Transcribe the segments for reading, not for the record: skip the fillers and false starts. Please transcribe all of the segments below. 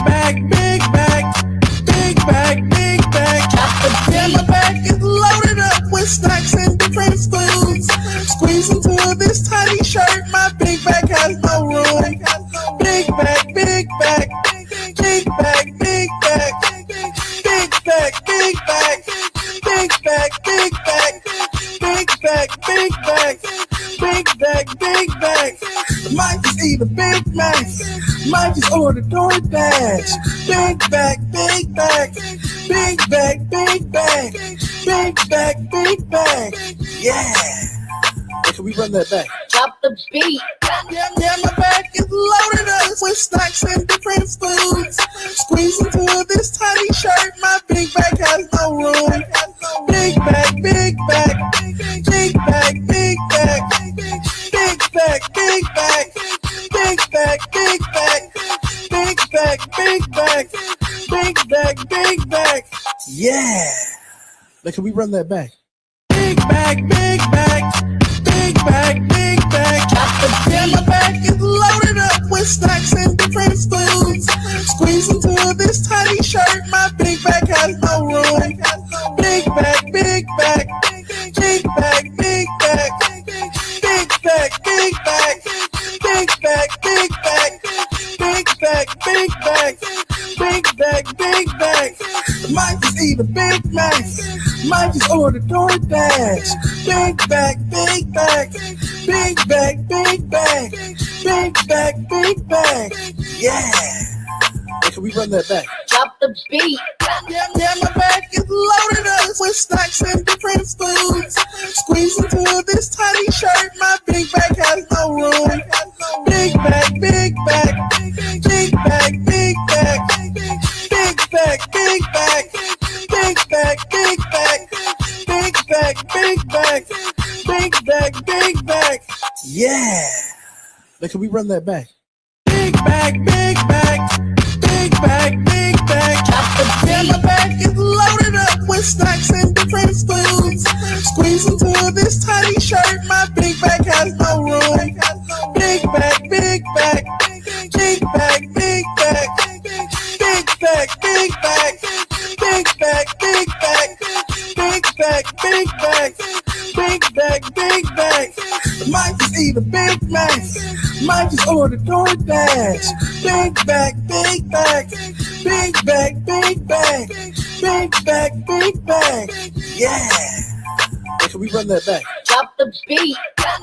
bag, big bag, big bag, big bag. Yeah, my bag is loaded up with snacks and different foods. Squeeze into this tiny shirt, my big bag has no room. Big bag, big bag, big bag, big bag, big bag, big bag, big bag, big bag, big bag, big bag, big bag, big bag. Might just eat a Big Mac, might just order DoorDash. Big bag, big bag, big bag, big bag, big bag, big bag. Yeah. Hey, can we run that back? Drop the beat. Yeah, my bag is loaded up with snacks and different foods. Squeeze into this tiny shirt, my big bag has no room. Big bag, big bag, big bag, big bag, big bag, big bag, big bag, big bag, big bag, big bag, big bag, big bag. Yeah. Like, can we run that back? Big bag, big bag, big bag, big bag. Yeah, my bag is loaded up with snacks and different foods. Squeeze into this tiny shirt, my big bag has no room. Big bag, big bag, big bag, big bag, big bag, big bag, big bag, big bag, big bag, big bag, big bag, big bag. Might just eat a Big Mac, might just order DoorDash. Big bag, big bag, big bag, big bag, big bag, big bag. Yeah. Hey, can we run that back? Drop the beat. Yeah, my bag is loaded up with snacks and different foods. Squeeze into this tiny shirt, my big bag has no room. Big bag, big bag, big bag, big bag, big bag, big bag, big bag, big bag, big bag, big bag, big bag, big bag. Yeah. Like, can we run that back? Big bag, big bag, big bag, big bag. Yeah, my bag is loaded up with snacks and different foods. Squeeze into this tiny shirt, my big bag has no room. Big bag, big bag, big bag, big bag, big bag, big bag, big bag, big bag, big bag, big bag, big bag, big bag. Might just eat a Big Mac, might just order DoorDash. Big bag, big bag, big bag, big bag, big bag, big bag. Yeah. Hey, can we run that back? Drop the beat.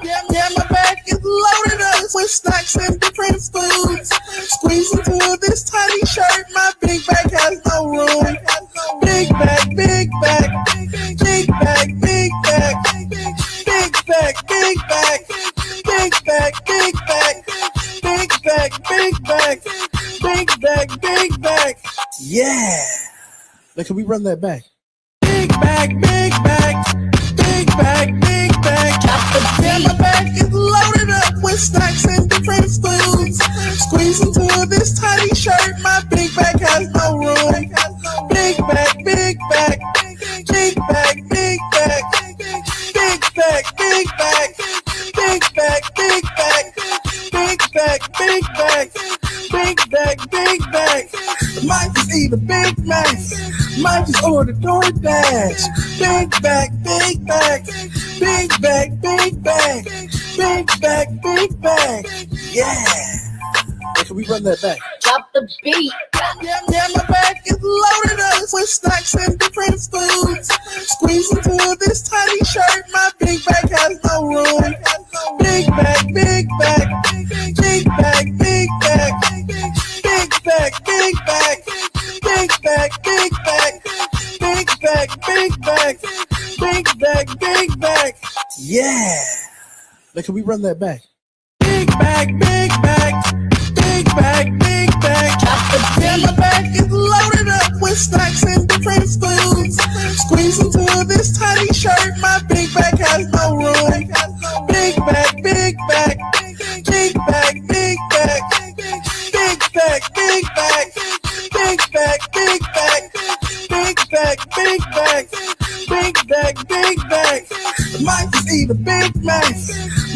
Yeah, my bag is loaded up with snacks and different foods. Squeeze into this tiny shirt, my big bag has no room. Big bag, big bag, big bag, big bag, big bag, big bag, big bag, big bag, big bag, big bag, big bag, big bag. Yeah. Like, can we run that back? Big bag, big bag, big bag, big bag. Yeah, my bag is loaded up with snacks and different foods. Squeeze into this tiny shirt, my big bag has no room. Big bag, big bag, big bag, big bag, big bag, big bag, big bag, big bag, big bag, big bag, big bag, big bag. Might just eat a Big Mac, might just order DoorDash. Big bag, big bag, big bag, big bag, big bag, big bag. Yeah. Hey, can we run that back? Drop the beat. Yeah, my bag is loaded up with snacks and different foods. Squeeze into this tiny shirt, my big bag has no room. Big bag, big bag, big bag, big bag, big bag, big bag, big bag, big bag, big bag, big bag, big bag, big bag. Yeah. Like, can we run that back? Big bag, big bag, big bag, big bag. Yeah, my bag is loaded up with snacks and different foods. Squeeze into this tiny shirt, my big bag has no room. Big bag, big bag, big bag, big bag, big bag, big bag, big bag, big bag, big bag, big bag, big bag, big bag. Might just eat a Big Mac,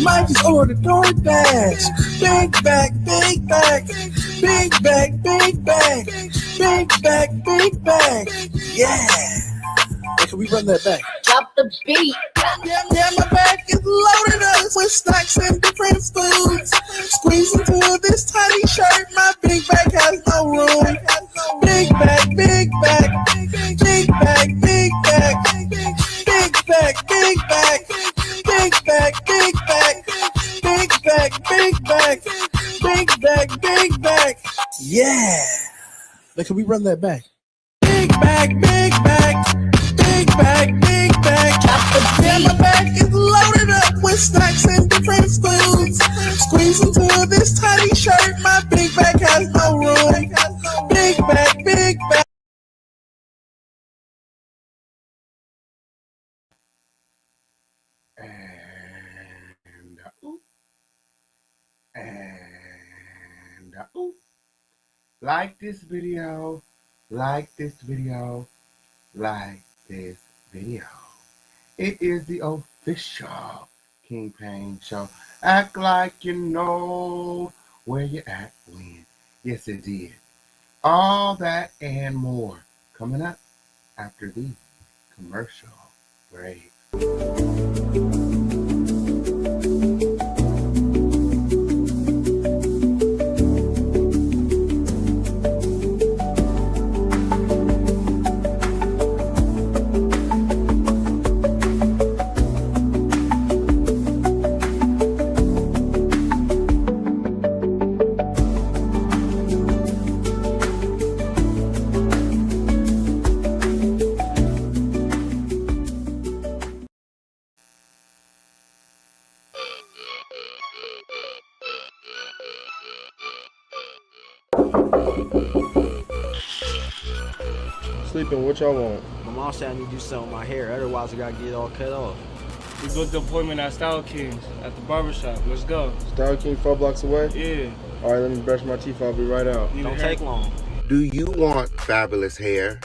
might just order DoorDash. Big bag, big bag, big bag, big bag, big bag, big bag. Yeah. Hey, can we run that back? Drop the beat. Yeah, my bag is loaded up with snacks and different foods. Squeeze into this tiny shirt, my big bag has no room. Big bag, big bag, big bag, big bag, big bag, big bag, big bag, big bag, big bag, big bag, big bag, big bag. Yeah. Now, can we run that back? Big bag, big bag, big bag, big bag. Yeah, my bag is loaded up with snacks and different foods. Squeeze into this tiny shirt, my big bag has no room. Big bag, big bag. And like this video, like this video, like this video. It is the official King Pain Show. Act like you know where you at when. Yes, it did. All that and more coming up after the commercial break. Sleeping, what y'all want? My mom said I need to do something with my hair, otherwise I gotta get it all cut off. We booked an appointment at Style Kings at the barbershop. Let's go. Style King 4 blocks away? Yeah. Alright, let me brush my teeth. I'll be right out. Need a Don't hair- take long. Do you want fabulous hair?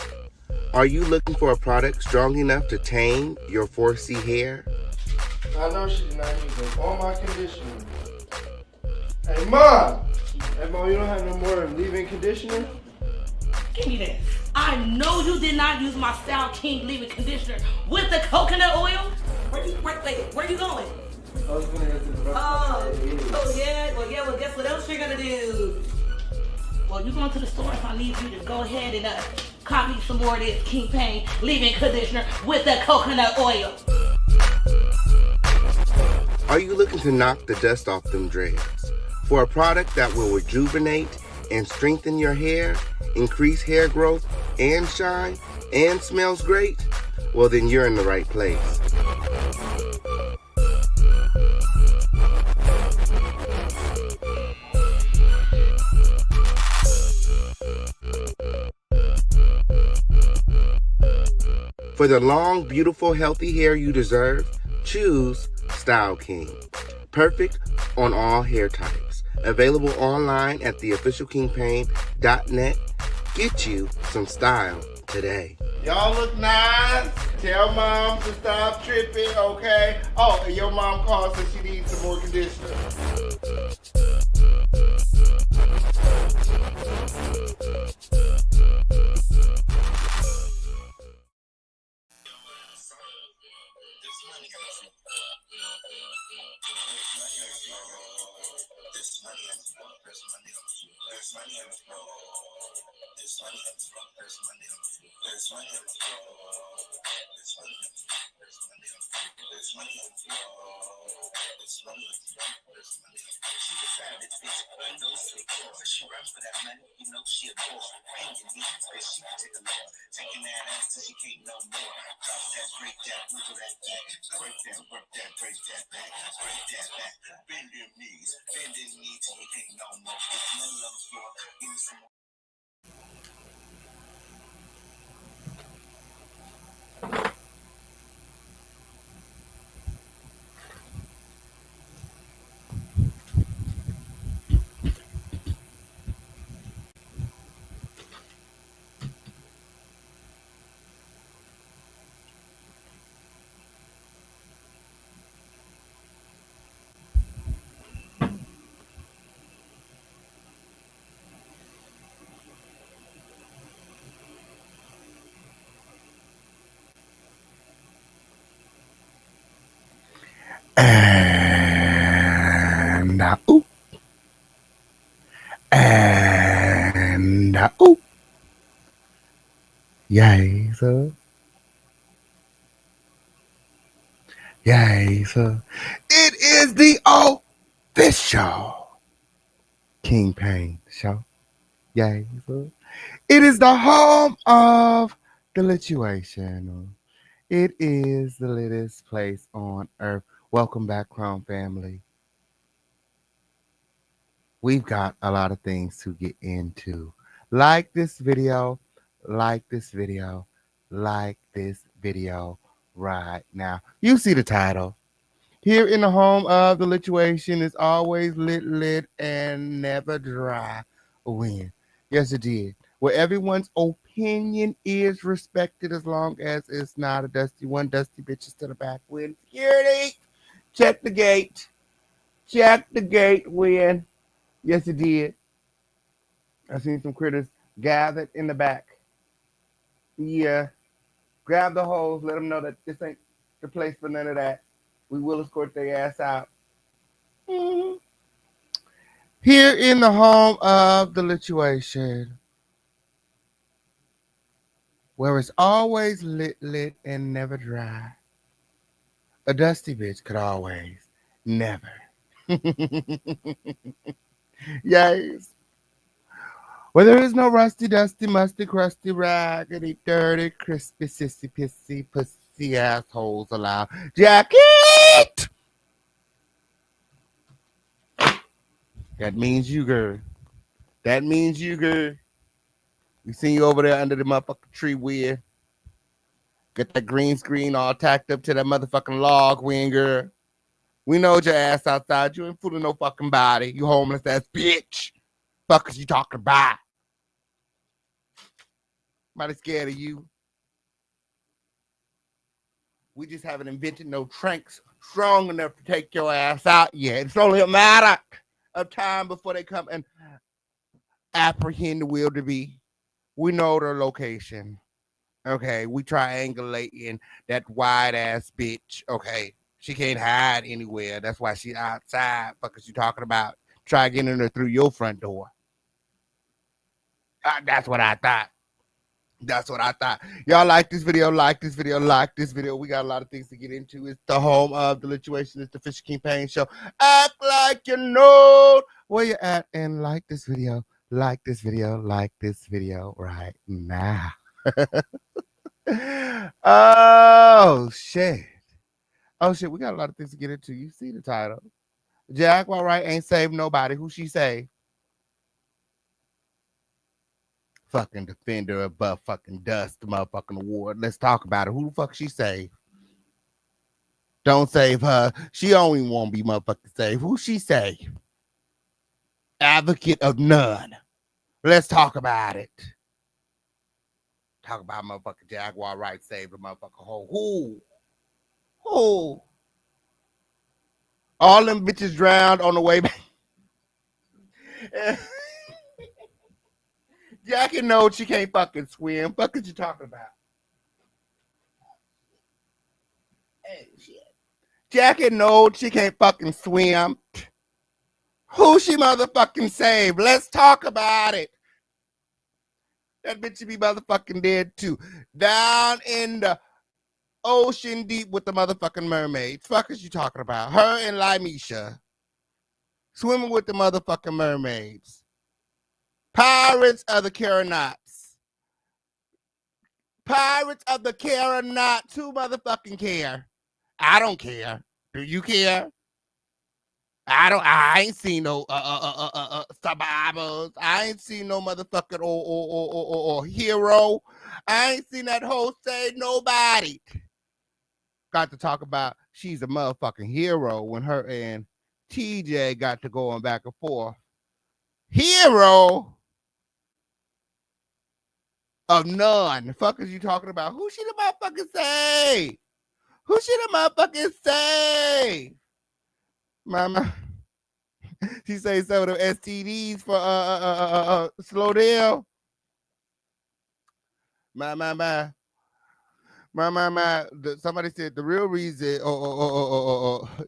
Are you looking for a product strong enough to tame your 4C hair? I know she did not use all my conditioner. Hey, Mom! Hey, Mom, you don't have no more leave-in conditioner? Give me that. I know you did not use my Style King leave-in conditioner with the coconut oil. Where you going? I was gonna go to the Well, guess what else you're gonna do? Well, you're going to the store, so I need you to go ahead and cop me some more of this King Pain leave-in conditioner with the coconut oil. Are you looking to knock the dust off them dreads? For a product that will rejuvenate and strengthen your hair, increase hair growth and shine, and smells great? Well, then you're in the right place. For the long, beautiful, healthy hair you deserve, choose Style King. Perfect on all hair types. Available online at theofficialkingpain.net. Get you some style today. Y'all look nice. Tell Mom to stop tripping, okay? Oh, and your mom calls and she needs some more conditioner. And ooh. And ooh. Yay, sir. Yay, sir. It is the official King Pain show. Yay, sir. It is the home of the lituation. It is the littest place on earth. Welcome back, Crown family. We've got a lot of things to get into. Like this video, like this video, like this video right now. You see the title. Here in the home of the lituation is always lit, and never dry. When? Yes, it did. Where everyone's opinion is respected as long as it's not a dusty one. Dusty bitches to the back. Win. Security. Check the gate. Check the gate. Win. Yes, it did. I seen some critters gathered in the back. Yeah. Grab the hoes. Let them know that this ain't the place for none of that. We will escort their ass out. Mm-hmm. Here in the home of the lituation, where it's always lit, and never dry. A dusty bitch could always, never. Yes. Where there is no rusty, dusty, musty, crusty, raggedy, dirty, crispy, sissy, pissy, pussy assholes allowed. Jacket! That means you, girl. That means you, girl. We seen you over there under the motherfucking tree weird. Get that green screen all tacked up to that motherfucking log, winger. We know your ass outside. You ain't fooling no fucking body. You homeless ass bitch. Fuck is you talking about? Somebody scared of you. We just haven't invented no tranks strong enough to take your ass out yet. It's only a matter of time before they come and apprehend the wildebeest. We know their location. Okay, we triangulating that wide ass bitch. Okay, she can't hide anywhere. That's why she outside. Fuck is you talking about? Try getting her through your front door. That's what I thought. That's what I thought. Y'all like this video, like this video, like this video. We got a lot of things to get into. It's the home of the lituation. It's the Fisher King Pain Show. Act like you know where you're at and like this video, like this video, like this video right now. Oh, shit. Oh, shit. We got a lot of things to get into. You see the title. Jaguar Wright ain't saved nobody. Who she saved? Fucking defender above fucking dust, motherfucking award. Let's talk about it. Who the fuck she saved? Don't save her. She only won't be motherfucking saved. Who she saved? Advocate of none. Let's talk about it. Talk about motherfucking Jaguar Wright saved a motherfucking hole. Who? All them bitches drowned on the way back. Jackie knows she can't fucking swim. Fuck is you talking about? Hey, shit. Jackie knows she can't fucking swim. Who she motherfucking saved? Let's talk about it. That bitch should be motherfucking dead too. Down in the ocean deep with the motherfucking mermaids. Fuck is you talking about? Her and Naisha swimming with the motherfucking mermaids. Pirates of the Carronauts. Pirates of the Carronauts. Who motherfucking care? I don't care. Do you care? I ain't seen no survivors. I ain't seen no motherfucking or hero. I ain't seen that hoe say nobody. Got to talk about she's a motherfucking hero when her and TJ got to going back and forth. Hero of none. The fuck is you talking about? Who she the motherfucking say? Who she the motherfucking say? Mama, she say some of them STDs for Slowdale. My. Somebody said the real reason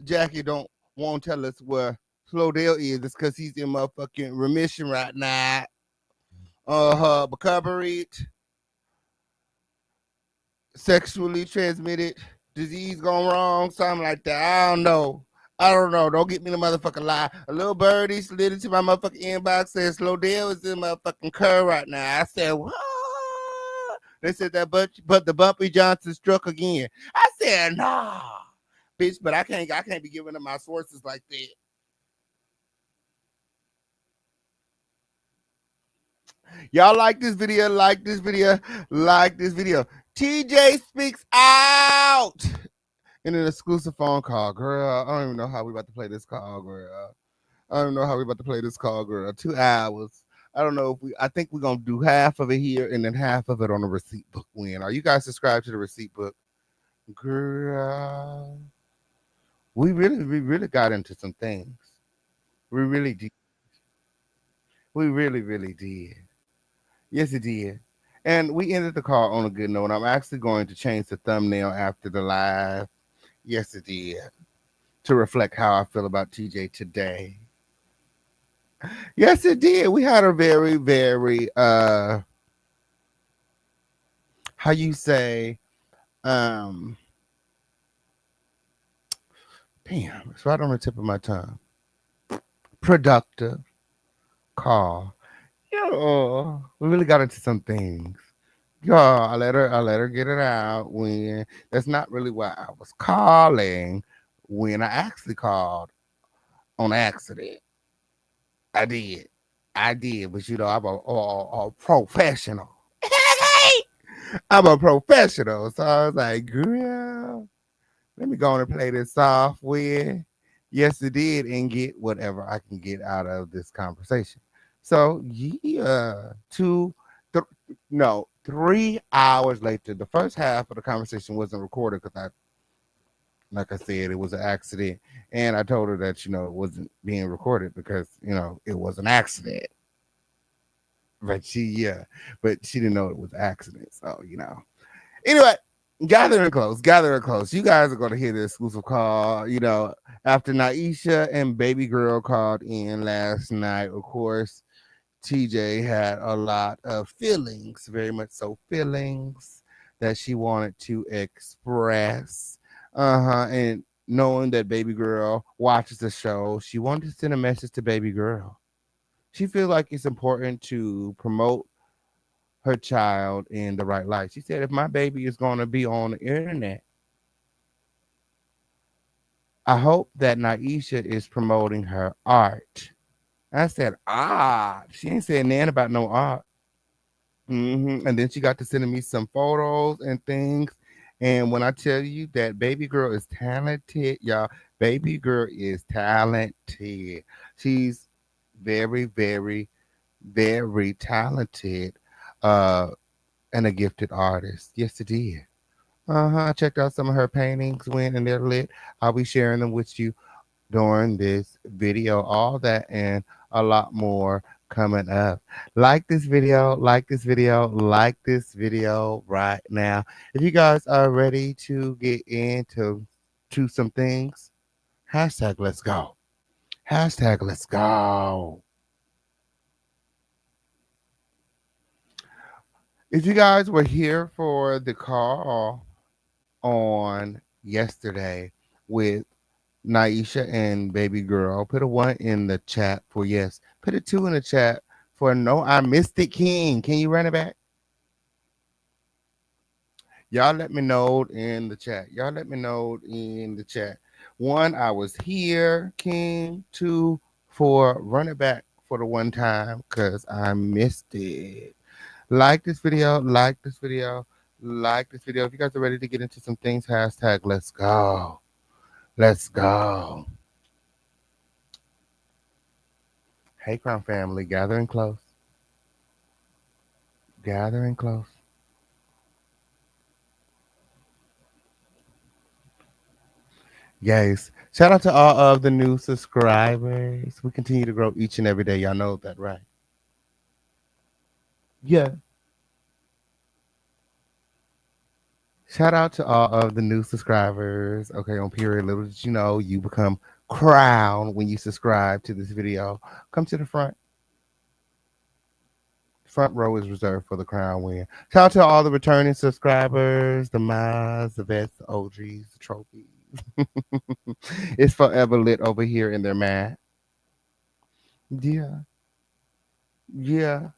Jackie don't won't tell us where Slowdale is because he's in motherfucking remission right now. Recovery, sexually transmitted disease gone wrong, something like that. I don't know. I don't know. Don't get me the motherfucking lie. A little birdie slid into my motherfucking inbox, said Slowdale is in motherfucking curve right now. I said, what? They said that, but the Bumpy Johnson struck again. I said, nah, bitch. But I can't be giving them my sources like that. Y'all like this video? Like this video? Like this video? TJ speaks out in an exclusive phone call, girl. I don't even know how we about to play this call, girl. I don't even know how we about to play this call, girl. 2 hours. I don't know if I think we're gonna do half of it here and then half of it on the receipt book. When are you guys subscribed to the receipt book? Girl, we really got into some things. We really did. We really did. Yes, it did. And we ended the call on a good note. I'm actually going to change the thumbnail after the live. Yes, it did. To reflect how I feel about TJ today. Yes, it did. We had a very how you say, damn, it's right on the tip of my tongue. Productive call. Yeah, we really got into some things. Yeah, I let her get it out when that's not really why I was calling when I actually called on accident. I did. I did, but I'm a professional. I'm a professional. So I was like, girl, let me go on and play this soft with. Yes, it did, and get whatever I can get out of this conversation. So yeah, no, 3 hours later, the first half of the conversation wasn't recorded because like I said, it was an accident, and I told her that it wasn't being recorded because it was an accident. But but she didn't know it was an accident. So anyway, gathering close, gathering close. You guys are going to hear the exclusive call. After Naisha and Baby Girl called in last night, of course, TJ had a lot of feelings, very much so feelings that she wanted to express. And knowing that Baby Girl watches the show, she wanted to send a message to Baby Girl. She feels like it's important to promote her child in the right light. She said, if my baby is going to be on the internet, I hope that Naisha is promoting her art. I said, art. She ain't saying nothing about no art. And then she got to sending me some photos and things. And when I tell you that Baby Girl is talented, y'all, Baby Girl is talented. She's very, very talented and a gifted artist. Yes, it is. I checked out some of her paintings and they're lit. I'll be sharing them with you during this video. All that and a lot more coming up. Like this video, like this video, like this video right now. If you guys are ready to get into some things, hashtag let's go. Hashtag let's go. If you guys were here for the call on yesterday with Naisha and Baby Girl, put a 1 in the chat for yes. Put a 2 in the chat for no. I missed it, King. Can you run it back? Y'all let me know in the chat. Y'all let me know in the chat. 1, I was here, King. 2, for run it back for the one time because I missed it. Like this video, like this video, like this video. If you guys are ready to get into some things, hashtag let's go. Let's go. Hey, Crown family, gathering close. Gathering close. Yes. Shout out to all of the new subscribers. We continue to grow each and every day. Y'all know that, right? Yeah. Shout out to all of the new subscribers. Okay, on Period. Little did you know, you become crown when you subscribe to this video. Come to the front. Front row is reserved for the crown win. Shout out to all the returning subscribers, the Miles, the vets, the OGs, the trophies. It's forever lit over here in their mat. Yeah, yeah.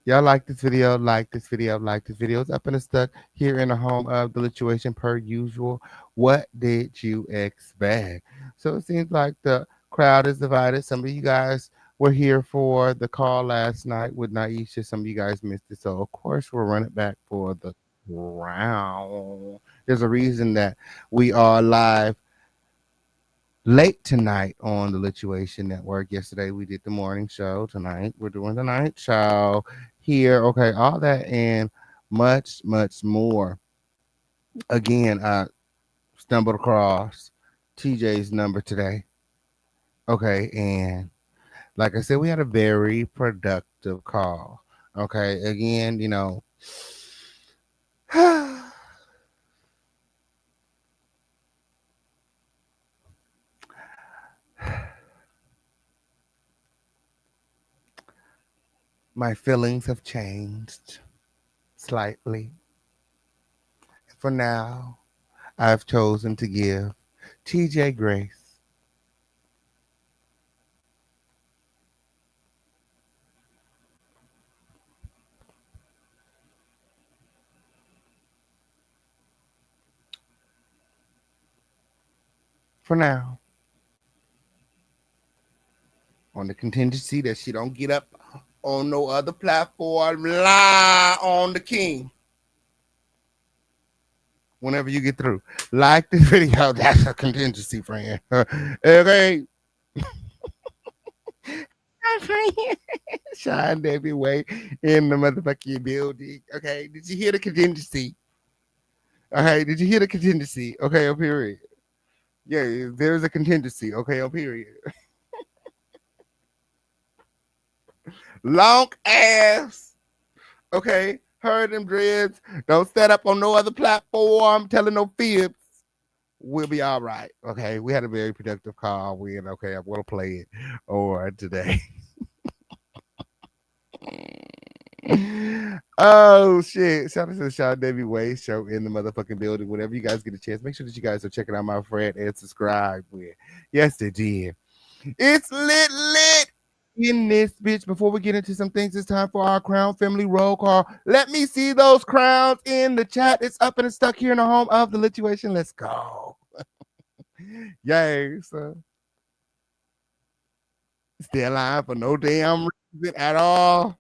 Y'all like this video, like this video, like this video. It's up and it's stuck here in the home of the situation per usual. What did you expect? So it seems like the crowd is divided. Some of you guys were here for the call last night with Naisha. Some of you guys missed it. So of course we'll run it back for the round. There's a reason that we are live late tonight on the Lituation Network. Yesterday we did the morning show. Tonight we're doing the night show here. Okay, all that and much, much more. Again, I stumbled across TJ's number today. Okay, and like I said, we had a very productive call. Okay, again, my feelings have changed slightly. For now, I've chosen to give TJ grace. For now, on the contingency that she don't get up on no other platform, lie on the king. Whenever you get through, like this video, that's a contingency, friend. Okay. Shine every way in the motherfucking building. Okay, did you hear the contingency? Okay, did you hear the contingency? Okay, on period. Yeah, there's a contingency. Okay, on period. Long ass. Okay, heard them dreads. Don't set up on no other platform telling no fibs. We'll be all right. Okay, we had a very productive call. Okay, I want to play it or today. Oh shit! Shout out to the Sean Davy Way show in the motherfucking building. Whenever you guys get a chance, make sure that you guys are checking out my friend and subscribe. With yes, they did. It's lit in this bitch. Before we get into some things, it's time for our Crown Family roll call. Let me see those crowns in the chat. It's up and it's stuck here in the home of the Lituation. Let's go. Yay! So still alive for no damn reason at all.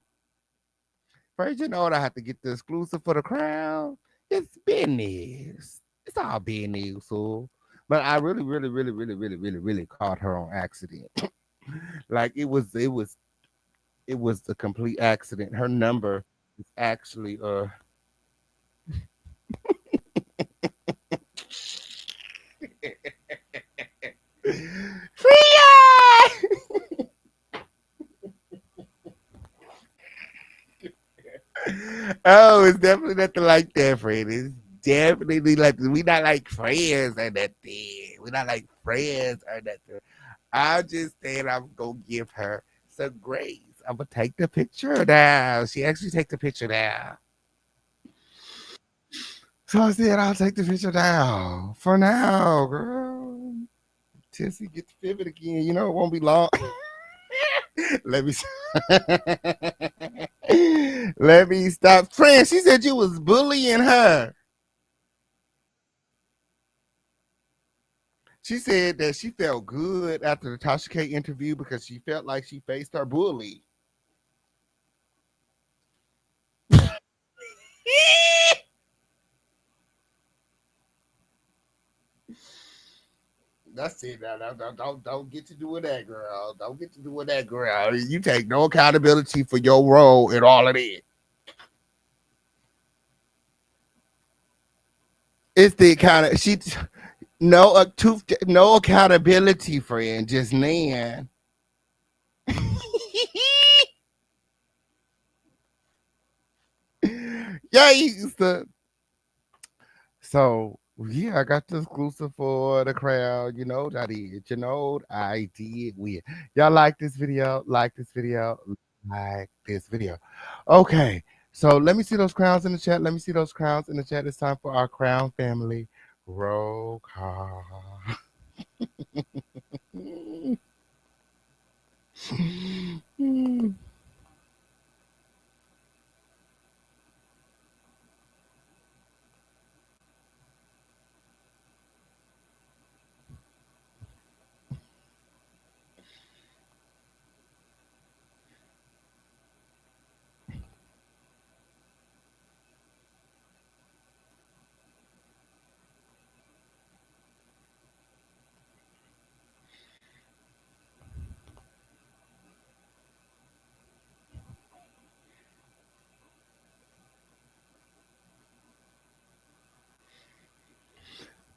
First, you know what? I have to get the exclusive for the crown. It's business. It's all business. So, but I really caught her on accident. Like it was a complete accident. Her number is actually Oh, it's definitely nothing like that, friend. It's definitely like we not like friends or nothing. We not like friends or nothing. I just said I'm gonna give her some grace. I'm gonna take the picture now. She actually take the picture now. So I said I'll take the picture now. For now, girl. Till she gets the pivot again, it won't be long. Let me let me stop. Friend, she said you was bullying her. She said that she felt good after the Tasha K interview because she felt like she faced her bully. That's it. Don't get to doing that, girl. Don't get to doing that, girl. You take no accountability for your role in all of it. It's the kind of no accountability, friend. Just Nan. Yeah, So yeah, I got the exclusive for the crowd. You know what I did. You know what I did. We y'all like this video? Like this video? Like this video? Okay. So let me see those crowns in the chat. Let me see those crowns in the chat. It's time for our crown family roll call.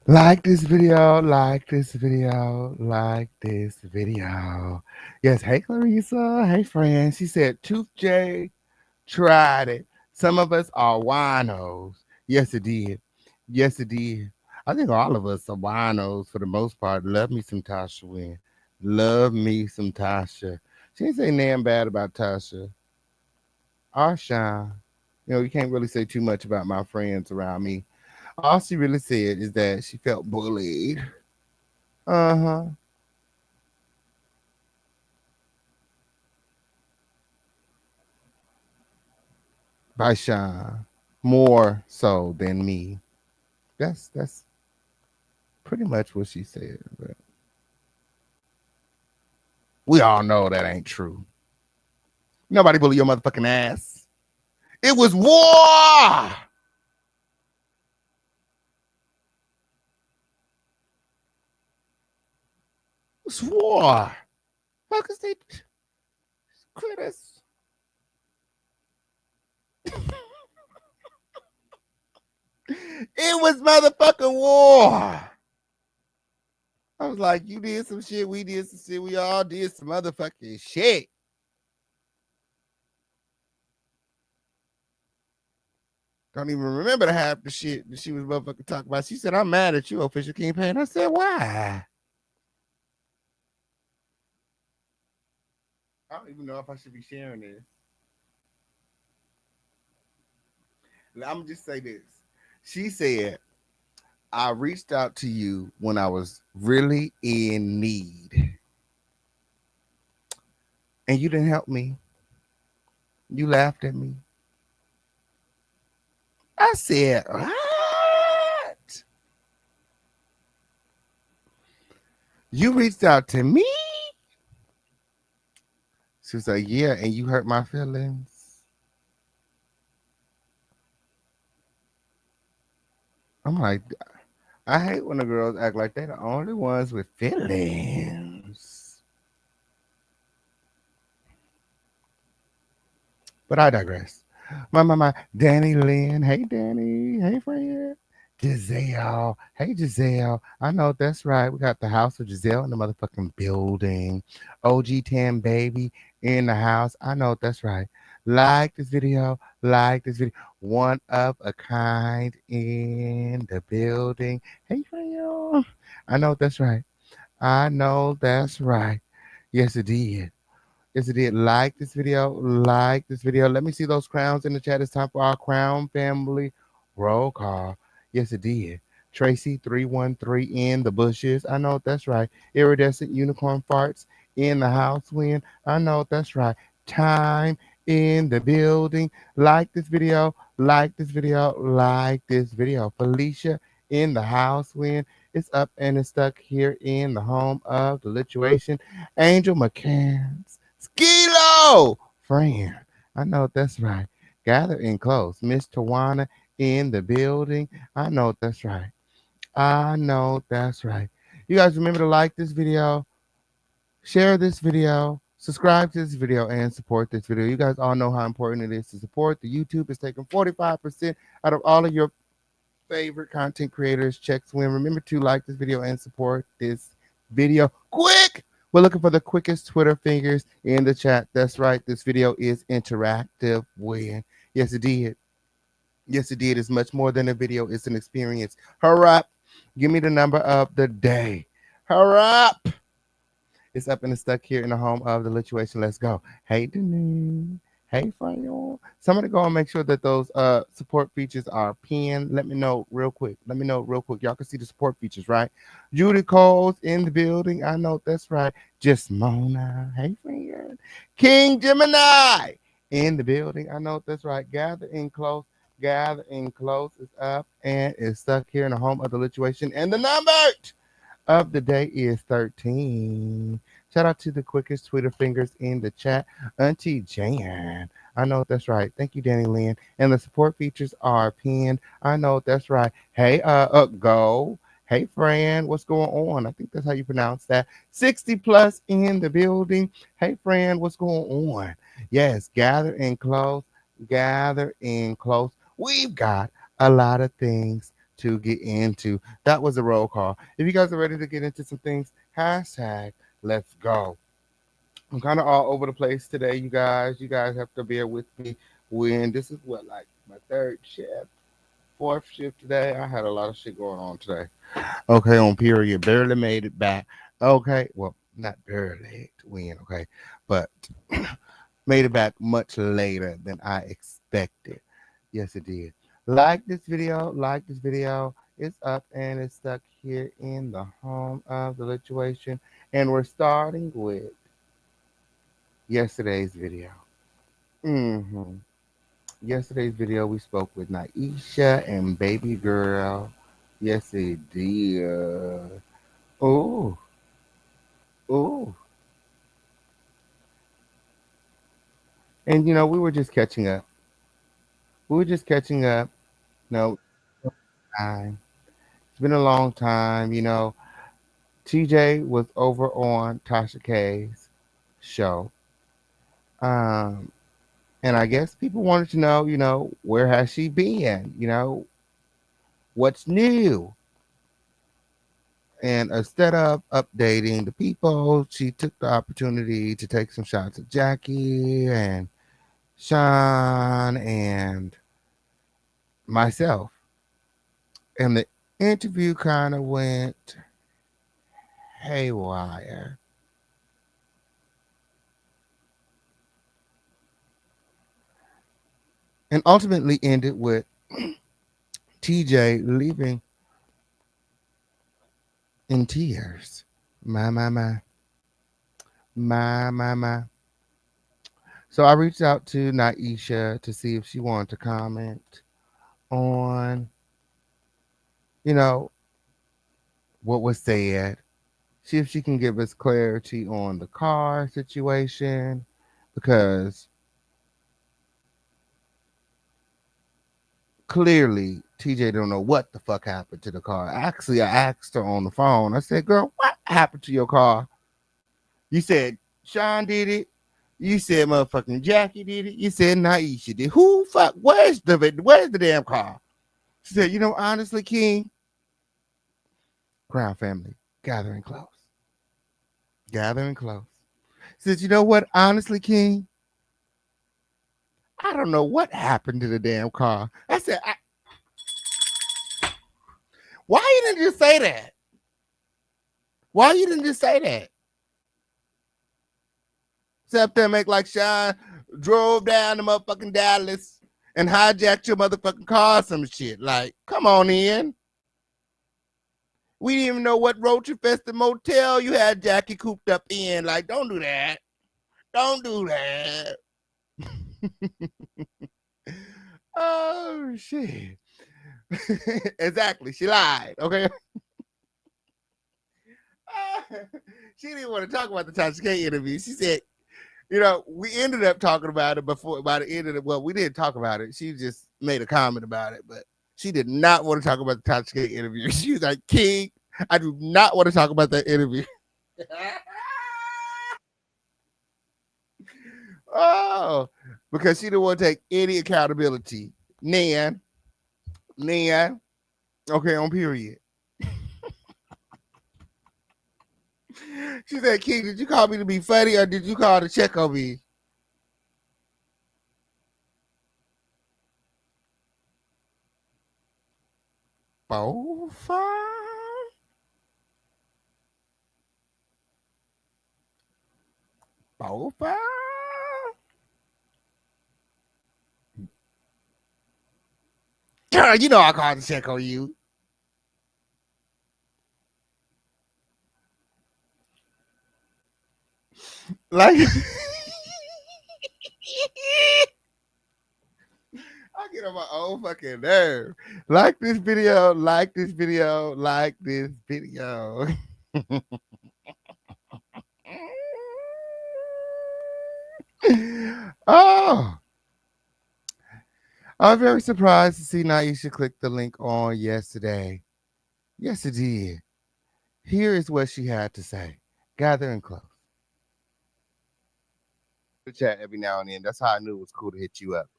Like this video, like this video, like this video. Yes, hey Clarissa, hey friend. She said Tooth J tried it. Some of us are winos. Yes, it did. Yes, it did. I think all of us are winos for the most part. Love me some Tasha Wynn. Love me some Tasha. She didn't say damn bad about Tasha. Arshawn. You know, you can't really say too much about my friends around me. All she really said is that she felt bullied. Uh-huh. By Sean. More so than me. That's pretty much what she said. But we all know that ain't true. Nobody bully your motherfucking ass. It was war. It was war. Fuck is they critters? It was motherfucking war. I was like, you did some shit, we did some shit, we all did some motherfucking shit. Don't even remember the half the shit that she was motherfucking talking about. She said, I'm mad at you, official Kingpin. I said, why? I don't even know if I should be sharing this. I'm gonna just say this. She said, I reached out to you when I was really in need. And you didn't help me. You laughed at me. I said, what? You reached out to me? She was like, yeah, and you hurt my feelings. I'm like, I hate when the girls act like they're the only ones with feelings. But I digress. My, Danny Lynn. Hey, Danny. Hey, friend. Giselle. Hey, Giselle. I know that's right. We got the house of Giselle in the motherfucking building. OG 10 baby in the house. I know that's right. Like this video. Like this video. One of a kind in the building. Hey, friend. I know that's right. I know that's right. Yes, it did. Yes, it did. Like this video. Like this video. Let me see those crowns in the chat. It's time for our crown family roll call. Yes, it did. Tracy 313 in the bushes. I know that's right. Iridescent unicorn farts in the house win. I know that's right. Time in the building. Like this video. Like this video. Like this video. Felicia in the house win. It's up and it's stuck here in the home of the lituation. Angel McCanns. Skilo, friend. I know that's right. Gather in close. Miss Tawana in the building. I know that's right. I know that's right. You guys remember to like this video, share this video, subscribe to this video, and support this video. You guys all know how important it is to support. The YouTube is taking 45% out of all of your favorite content creators. Checks win. Remember to like this video and support this video. Quick! We're looking for the quickest Twitter fingers in the chat. That's right. This video is interactive. Win. Yes, it did. Yes, it did. It's much more than a video. It's an experience. Hurry up. Give me the number of the day. Hurry up. It's up and it's stuck here in the home of the lituation. Let's go. Hey, Denise. Hey, Frank. Somebody go and make sure that those support features are pinned. Let me know real quick. Let me know real quick. Y'all can see the support features, right? Judy Cole's in the building. I know that's right. Just Mona. Hey, friend. King Gemini in the building. I know that's right. Gather in close. Gather in close is up and it's stuck here in the home of the lituation. And the number of the day is 13. Shout out to the quickest Twitter fingers in the chat, Auntie Jan. I know that's right. Thank you, Danny Lynn. And the support features are pinned. I know that's right. Hey, go. Hey, Fran, what's going on? I think that's how you pronounce that. 60 plus in the building. Hey, Fran, what's going on? Yes, gather in close. Gather in close. We've got a lot of things to get into. That was a roll call. If you guys are ready to get into some things, hashtag let's go. I'm kind of all over the place today, you guys. You guys have to bear with me when this is what, like my third shift, fourth shift today. I had a lot of shit going on today. Okay, on period. Barely made it back. Okay, well, not barely to win, okay, but made it back much later than I expected. Yes, it did. Like this video, like this video. It's up and it's stuck here in the home of the lituation. And we're starting with yesterday's video. Yesterday's video, we spoke with Naisha and baby girl. Yes, it did. Oh, oh. And, we were just catching up. We were just catching up. No, time. It's been a long time. TJ was over on Tasha K's show. And I guess people wanted to know, where has she been? What's new? And instead of updating the people, she took the opportunity to take some shots at Jackie and Sean and myself. And the interview kind of went haywire. And ultimately ended with TJ leaving in tears. My. So I reached out to Naisha to see if she wanted to comment on, what was said. See if she can give us clarity on the car situation, because clearly TJ don't know what the fuck happened to the car. Actually, I asked her on the phone. I said, girl, what happened to your car? You said Sean did it. You said motherfucking Jackie did it. You said Naisha did. Who fuck? Where's the damn car? She said, honestly, King, Crown family, gathering close. Gathering close. She said, you know what? Honestly, King, I don't know what happened to the damn car. I said, why you didn't just say that? Why you didn't just say that? Except to make like Sean drove down to motherfucking Dallas and hijacked your motherfucking car or some shit. Like, come on in. We didn't even know what roach infested motel you had Jackie cooped up in. Like, don't do that. Don't do that. Oh, shit. Exactly. She lied. Okay. She didn't want to talk about the Tasha K interview. She said, we ended up talking about it by the end of it. Well, we didn't talk about it. She just made a comment about it, but she did not want to talk about the Tasha K interview. She was like, King, I do not want to talk about that interview. Oh, because she didn't want to take any accountability. Nan. Okay, on period. She said, King, did you call me to be funny or did you call to check on me? Profile. Profile. Girl, you know I called to check on you. Like I get on my own fucking nerve. Like this video, like this video, like this video. Oh, I'm very surprised to see Naisha click the link on yesterday. Yes, it did. Here is what she had to say. Gather and close. The chat every now and then. That's how I knew it was cool to hit you up.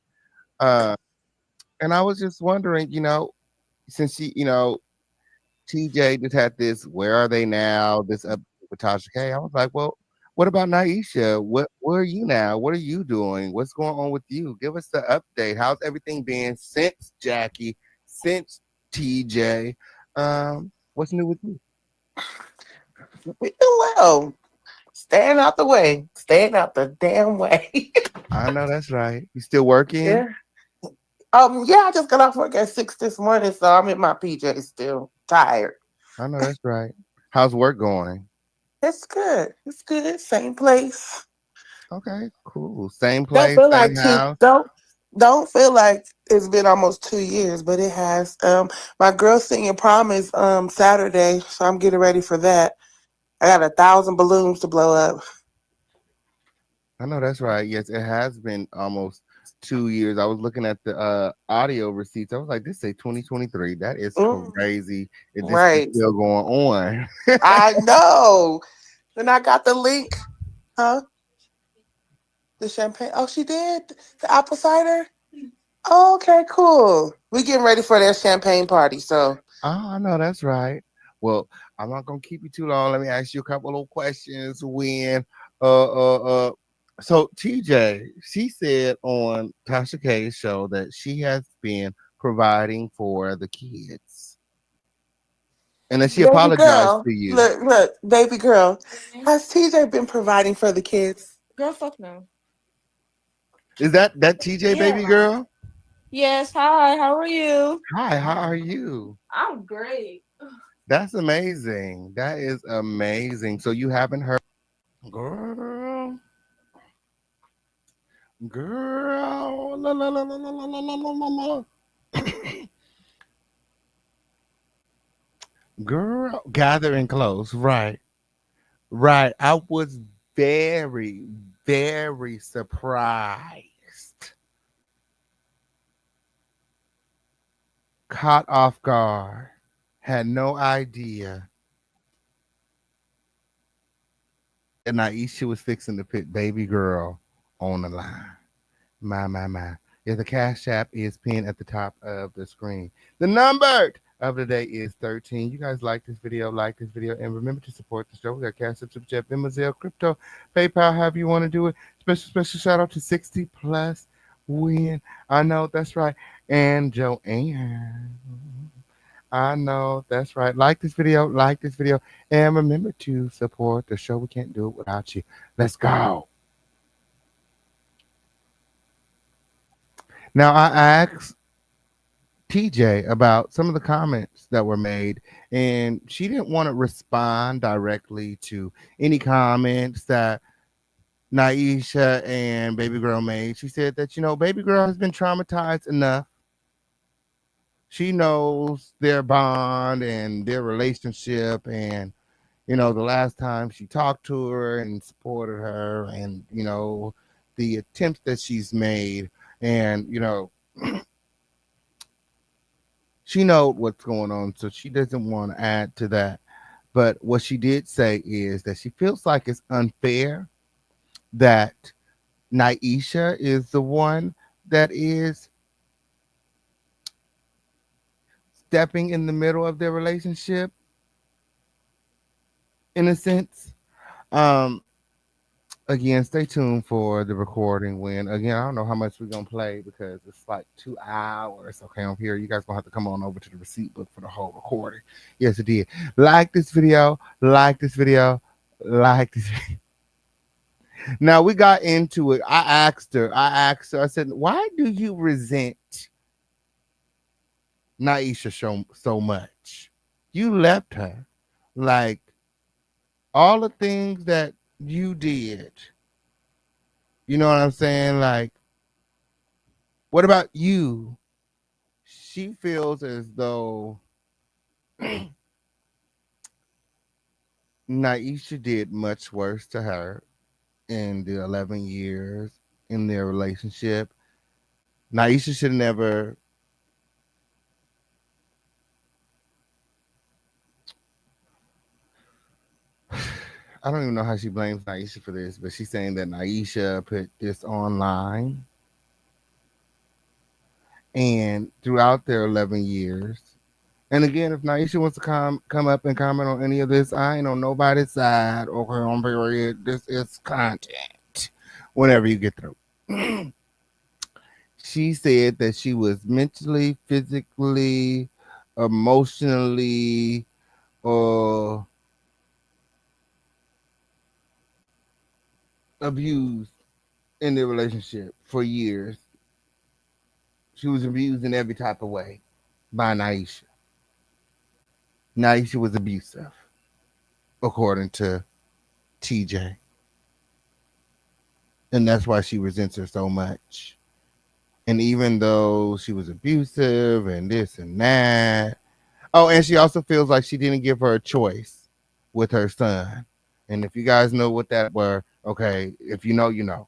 And I was just wondering, since TJ just had this, where are they now? This up with Tasha K. I was like, well, what about Naisha? Where are you now? What are you doing? What's going on with you? Give us the update. How's everything been since Jackie, since TJ? What's new with you? We do well. Staying out the way. Staying out the damn way. I know that's right. You still working? Yeah. Yeah, I just got off work at 6 this morning, so I'm in my PJs still. Tired. I know that's right. How's work going? It's good. It's good. Same place. Okay, cool. Same Don't place, feel same like house. don't feel like it's been almost 2 years, but it has. My girl's senior prom is Saturday, so I'm getting ready for that. I got 1,000 balloons to blow up. I know that's right. Yes, it has been almost 2 years. I was looking at the audio receipts. I was like, this say 2023. That is crazy. This is Right. still going on. I know. Then I got the link. Huh? The champagne. Oh, she did? The apple cider? Oh, okay, cool. We getting ready for that champagne party, so. Oh, I know that's right. Well, I'm not gonna keep you too long. Let me ask you a couple of questions. So TJ, she said on Tasha K's show that she has been providing for the kids. And then she Baby apologized girl, to you. look, baby girl. Has TJ been providing for the kids? Girl, fuck no. Is that TJ baby girl? Yes, hi, how are you? Hi, how are you? I'm great. That's amazing. That is amazing. So you haven't heard, girl, la, la, la, la, la, la, la, la, la, la. Girl, gathering close, right. I was very, very surprised. Caught off guard. Had no idea that Naisha was fixing to put baby girl on the line. My. Yeah, the Cash App is pinned at the top of the screen. The number of the day is 13. You guys like this video, and remember to support the show. We got Cash App, Super Chat, Venmo, Zelle, Crypto, PayPal, however you want to do it. Special shout out to 60 Plus Win. I know that's right. And Joanne. I know that's right. Like this video, and remember to support the show. We can't do it without you. Let's go. Now, I asked TJ about some of the comments that were made, and she didn't want to respond directly to any comments that Naisha and Baby Girl made. She said that, Baby Girl has been traumatized enough. She knows their bond and their relationship, and the last time she talked to her and supported her, and the attempts that she's made, and she knows what's going on, so she doesn't want to add to that. But what she did say is that she feels like it's unfair that Naisha is the one that is stepping in the middle of their relationship, in a sense. Again, stay tuned for the recording when, again, I don't know how much we're going to play because it's like 2 hours. Okay, I'm here. You guys going to have to come on over to the receipt book for the whole recording. Yes, it did. Like this video, like this video, like this. Now we got into it. I said, why do you resent Naisha so much? You left her. Like all the things that you did. You know what I'm saying? Like, what about you? She feels as though Naisha did much worse to her in the 11 years in their relationship. Naisha should never. I don't even know how she blames Naisha for this, but she's saying that Naisha put this online. And throughout their 11 years, and again, if Naisha wants to come up and comment on any of this, I ain't on nobody's side. Okay, on period. This is content. Whenever you get through. She said that she was mentally, physically, emotionally, uh, abused in their relationship for years. She was abused in every type of way by Naisha. Naisha was abusive, according to TJ. And that's why she resents her so much. And even though she was abusive and this and that, oh, and she also feels like she didn't give her a choice with her son. And if you guys know what that were, okay, if you know, you know.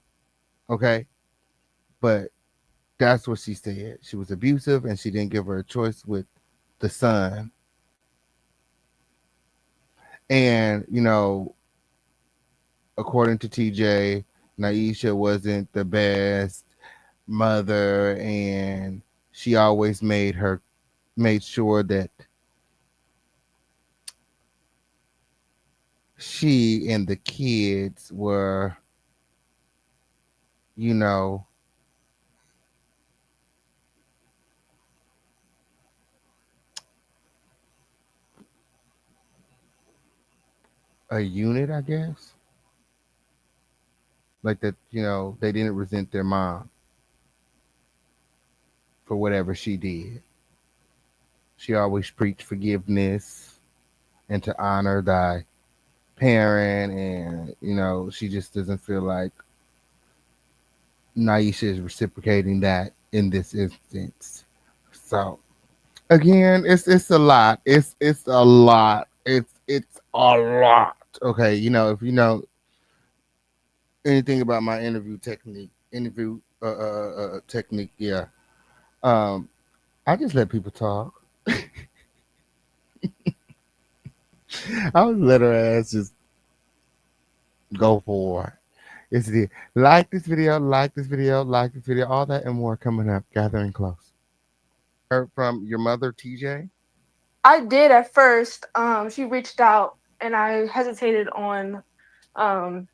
Okay. But that's what she said. She was abusive and she didn't give her a choice with the son. And, according to TJ, Naisha wasn't the best mother and she always made sure that she and the kids were, you know, a unit, I guess. Like that, they didn't resent their mom for whatever she did. She always preached forgiveness and to honor thy parent, and she just doesn't feel like Naisha is reciprocating that in this instance. So again, it's a lot. It's a lot. It's a lot. Okay, if you know anything about my interview technique, yeah. Um, I just let people talk. I would let her ass just go for it. Yes, it is. Like this video, like this video, like this video, all that and more coming up. Gathering close. Heard from your mother, TJ? I did at first. She reached out and I hesitated on um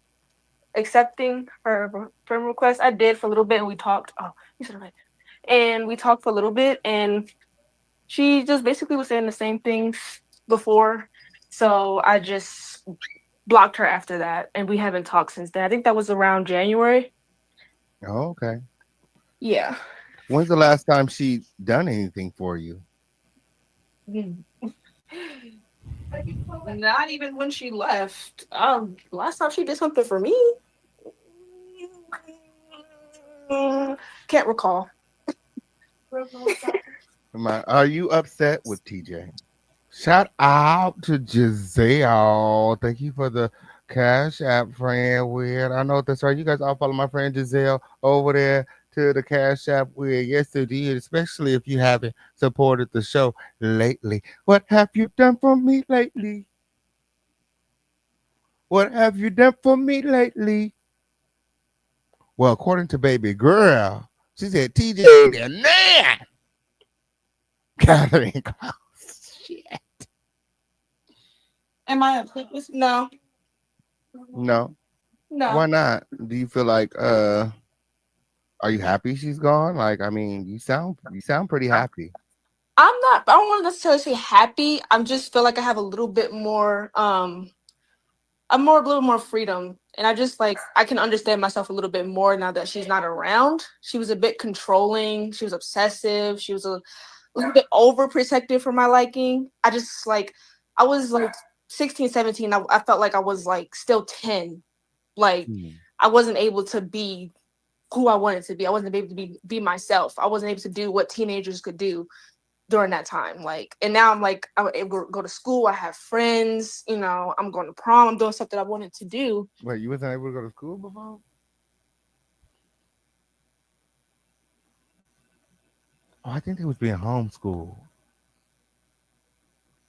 accepting her friend request. I did for a little bit and we talked. Oh, you said it right. And we talked for a little bit and she just basically was saying the same things before. So I just blocked her after that and we haven't talked since then. I think that was around January. Oh, okay. Yeah. When's the last time she done anything for you? Not even when she left. Last time she did something for me. Can't recall. Are you upset with TJ? Shout out to Giselle. Thank you for the Cash App, friend. Weird. I know that's right. You guys all follow my friend Giselle over there to the Cash App. Weird. Yes, indeed. Especially if you haven't supported the show lately. What have you done for me lately? What have you done for me lately? Well, according to baby girl, she said TJ ain't there now. Gathering close. Shit. Am I upset with? No. No. Why No, not? Do you feel like are you happy she's gone? Like, I mean, you sound pretty happy. I'm not. I don't want to necessarily say happy. I'm just feel like I have a little bit more. A little more freedom, and I just like I can understand myself a little bit more now that she's not around. She was a bit controlling. She was obsessive. She was a little bit overprotective for my liking. I just like I was like 16, 17. I felt like I was like still 10. Like Hmm. I wasn't able to be who I wanted to be. I wasn't able to be myself. I wasn't able to do what teenagers could do during that time. Like, and now I'm like, I'm able to go to school. I have friends. I'm going to prom. I'm doing stuff that I wanted to do. Wait, you wasn't able to go to school before? Oh, I think they was being homeschooled.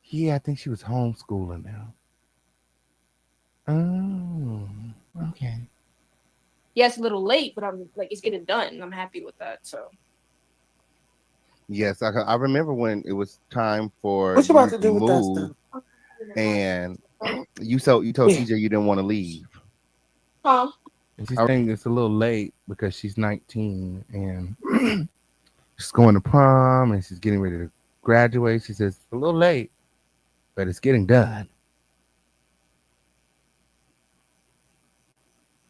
Yeah, I think she was homeschooling now. Oh, okay. Yeah, it's a little late, but I'm like, it's getting done. And I'm happy with that. So, Yes, I remember when it was time for What you about you to to do with that move, stuff? and you told Yeah. TJ you didn't want to leave. huh? And she's saying it's a little late because she's 19 and she's going to prom and she's getting ready to graduate. She says it's a little late, but it's getting done.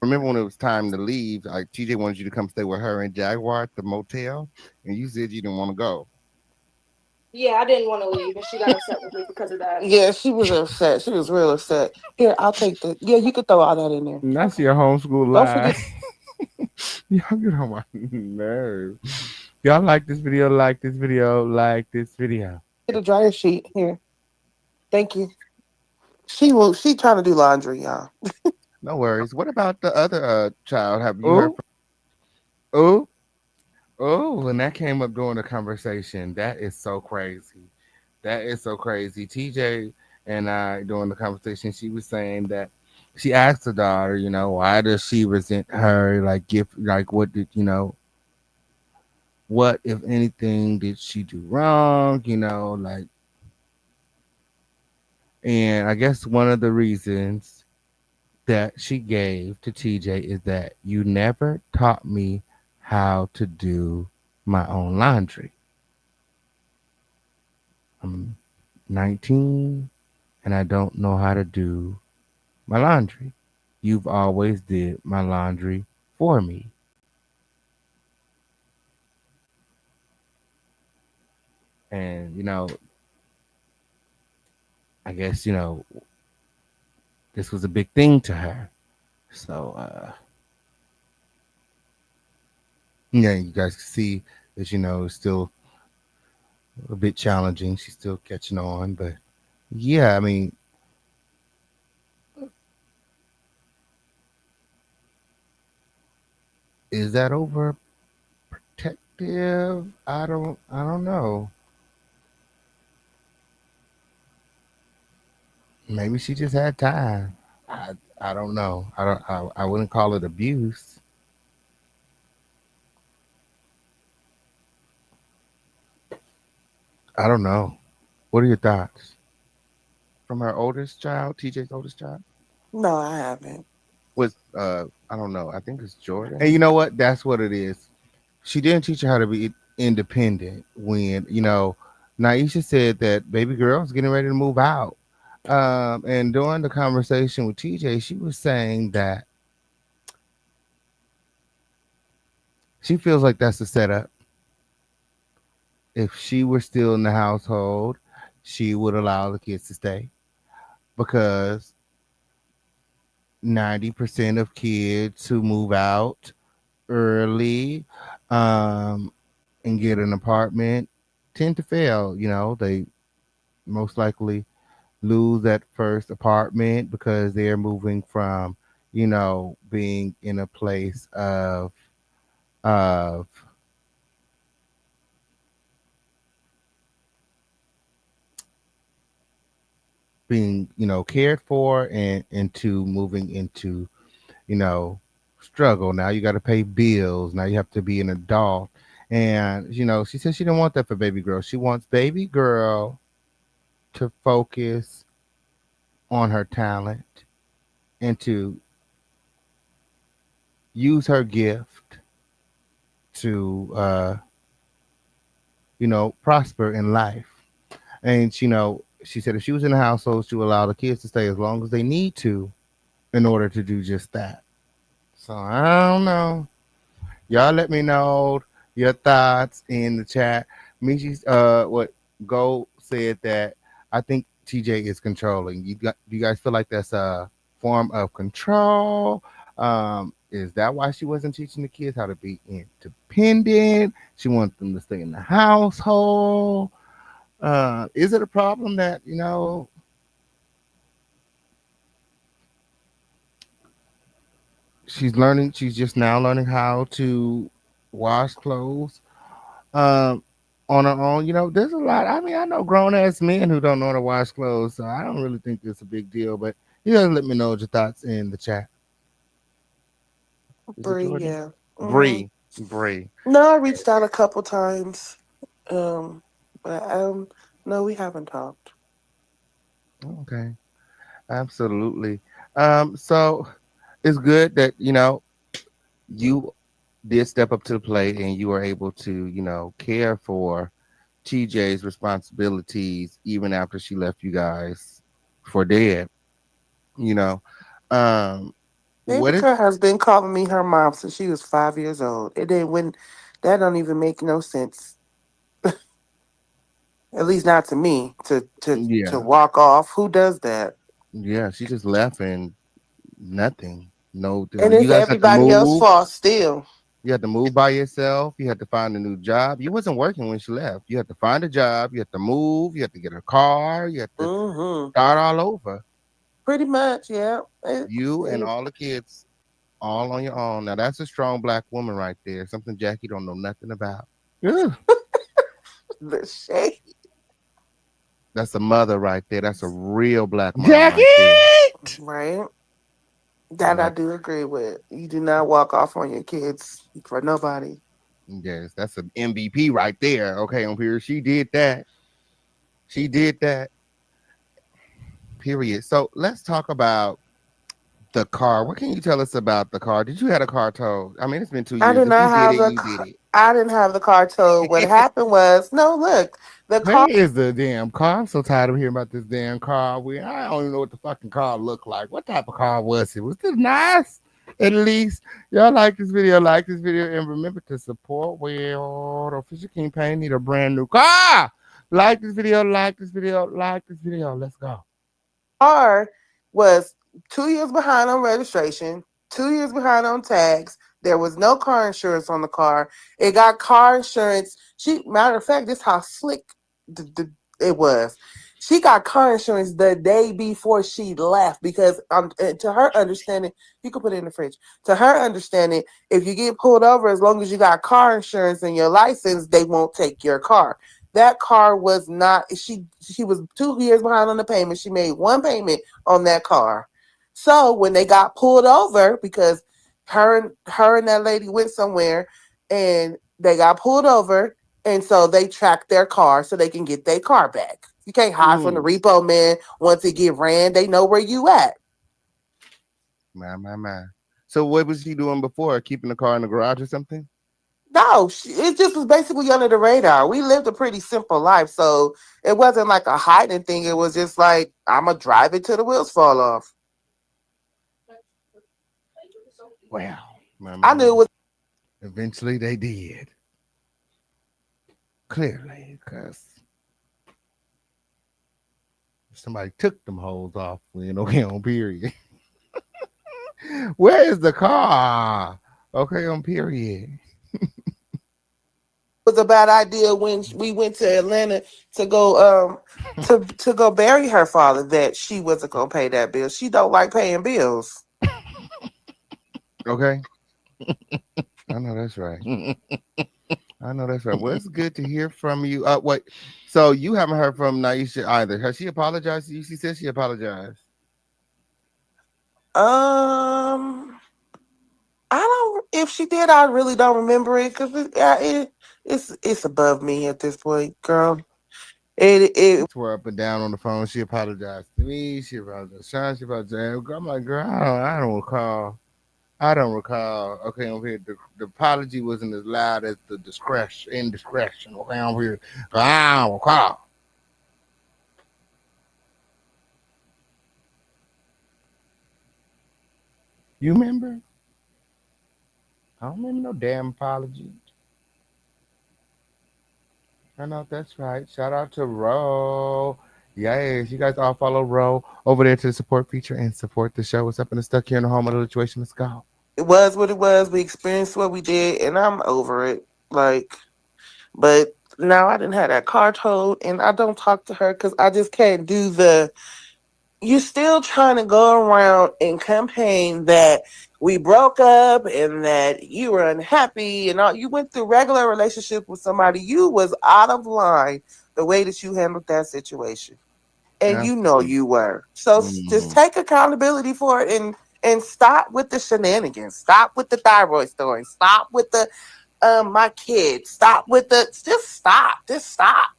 Remember when it was time to leave? Like TJ wanted you to come stay with her in Jaguar at the motel, and you said you didn't want to go. Yeah, I didn't want to leave, and she got upset with me because of that. Yeah, she was upset. She was real upset. Here, I'll take the. Yeah, you could throw all that in there. And that's your homeschool Don't forget life. Y'all get on my nerves. Y'all like this video, like this video, like this video. the dryer sheet. Here, thank you. She will. She trying to do laundry, y'all. No worries. What about the other child? Have you heard Oh, from? Oh, oh, and that came up during the conversation. That is so crazy. That is so crazy. TJ and I during the conversation, she was saying that she asked her daughter, why does she resent her? Like, what did what if anything did she do wrong? Like, and I guess one of the reasons that she gave to TJ is that you never taught me how to do my own laundry. I'm 19 and I don't know how to do my laundry. You've always did my laundry for me. And, I guess, this was a big thing to her. So, yeah, you guys can see that, it's still a bit challenging. She's still catching on. But yeah, I mean, is that overprotective? I don't know. Maybe she just had time. I don't know. I wouldn't call it abuse. I don't know. What are your thoughts? From her oldest child, TJ's oldest child? no, I haven't. Was I don't know. I think it's Jordan. And you know what? That's what it is. She didn't teach her how to be independent when, Naisha said that baby girl's getting ready to move out. And during the conversation with TJ, she was saying that she feels like that's the setup. If she were still in the household, she would allow the kids to stay because 90% of kids who move out early um, and get an apartment tend to fail. They most likely lose that first apartment because they're moving from, being in a place of being, cared for and into moving into, you know, struggle. Now you got to pay bills. Now you have to be an adult. And, she said she didn't want that for baby girl. She wants baby girl to focus on her talent and to use her gift to, prosper in life. And she said if she was in the household, she would allow the kids to stay as long as they need to in order to do just that. So I don't know. Y'all let me know your thoughts in the chat. Michi's what Go said that I think TJ is controlling. Do you guys feel like that's a form of control? Is that why she wasn't teaching the kids how to be independent? She wants them to stay in the household. Is it a problem that, she's just now learning how to wash clothes on her own? There's a lot. I mean, I know grown ass men who don't know how to wash clothes, so I don't really think it's a big deal. But you guys let me know your thoughts in the chat. Is it Bree, Jordan? yeah. Bree. Bree. No, I reached out a couple times. But no, we haven't talked. Okay. Absolutely. So it's good that, you did step up to the plate and you were able to, care for TJ's responsibilities even after she left you guys for dead. You know, um, what is Davica has been calling me her mom since she was 5 years old. It didn't when that don't even make no sense. At least not to me. To yeah, walk off. Who does that? yeah, she just left and nothing. No, And you it's guys had to everybody else's move. fault still. You had to move by yourself. You had to find a new job. You wasn't working when she left. You had to find a job. You had to move. You had to get a car. You had to Mm-hmm. start all over. Pretty much, yeah. You and all the kids all on your own. Now that's a strong black woman right there. Something Jackie don't know nothing about. Ugh. The shade. That's a mother right there. That's a real black mom Jackie! right there. Right? That I Yep. do agree with. You do not walk off on your kids for nobody. Yes, that's an MVP right there. Okay, on here. She did that. She did that. Period. So let's talk about the car. What can you tell us about the car? Did you have a car towed? I mean, it's been two I years. did If you not did have it, you did it. I didn't have the car towed. What happened was, no, look, the Where car is the damn car? I'm so tired of hearing about this damn car. I don't even know what the fucking car looked like. What type of car was it? Was it nice? At least y'all like this video, and remember to support well the official campaign need a brand new car. Like this video, like this video, like this video. Let's go. car was 2 years behind on registration, 2 years behind on tags. There was no car insurance on the car. It got car insurance. Matter of fact, this how slick it was. She got car insurance the day before she left because, to her understanding, you can put it in the fridge. To her understanding, if you get pulled over, as long as you got car insurance and your license, they won't take your car. That car was not. She was 2 years behind on the payment. She made one payment on that car. So when they got pulled over, because her and that lady went somewhere, and they got pulled over, and so they tracked their car so they can get their car back. You can't hide from the Mm, repo man. Once it get ran, they know where you at. my. So what was he doing before? Keeping the car in the garage or something? No, it just was basically under the radar. We lived a pretty simple life, so it wasn't like a hiding thing. It was just like, I'm gonna drive it till the wheels fall off. Well, I knew it was. eventually they did. Clearly, because somebody took them holes off. Okay, on period. Where is the car? Okay, on period. Was a bad idea when we went to Atlanta to go to go bury her father, that she wasn't gonna pay that bill. She don't like paying bills. Okay, I know that's right. I know that's right. Well, it's good to hear from you. Wait, so you haven't heard from Naisha either? Has she apologized to you? She said she apologized. Um, I don't. If she did, I really don't remember it because it's above me at this point, girl. It Tore up and down on the phone. She apologized to me. She apologized to Sean. She apologized. I'm like, girl, I don't recall. I don't recall. Okay, over here, the apology wasn't as loud as the indiscretion. Okay, over here, I don't recall. You remember? I don't remember no damn apology. I know that's right. Shout out to Ro. Yes, you guys all follow Ro over there to the support feature and support the show. What's up in the stuck here in the home of the situation? Let's go. It was what it was. We experienced what we did, and I'm over it. Like, but now I didn't have that car towed, and I don't talk to her because I just can't do the. You still trying to go around and campaign that we broke up and that you were unhappy and all. You went through regular relationship with somebody. You was out of line the way that you handled that situation, and you know Absolutely. you were. So just Mhm. take accountability for it and stop with the shenanigans. Stop with the thyroid story. Stop with the my kids. Stop with the just stop. Just stop.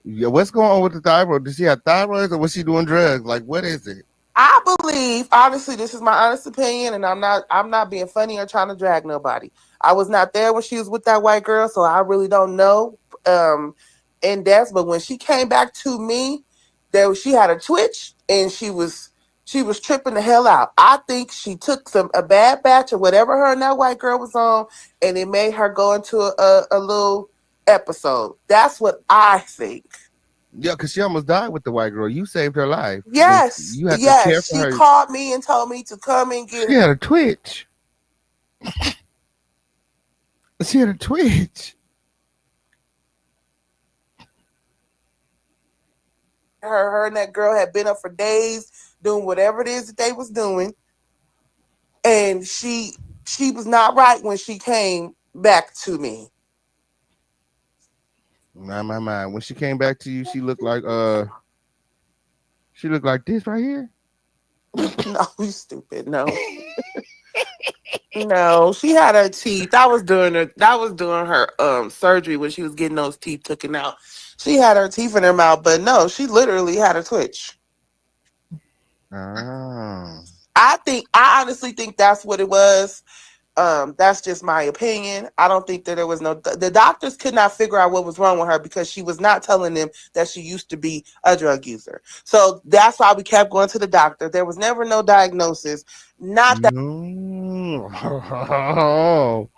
Yeah, what's going on with the thyroid? Does she have thyroid or was she doing drugs? Like, what is it? I believe, honestly, this is my honest opinion, and I'm not being funny or trying to drag nobody. I was not there when she was with that white girl, so I really don't know in depth. But when she came back to me, she had a twitch and she was tripping the hell out. I think she took a bad batch of whatever her and that white girl was on, and it made her go into a little episode. That's what I think. Yeah, because she almost died with the white girl. You saved her life. When Yes, you had to care yes. for She her. called me and told me to come and She get had a twitch. She had a twitch. her. Her and that girl had been up for days doing whatever it is that they was doing, and she was not right when she came back to me. My. When she came back to you, she looked like this right here. No, you stupid. No, no. She had her teeth. That was doing her surgery when she was getting those teeth taken out. She had her teeth in her mouth, but no, she literally had a twitch. Oh. I honestly think that's what it was. That's just my opinion. I don't think that there was the doctors could not figure out what was wrong with her because she was not telling them that she used to be a drug user. So that's why we kept going to the doctor. There was never no diagnosis. Not that No. Oh.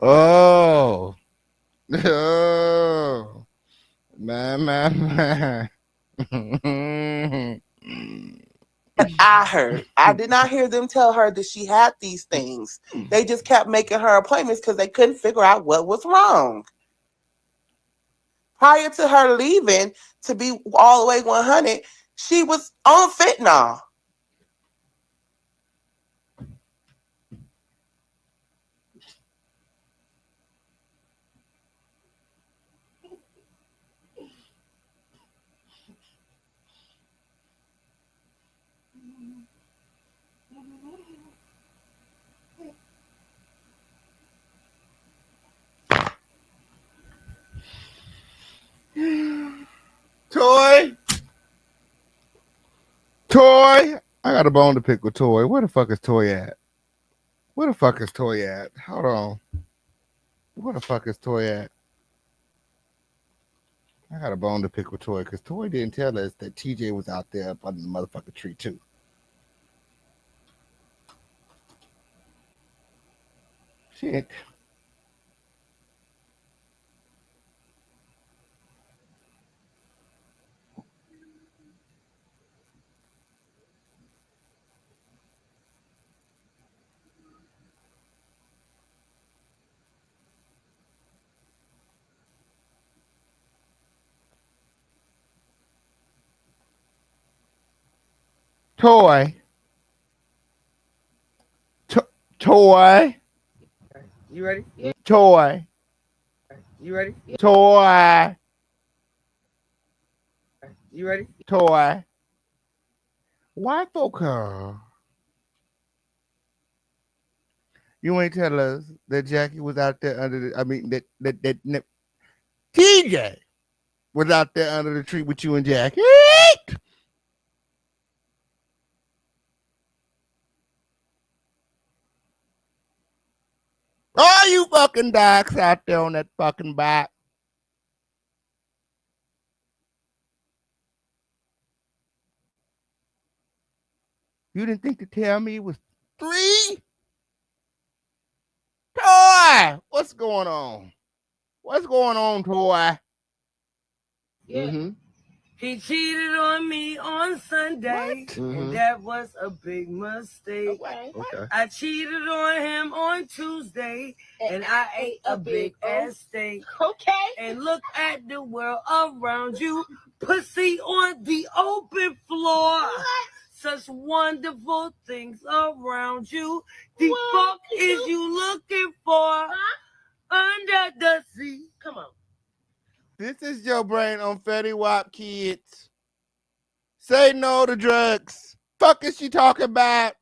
Oh. Oh. Man. I heard. I did not hear them tell her that she had these things. They just kept making her appointments because they couldn't figure out what was wrong. Prior to her leaving to be all the way 100, she was on fentanyl. Toy. Toy. I got a bone to pick with Toy. Where the fuck is Toy at? Where the fuck is Toy at? Hold on. Where the fuck is Toy at? I got a bone to pick with Toy because Toy didn't tell us that TJ was out there up under the motherfucking tree too. Shit. Toy. Toy. You ready? Toy. You ready? Toy. You ready? Toy. White folk her. You ain't tell us that Jackie was out there under the. I mean that TJ was out there under the tree with you and Jackie. fucking docs out there on that fucking bike. You didn't think to tell me it was 3? Toy, what's going on? What's going on, Toy? Yeah. He cheated on me on Sunday, and that was a big mistake. Okay. I cheated on him on Tuesday, and I ate a big ass steak. Okay. And look at the world around you, pussy on the open floor. Such wonderful things around you. The fuck is you looking for under the sea? Come on. This is your brain on Fetty Wap, kids. Say no to drugs. Fuck is she talking about?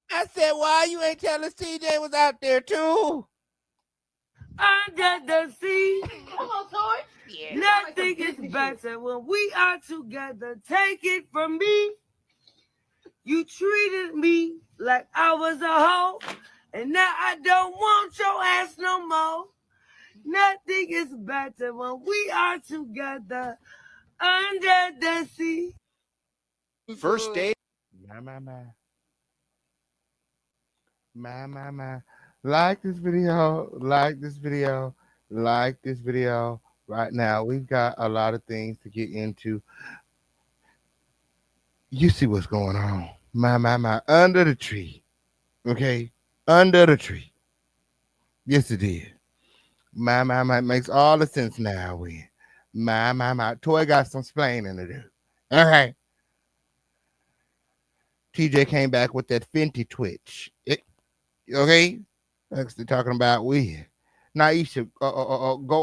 I said, why you ain't tell us TJ was out there too? Under the sea. Come on, Tori. Yeah. Nothing is better when we are together. Take it from me. You treated me like I was a hoe, and now I don't want your ass no more. Nothing is better when we are together under the sea. First date. My. Like this video, like this video, like this video. Right now, we've got a lot of things to get into. You see what's going on. My. Under the tree. Okay? Under the tree. Yes, it did. My. Makes all the sense now. My. Toy got some splaining to do. All right. TJ came back with that Fenty twitch. Okay? Actually talking about we. Naisha, go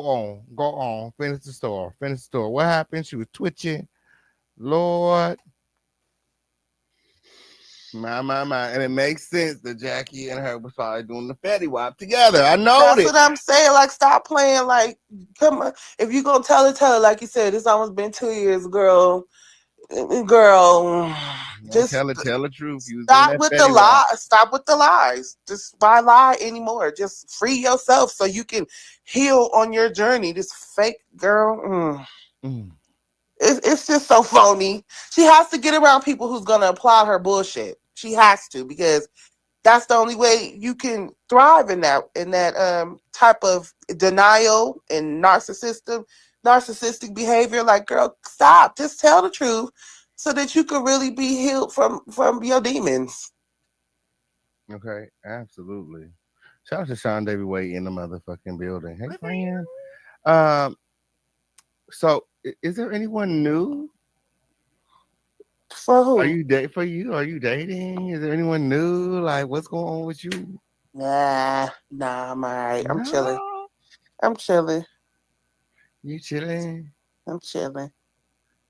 on. Finish the story. What happened? She was twitching. Lord. My. And it makes sense that Jackie and her was probably doing the Fetty Wap together. I know That's it. what I'm saying. Like, stop playing. Like, come on. If you're going to tell it. Like you said, it's almost been 2 years, girl. Just tell the truth. You stop with the lie. Stop with the lies. Just why lie anymore? Just free yourself so you can heal on your journey. This fake girl. It's just so phony. She has to get around people who's gonna applaud her bullshit. She has to, because that's the only way you can thrive in that type of denial and narcissistic behavior. Like, girl, stop. Just tell the truth so that you can really be healed from your demons. Okay, absolutely. Shout out to Sean David Wade in the motherfucking building. Hey, friend. So is there anyone new? For who? Are you dating? Is there anyone new? Like, what's going on with you? Nah, I'm all right. I'm chilling. You chilling? I'm chilling.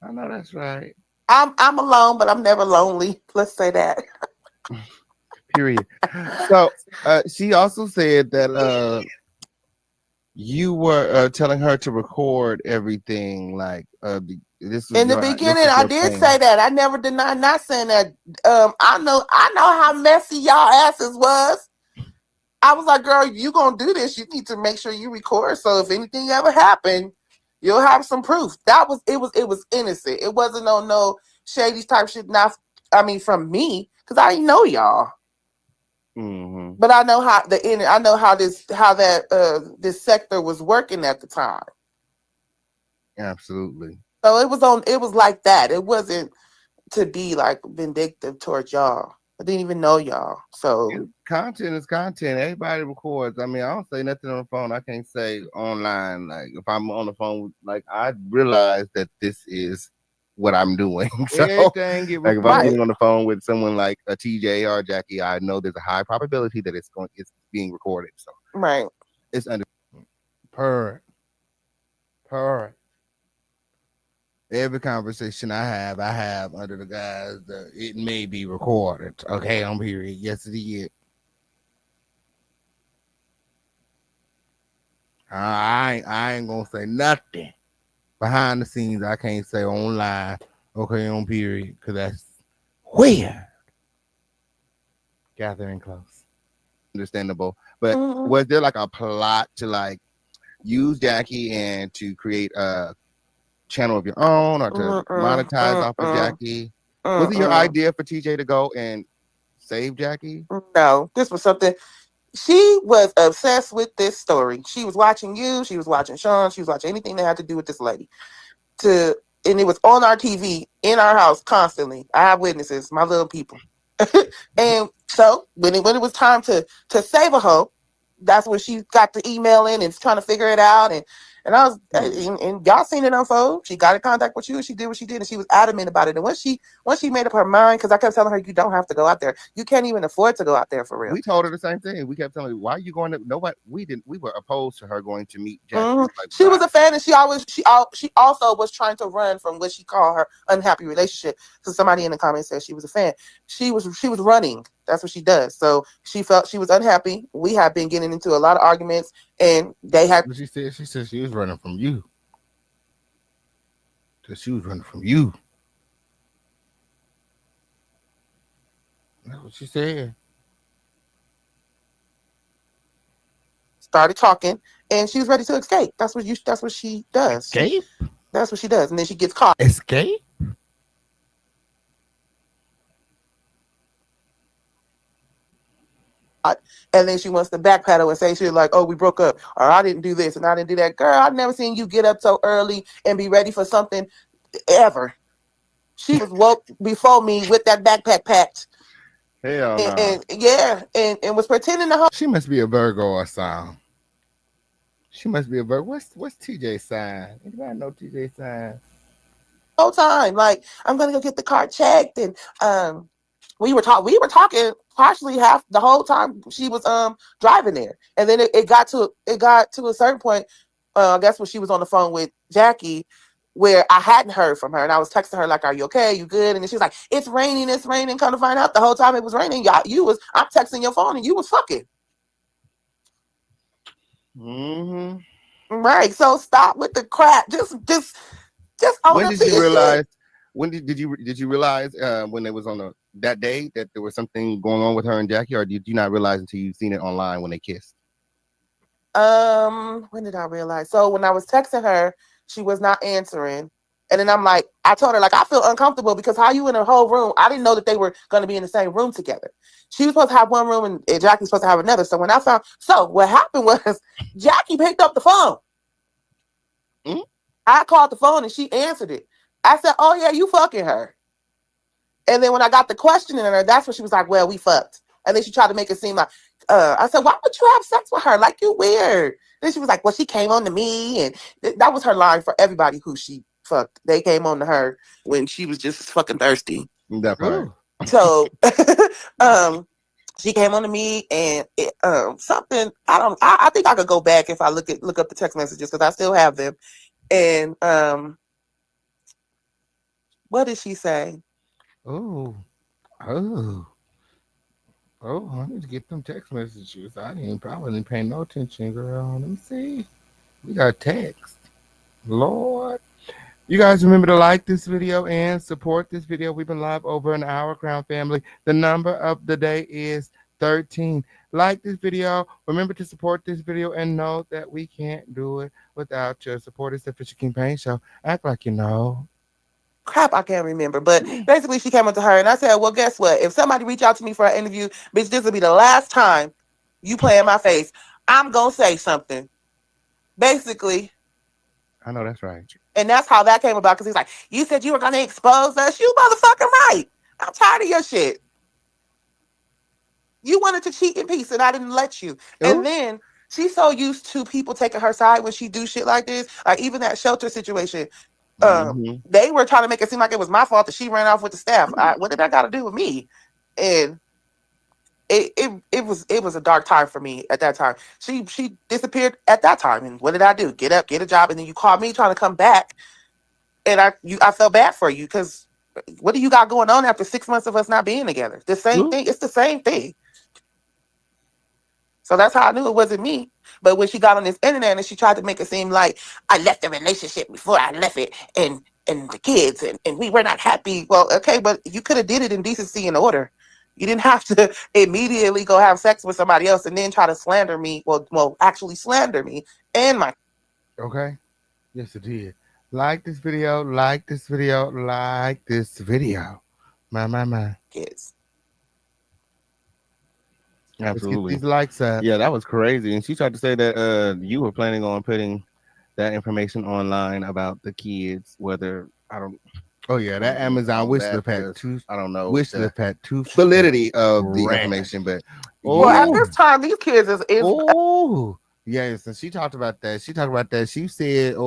I know that's right. I'm alone, but I'm never lonely. Let's say that. Period. So she also said that you were telling her to record everything. Like this was in the beginning. I did say that. I never denied not saying that. I know how messy y'all asses was. I was like, girl, you gonna do this? You need to make sure you record. So if anything ever happened, you'll have some proof. It was innocent. It wasn't on no shady type shit. From me, because I didn't know y'all. Mm-hmm. But I know how this sector was working at the time. Absolutely. So it was like that. It wasn't to be like vindictive towards y'all. I didn't even know y'all. So content is content. Everybody records. I mean, I don't say nothing on the phone. I can't say online. Like if I'm on the phone, like I realize that this is what I'm doing. So everything get like if I'm getting on the phone with someone like a TJ or Jackie, I know there's a high probability that it's being recorded. So right. It's under per. Every conversation I have under the guise that it may be recorded. Okay, I'm here. Yes, it is. I ain't gonna say nothing behind the scenes. I can't say online. Okay, on period, because that's weird. Gathering close. understandable. But Mhm. was there like a plot to like use Jackie and to create a channel of your own or to monetize off of Jackie? Was it your idea for TJ to go and save Jackie? No, this was something. She was obsessed with this story. She was watching you. She was watching Sean. She was watching anything that had to do with this lady. And it was on our TV in our house constantly. I have witnesses, my little people. And so when it was time to save a hoe, that's when she got the email in and trying to figure it out. And I was and y'all seen it unfold. She got in contact with you and she did what she did and she was adamant about it. And once she made up her mind, because I kept telling her you don't have to go out there. You can't even afford to go out there for real. We told her the same thing. We kept telling her, why are you going to nobody? We were opposed to her going to meet Jackie. Like, she was a fan and she also was trying to run from what she called her unhappy relationship. So somebody in the comments said she was a fan. She was running. That's what she does. So she felt she was unhappy. We had been getting into a lot of arguments and they had. She said she was running from you. She was running from you. That's what she said. Started talking and she was ready to escape. That's what she does. Escape? That's what she does. And then she gets caught. Escape? And then she wants to backpedal and say she's like, oh, we broke up, or I didn't do this and I didn't do that. Girl, I've never seen you get up so early and be ready for something ever. She was woke before me with that backpack packed. Hell no. And was pretending to. She must be a Virgo or something. She must be a Virgo. What's TJ's sign? Anybody know TJ's sign? Whole time, like, I'm gonna go get the car checked, and we were talking partially half the whole time she was driving there, and then it got to a certain point. I guess when she was on the phone with Jackie, where I hadn't heard from her, and I was texting her like, "Are you okay? You good?" And then she was like, "It's raining, it's raining." Come to find out, the whole time it was raining, I'm texting your phone, and you was fucking. Right. So stop with the crap. Just own up to your shit. When did you realize when it was on that day that there was something going on with her and Jackie, or did you not realize until you seen it online when they kissed? When did I realize? So when I was texting her, she was not answering. And then I told her, like, I feel uncomfortable because how you in a whole room? I didn't know that they were going to be in the same room together. She was supposed to have one room and Jackie was supposed to have another. So when what happened was Jackie picked up the phone. I called the phone and she answered it. I said, oh yeah, you fucking her. And then when I got the question in her, that's when she was like, well, we fucked. And then she tried to make it seem like, I said, why would you have sex with her? Like, you weird. Then she was like, well, she came on to me. And that was her line for everybody who she fucked. They came on to her when she was just fucking thirsty. That part. So, she came on to me and something, I think I could go back if I look up the text messages because I still have them. And what did she say? Oh, I need to get them text messages. I probably didn't pay no attention, girl. Let me see. We got text. Lord. You guys remember to like this video and support this video. We've been live over an hour, Crown Family. The number of the day is 13. Like this video. Remember to support this video and know that we can't do it without your support. It's the Fisher King Pain Show. Act like you know. Crap, I can't remember. But basically, she came up to her and I said, well, guess what? If somebody reach out to me for an interview, bitch, this will be the last time you play in my face. I'm going to say something. Basically. I know that's right. And that's how that came about. Because he's like, you said you were going to expose us. You motherfucking right. I'm tired of your shit. You wanted to cheat in peace and I didn't let you. Ooh. And then she's so used to people taking her side when she do shit like this. Like even that shelter situation. They were trying to make it seem like it was my fault that she ran off with the staff. What did that got to do with me? And it was a dark time for me at that time. She disappeared at that time. And what did I do? Get up, get a job, and then you called me trying to come back. And I felt bad for you because what do you got going on after 6 months of us not being together? The same thing. It's the same thing. So that's how I knew it wasn't me. But when she got on this internet and she tried to make it seem like I left the relationship before I left it and the kids and we were not happy. Well, okay, but you could have did it in decency and order. You didn't have to immediately go have sex with somebody else and then try to slander me. Well, actually slander me and my Okay. Yes, it did. Like this video. Like this video. Like this video. My. kids. Let's get Absolutely. these likes up. Yeah, that was crazy. And she tried to say that you were planning on putting that information online about the kids, whether I don't. Oh yeah, that Amazon all wish that list had because two. I don't know Wish the list had two validity of the grand. information, but Well, at yeah, this time, these kids is Oh yes, and she talked about that. She talked about that. She said, she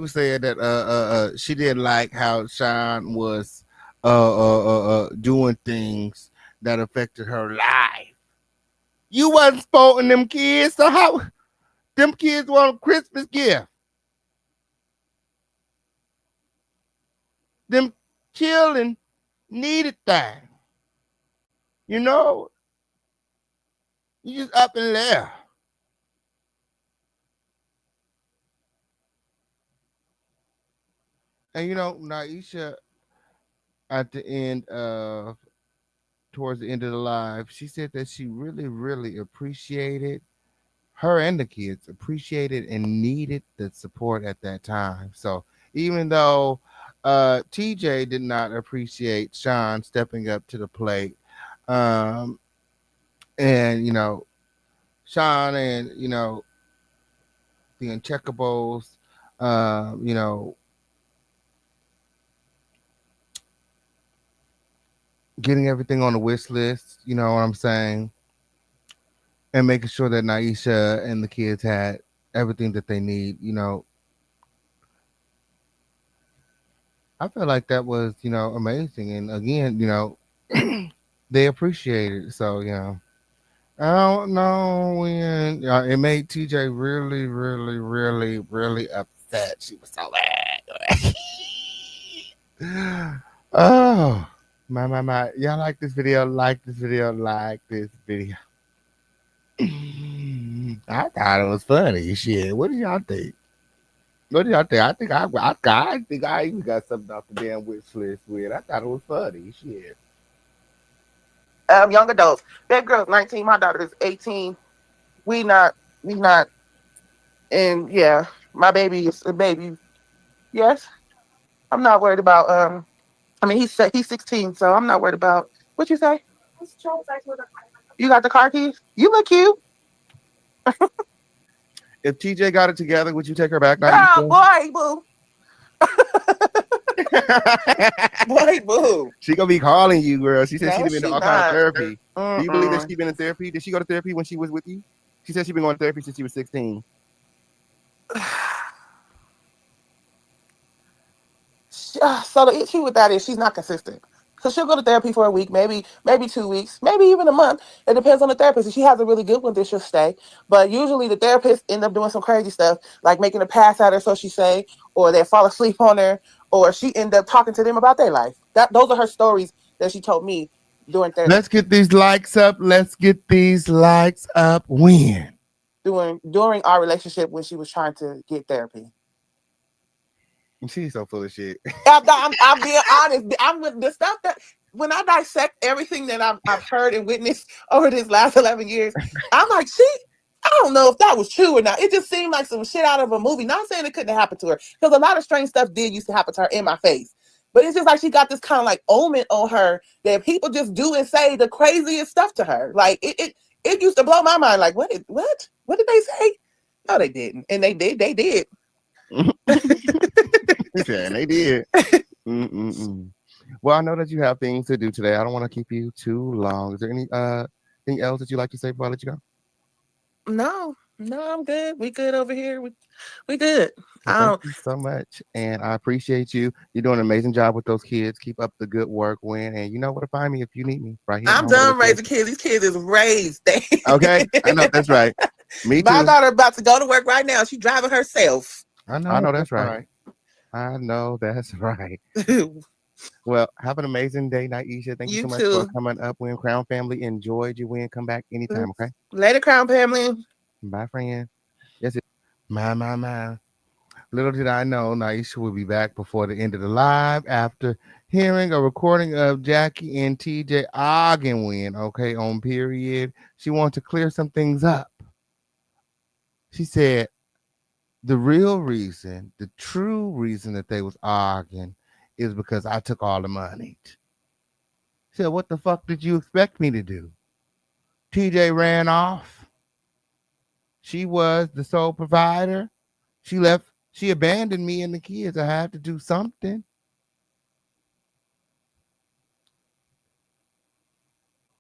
was saying that she didn't like how Sean was doing things that affected her life. You wasn't supporting them kids, so how them kids want a Christmas gift? Them children needed that. You know, you just up and left. And you know, Naisha, at the end of towards the end of the live, she said that she really, really appreciated her and the kids appreciated and needed the support at that time. So even though TJ did not appreciate Sean stepping up to the plate, um, and you know, Sean and you know the Uncheckables, you know, getting everything on the wish list, you know what I'm saying, and making sure that Naisha and the kids had everything that they need, you know. I feel like that was, you know, amazing. And again, you know, they appreciate it. So, you know, I don't know when it made TJ really, really, really, really upset. She was so mad. Oh, my. Y'all like this video? Like this video? Like this video? I thought it was funny. Shit. What do y'all think? What do y'all think? I think I even got something off the damn wish list with. I thought it was funny. Shit. young adults. That girl's 19. My daughter is 18. We not, and yeah, my baby is a baby. Yes, I'm not worried about. I mean, he's 16, so I'm not worried about what you say. You got the car keys. You look cute. If TJ got it together, would you take her back? Oh, boy, boo. Boy, boo. She gonna be calling you, girl. She said No, she'd been she to all kind of not. therapy. Mm-mm. Do you believe that she been in therapy? Did she go to therapy when she was with you? She said she been going to therapy since she was 16. So the issue with that is she's not consistent. So she'll go to therapy for a week, maybe 2 weeks, maybe even a month. It depends on the therapist. If she has a really good one, then she'll stay. But usually the therapist end up doing some crazy stuff, like making a pass at her, so she say, or they fall asleep on her, or she end up talking to them about their life. Those are her stories that she told me during therapy. Let's get these likes up. Let's get these likes up. When? During our relationship when she was trying to get therapy. She's so full of shit. I'm being honest. I'm with the stuff that when I dissect everything that I've heard and witnessed over this last 11 years, I'm like, I don't know if that was true or not. It just seemed like some shit out of a movie. Not saying it couldn't happen to her, because a lot of strange stuff did used to happen to her in my face. But it's just like she got this kind of like omen on her that people just do and say the craziest stuff to her. Like it used to blow my mind. Like, what did they say? No, they didn't. And they did. Yeah, and they did. Well, I know that you have things to do today. I don't want to keep you too long. Is there anything else that you like to say before I let you go? No, I'm good. We good over here. We good. Well, thank you so much, and I appreciate you. You're doing an amazing job with those kids. Keep up the good work, Win. And you know where to find me if you need me. Right here. I'm done raising kids. These kids is raised. Okay, I know that's right. Me too. My daughter about to go to work right now. She's driving herself. I know that's right. I know that's right. Well, have an amazing day, Naisha. Thank you so much for coming up. Win Crown family enjoyed you. Win, come back anytime. Okay. Later, Crown family. Bye, friend. Yes, my. Little did I know, Naisha will be back before the end of the live after hearing a recording of Jackie and TJ arguing, okay, on period. She wants to clear some things up. She said the real reason, the true reason that they was arguing is because I took all the money. She said, what the fuck did you expect me to do? TJ ran off. She was the sole provider. She left. She abandoned me and the kids. I had to do something.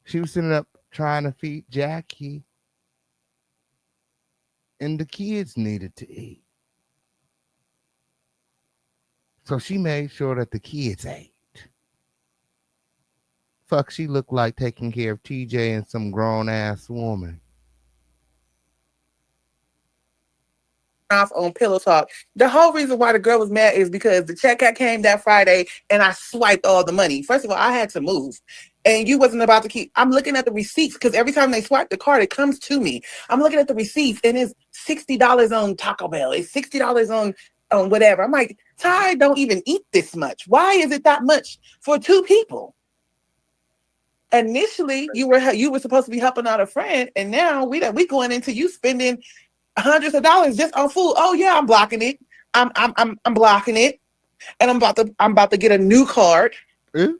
She was sitting up trying to feed Jackie, and the kids needed to eat. So she made sure that the kids ate. Fuck, she looked like taking care of TJ and some grown ass woman. Off on Pillow Talk. The whole reason why the girl was mad is because the check came that Friday and I swiped all the money. First of all, I had to move. And you wasn't about to keep. I'm looking at the receipts because every time they swipe the card, it comes to me. I'm looking at the receipts and it's $60 on Taco Bell. It's $60 on whatever. I'm like, Ty don't even eat this much. Why is it that much for two people? Initially, you were supposed to be helping out a friend, and now we going into you spending hundreds of dollars just on food. Oh yeah, I'm blocking it. I'm blocking it, and I'm about to get a new card. Mm-hmm.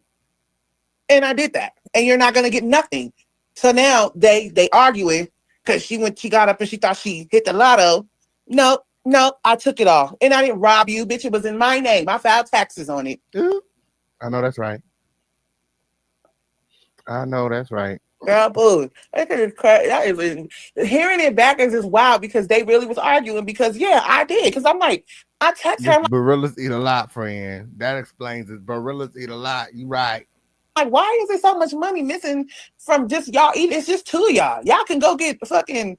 And I did that, and you're not gonna get nothing. So now they arguing because she got up and she thought she hit the lotto. No, I took it all, and I didn't rob you, bitch. It was in my name. I filed taxes on it. Mm-hmm. I know that's right. I know that's right. Girl, boo. That is crazy. Hearing it back is just wild because they really was arguing because, yeah, I did. Because I'm like, I text her. Gorillas eat a lot, friend. That explains it. Gorillas eat a lot. You right. Like, why is there so much money missing from just y'all eating? It's just two of y'all. Y'all can go get fucking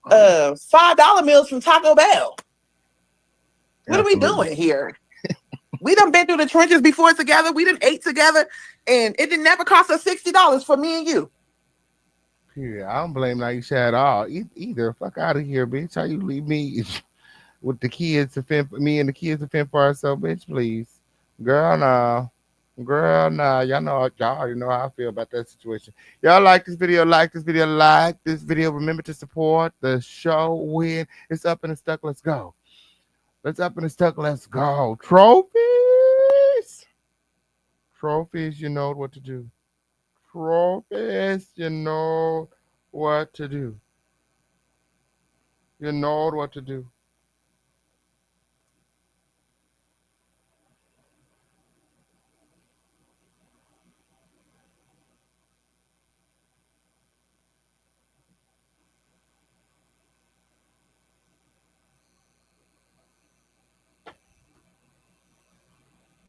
$5 meals from Taco Bell. What are we doing here? We done been through the trenches before together. We done ate together, and it didn't never cost us $60 for me and you. Yeah, I don't blame Naisha at all. Either. Fuck out of here, bitch. How you leave me with the kids to fend for me and the kids to fend for ourselves, bitch, please. Girl, nah. Y'all already know how I feel about that situation. Y'all like this video, Remember to support the show when it's up and it's stuck. Let's go. Let's go. Trophies, you know what to do. You know what to do.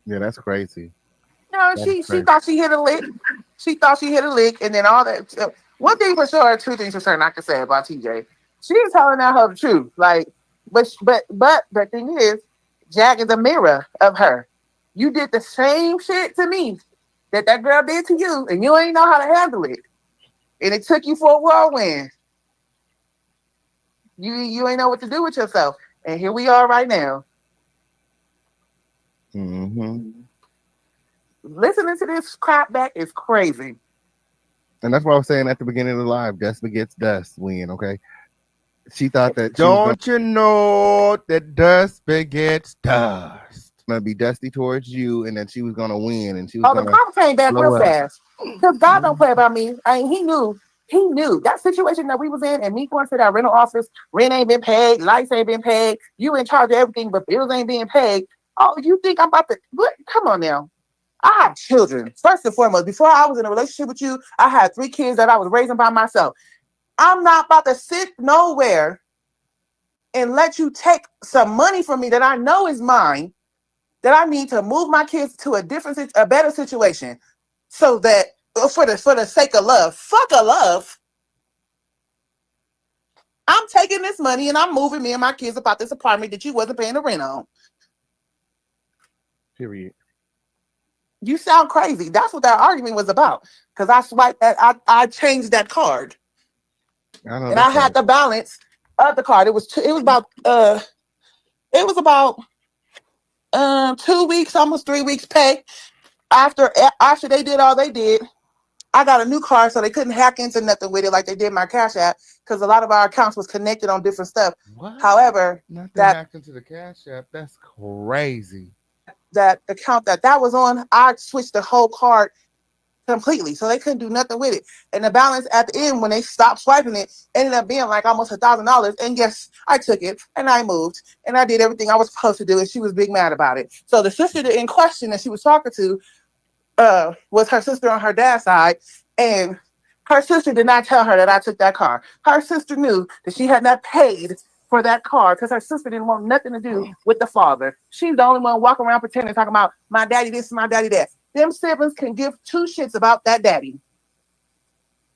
Yeah, that's crazy. No, she thought she hit a lick. And then all that. One thing for sure, two things for certain I can say about TJ. She is telling out her truth. Like, but the thing is, Jack is a mirror of her. You did the same shit to me that girl did to you, and you ain't know how to handle it. And it took you for a whirlwind. You ain't know what to do with yourself. And here we are right now. Mm-hmm. Listening to this crap back is crazy. And that's what I was saying at the beginning of the live. Dust begets dust win, okay? She thought that you know that dust begets dust. Gonna be dusty towards you, and then she was gonna win, and she was the karma came back real fast. Because God don't play about me. I mean, he knew that situation that we was in, and me going to that rental office, rent ain't been paid, lights ain't been paid, you in charge of everything, but bills ain't being paid. Oh, you think I'm about to what? Come on now. I have children. First and foremost, before I was in a relationship with you, I had 3 kids that I was raising by myself. I'm not about to sit nowhere and let you take some money from me that I know is mine, that I need to move my kids to a better situation, so that for the sake of love, fuck a love. I'm taking this money and I'm moving me and my kids about this apartment that you wasn't paying the rent on. Period. You sound crazy. That's what that argument was about. Because I swiped that, I changed that card. And I had the balance of the card. It was about 2 weeks, almost 3 weeks pay. after they did all they did, I got a new card so they couldn't hack into nothing with it like they did my Cash App because a lot of our accounts was connected on different stuff. What? However, Nothing hacked into the Cash App. That's crazy. that account that was on, I switched the whole card completely, so they couldn't do nothing with it. And the balance at the end when they stopped swiping it ended up being like almost $1,000. And yes, I took it and I moved and I did everything I was supposed to do, and she was big mad about it. So the sister in question that she was talking to was her sister on her dad's side, and her sister did not tell her that I took that car. Her sister knew that she had not paid for that car because her sister didn't want nothing to do with the father. She's the only one walking around pretending talking about my daddy this, my daddy that. Them siblings can give two shits about that daddy.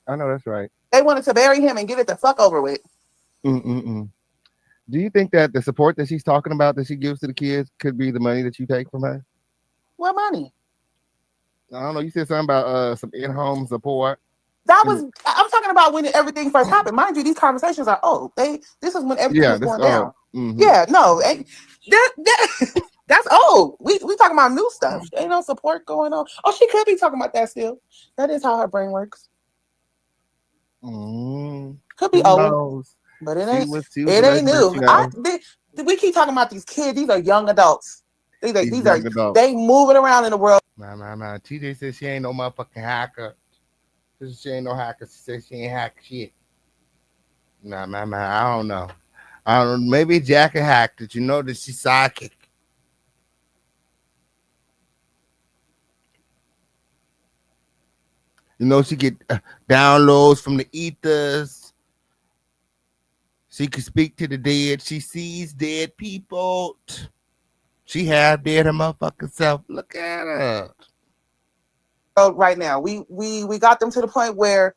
I know that's right. They wanted to bury him and get it the fuck over with. Mm-mm-mm. Do you think that the support that she's talking about that she gives to the kids could be the money that you take from her? What money? I don't know. You said something about some in-home support. That was I'm talking about when everything first happened. Mind you, these conversations are old. This is when everything was going down. Mm-hmm. Yeah, no, that's old. We talking about new stuff. Ain't no support going on. Oh, she could be talking about that still. That is how her brain works. Could be old, but it ain't. It ain't new. We keep talking about these kids. These are young adults. These are adults. They moving around in the world. Nah. TJ says she ain't no motherfucking hacker. She ain't no hacker. She says she ain't hack shit. Nah. I don't know. Maybe Jack hacked it. You know that she's psychic. You know she get downloads from the ethers. She can speak to the dead. She sees dead people. She half dead her motherfucking self. Look at her. Right now, we got them to the point where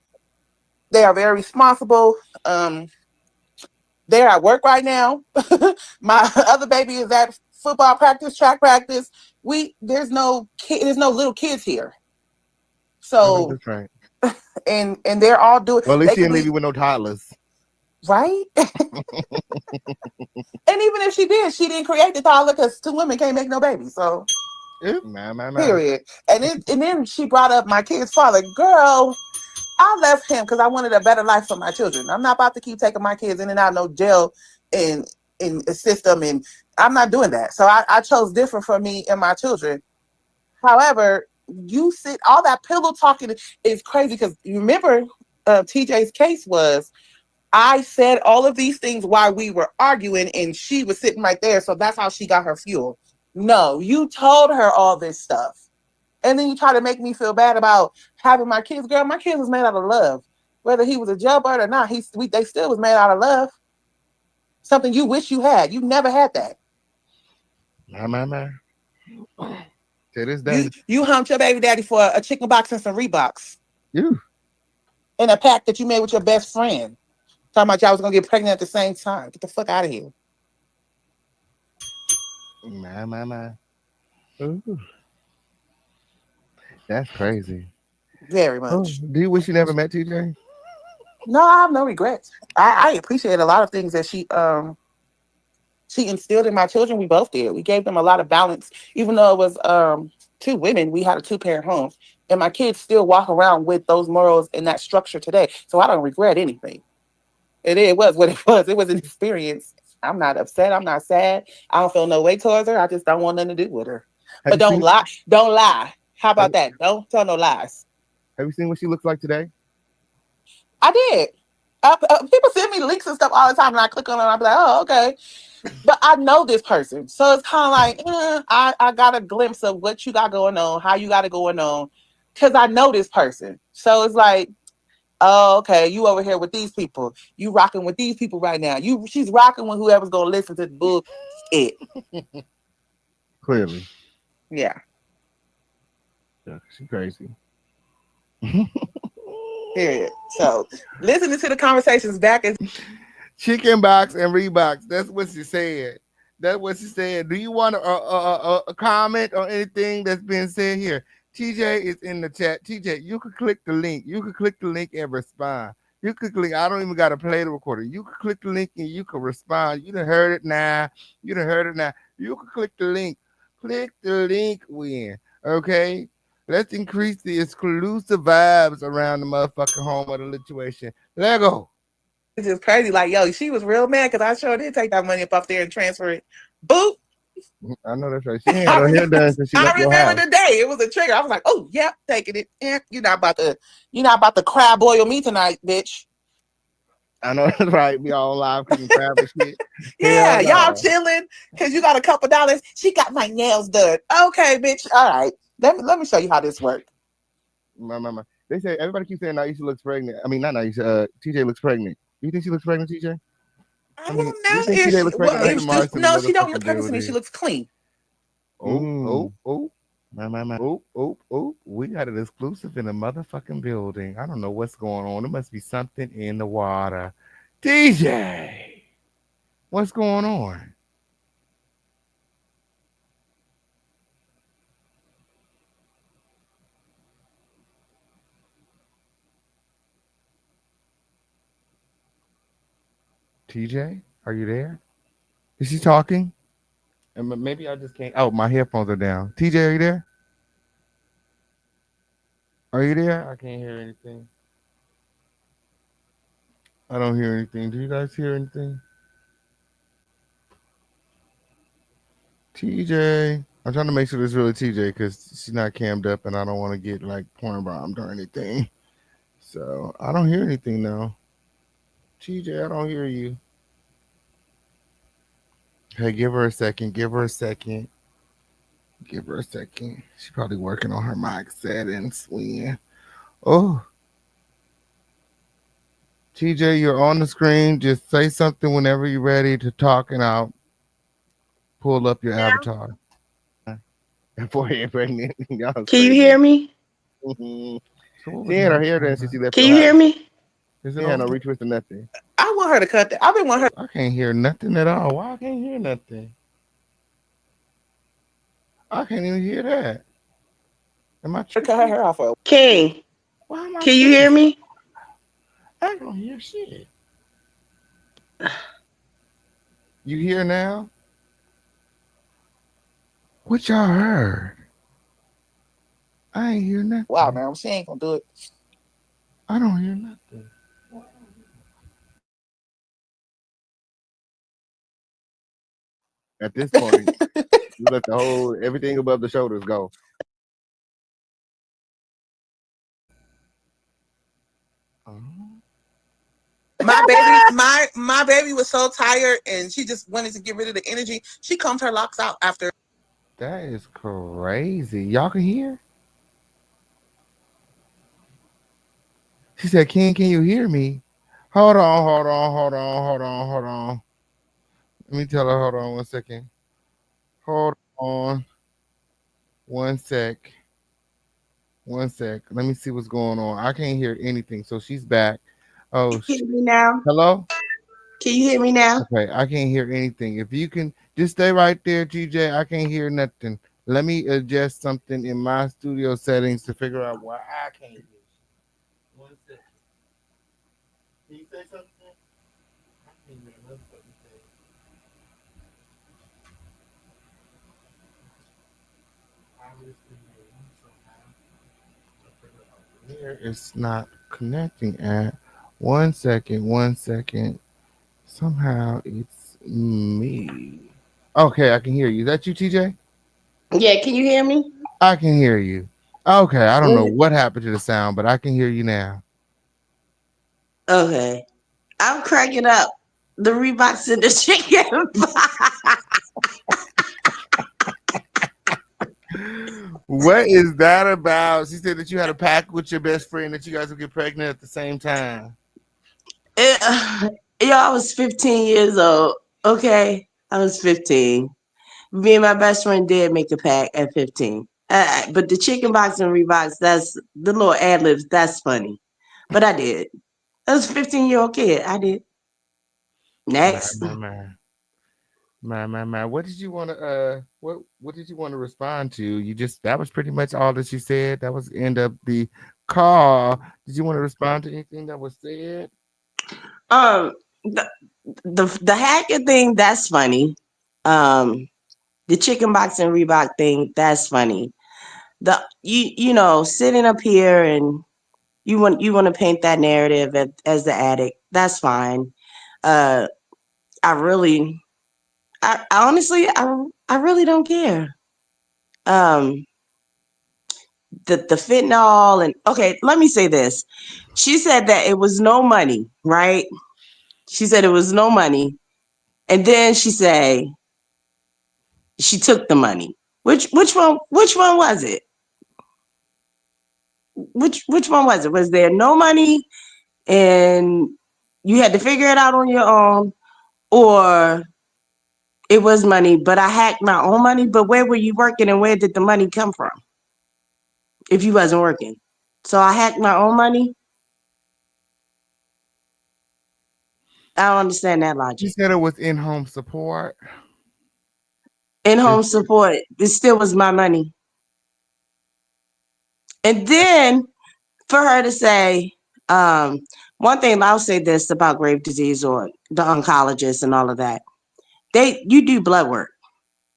they are very responsible. They're at work right now. My other baby is at football practice, track practice. There's no little kids here. So that's right. And they're all doing. Well, at least she didn't leave you with no toddlers, right? And even if she did, she didn't create the toddler because two women can't make no baby. So, period. And then she brought up my kid's father. Girl, I left him because I wanted a better life for my children. I'm not about to keep taking my kids in and out of no jail in a system, and I'm not doing that. So I chose different for me and my children. However, you sit all that pillow talking is crazy because you remember TJ's case was I said all of these things while we were arguing and she was sitting right there. So that's how she got her fuel. No, you told her all this stuff. And then you try to make me feel bad about having my kids. Girl, my kids was made out of love. Whether he was a jailbird or not, they still was made out of love. Something you wish you had. You never had that. Nah. To this day. You humped your baby daddy for a chicken box and some Reeboks. You. In a pack that you made with your best friend. Talking about y'all was going to get pregnant at the same time. Get the fuck out of here. Nah. Ooh. That's crazy. Very much. Do you wish you never met TJ? No, I have no regrets. I appreciate a lot of things that she instilled in my children. We both did. We gave them a lot of balance. Even though it was two women, we had a two-parent home. And my kids still walk around with those morals and that structure today. So I don't regret anything. It was what it was. It was an experience. I'm not upset. I'm not sad. I don't feel no way towards her. I just don't want nothing to do with her. But don't lie. Don't lie. How about that? Don't tell no lies. Have you seen what she looks like today? I did. People send me links and stuff all the time, and I click on it, and I'm like, oh, okay. But I know this person. So it's kind of like, I got a glimpse of what you got going on, how you got it going on, because I know this person. So it's like, oh, okay, you over here with these people. You rocking with these people right now. She's rocking with whoever's going to listen to the book. Clearly. Yeah. She's crazy. Period. So listening to the conversations back is chicken box and Reeboks. That's what she said. Do you want a comment on anything that's been said here? TJ is in the chat. TJ, you could click the link. You could click the link and respond. You could click. I don't even got to play the recorder. You could click the link and you could respond. You done heard it now. You could click the link. Click the link, Win. Okay. Let's increase the exclusive vibes around the motherfucking home of the situation. Let go. It's just crazy. Like, yo, she was real mad because I sure did take that money up off there and transfer it. Boop. I know that's right. She ain't had her hair done since she left your remember house. the day. It was a trigger. I was like, oh, yep, taking it. You're not about to crab boil me tonight, bitch. I know that's right. We all live cooking crab and shit. Yeah, Hell y'all no. chilling because you got a couple dollars. She got my nails done. Okay, bitch. All right. Let me show you how this works. My. They say everybody keeps saying Naisha looks pregnant. I mean, not Naisha. TJ looks pregnant. Do you think she looks pregnant, TJ? I I don't mean, know do you think if TJ she, looks well, pregnant? if, no, she don't look Motherfucking pregnant to me. She building. looks clean. Oh. Oh. We got an exclusive in the motherfucking building. I don't know what's going on. There must be something in the water. TJ, what's going on? TJ, are you there? Is she talking? And maybe I just can't. Oh, my headphones are down. TJ, are you there? Are you there? I can't hear anything. I don't hear anything. Do you guys hear anything? TJ. I'm trying to make sure this is really TJ because she's not cammed up and I don't want to get like porn bombed or anything. So I don't hear anything now. TJ, I don't hear you. Hey, give her a second. Give her a second. Give her a second. She's probably working on her mic settings. When oh, TJ, you're on the screen. Just say something whenever you're ready to talk, and I'll pull up your avatar. Forehead pregnant. Y'all Can you crazy. hear me? She had her hair done since she left Can your you hear house. me? She ain't had no retwist or nothing. I want her to cut that. I've been wanting her. I can't hear nothing at all. Why I can't hear nothing? I can't even hear that. Am I To cut her hair off. King, Why am I can you hear tripping? me? I don't hear shit. You hear now? What y'all heard? I ain't hear nothing. Wow, now she ain't gonna do it. I don't hear nothing. At this point, you let the whole everything above the shoulders go. My baby was so tired and she just wanted to get rid of the energy. She combed her locks out after. That is crazy. Y'all can hear? She said, King, can you hear me? Hold on. Let me tell her, hold on 1 second. Hold on. 1 sec. 1 sec. Let me see what's going on. I can't hear anything. So she's back. Oh, Can you hear me now? hello? Can you hear me now? Okay, I can't hear anything. If you can just stay right there, TJ, I can't hear nothing. Let me adjust something in my studio settings to figure out why I can't hear. 1 second. Can you say something? I can't hear another fucking thing. Here it's not connecting at 1 second, 1 second. Somehow it's me. Okay, I can hear you. Is that you, TJ? Yeah, can you hear me? I can hear you. Okay, I don't know what happened to the sound, but I can hear you now. Okay. I'm cracking up. The Reeboks in the chicken What is that about? She said that you had a pact with your best friend that you guys would get pregnant at the same time. Yo, I was 15 years old. Okay. I was 15. Me and my best friend did make a pact at 15. But the chicken box and Reeboks, that's the little ad libs, that's funny. But I did. I was a 15-year-old kid. I did. Next. Man. What did you want to what did you want to respond to? You just that was pretty much all that you said. That was the end of the call. Did you want to respond to anything that was said? Um the hacking thing, that's funny. The chicken box and Reebok thing, that's funny. The you know, sitting up here and you want to paint that narrative as the addict. That's fine. Uh, I really, I honestly, I really don't care. Um, the fentanyl and okay, let me say this. She said that it was no money, right? She said it was no money, and then she say she took the money. Which one was it? Which one was it? Was there no money and you had to figure it out on your own, or it was money, but I hacked my own money? But where were you working and where did the money come from if you wasn't working? So I hacked my own money. I don't understand that She logic. said it was in-home support. In home It's support, it still was my money. And then for her to say, um, one thing I'll say this about grave disease or the oncologists and all of that, you do blood work.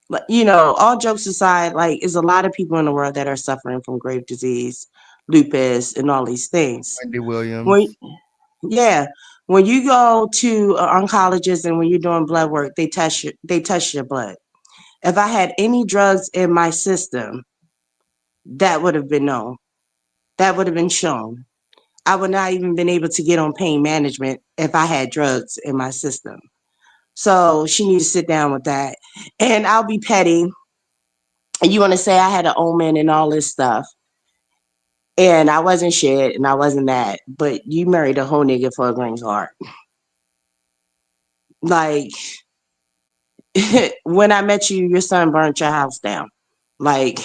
Like, you know, all jokes aside, like, there's a lot of people in the world that are suffering from grave disease, lupus, and all these things. Wendy When Williams. Yeah, when you go to an oncologist and when you're doing blood work, they test your blood. If I had any drugs in my system, that would have been known. That would have been shown. I would not even been able to get on pain management if I had drugs in my system. So she needs to sit down with that. And I'll be petty. And you want to say I had an omen and all this stuff. And I wasn't shit and I wasn't that. But you married a whole nigga for a green card. Like, when I met you, your son burnt your house down. Like,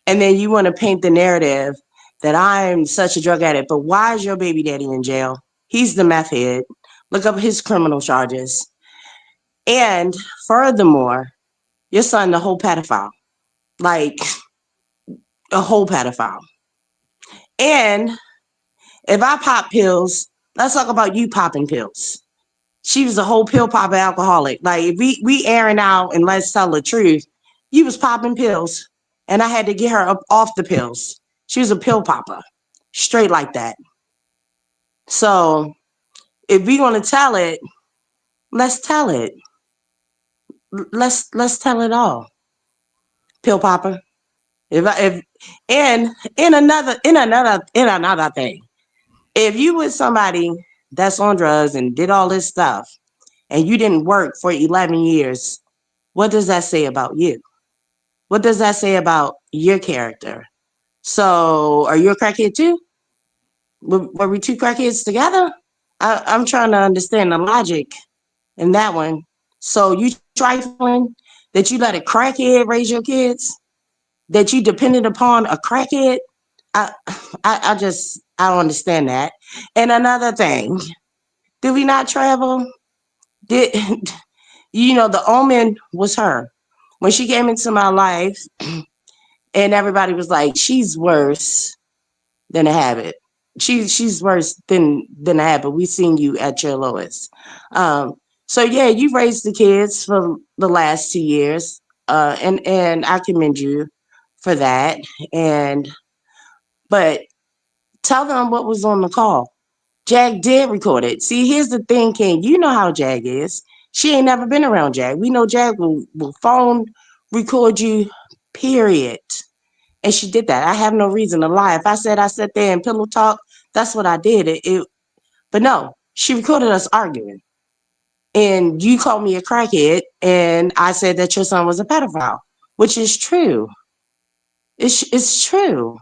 and then you want to paint the narrative that I'm such a drug addict, but why is your baby daddy in jail? He's the meth head. Look up his criminal charges. And furthermore, your son, the whole pedophile, like a whole pedophile. And if I pop pills, let's talk about you popping pills. She was a whole pill popper alcoholic. Like, if we airing out and let's tell the truth, you was popping pills, and I had to get her up off the pills. She was a pill popper, straight like that. So if we want to tell it, let's tell it. Let's tell it all. Pill popper. If and in another thing, if you with somebody that's on drugs and did all this stuff, and you didn't work for 11 years, what does that say about you? What does that say about your character? So, are you a crackhead too? Were we two crackheads together? I'm trying to understand the logic in that one. So, you trifling that you let a crackhead raise your kids? That you depended upon a crackhead? I, I don't understand that. And another thing, did we not travel? Did the omen was her when she came into my life, and everybody was like, she's worse than a habit. She's worse than a habit. We seen you at your lowest. So yeah, you raised the kids for the last 2 years, and I commend you for that. And but tell them what was on the call. Jag did record it. See, here's the thing, King. You know how Jag is. She ain't never been around Jag. We know Jag will phone record you, period. And she did that. I have no reason to lie. If I said I sat there and pillow talk, that's what I did. But no, she recorded us arguing. And you called me a crackhead, and I said that your son was a pedophile, which is true. It's true.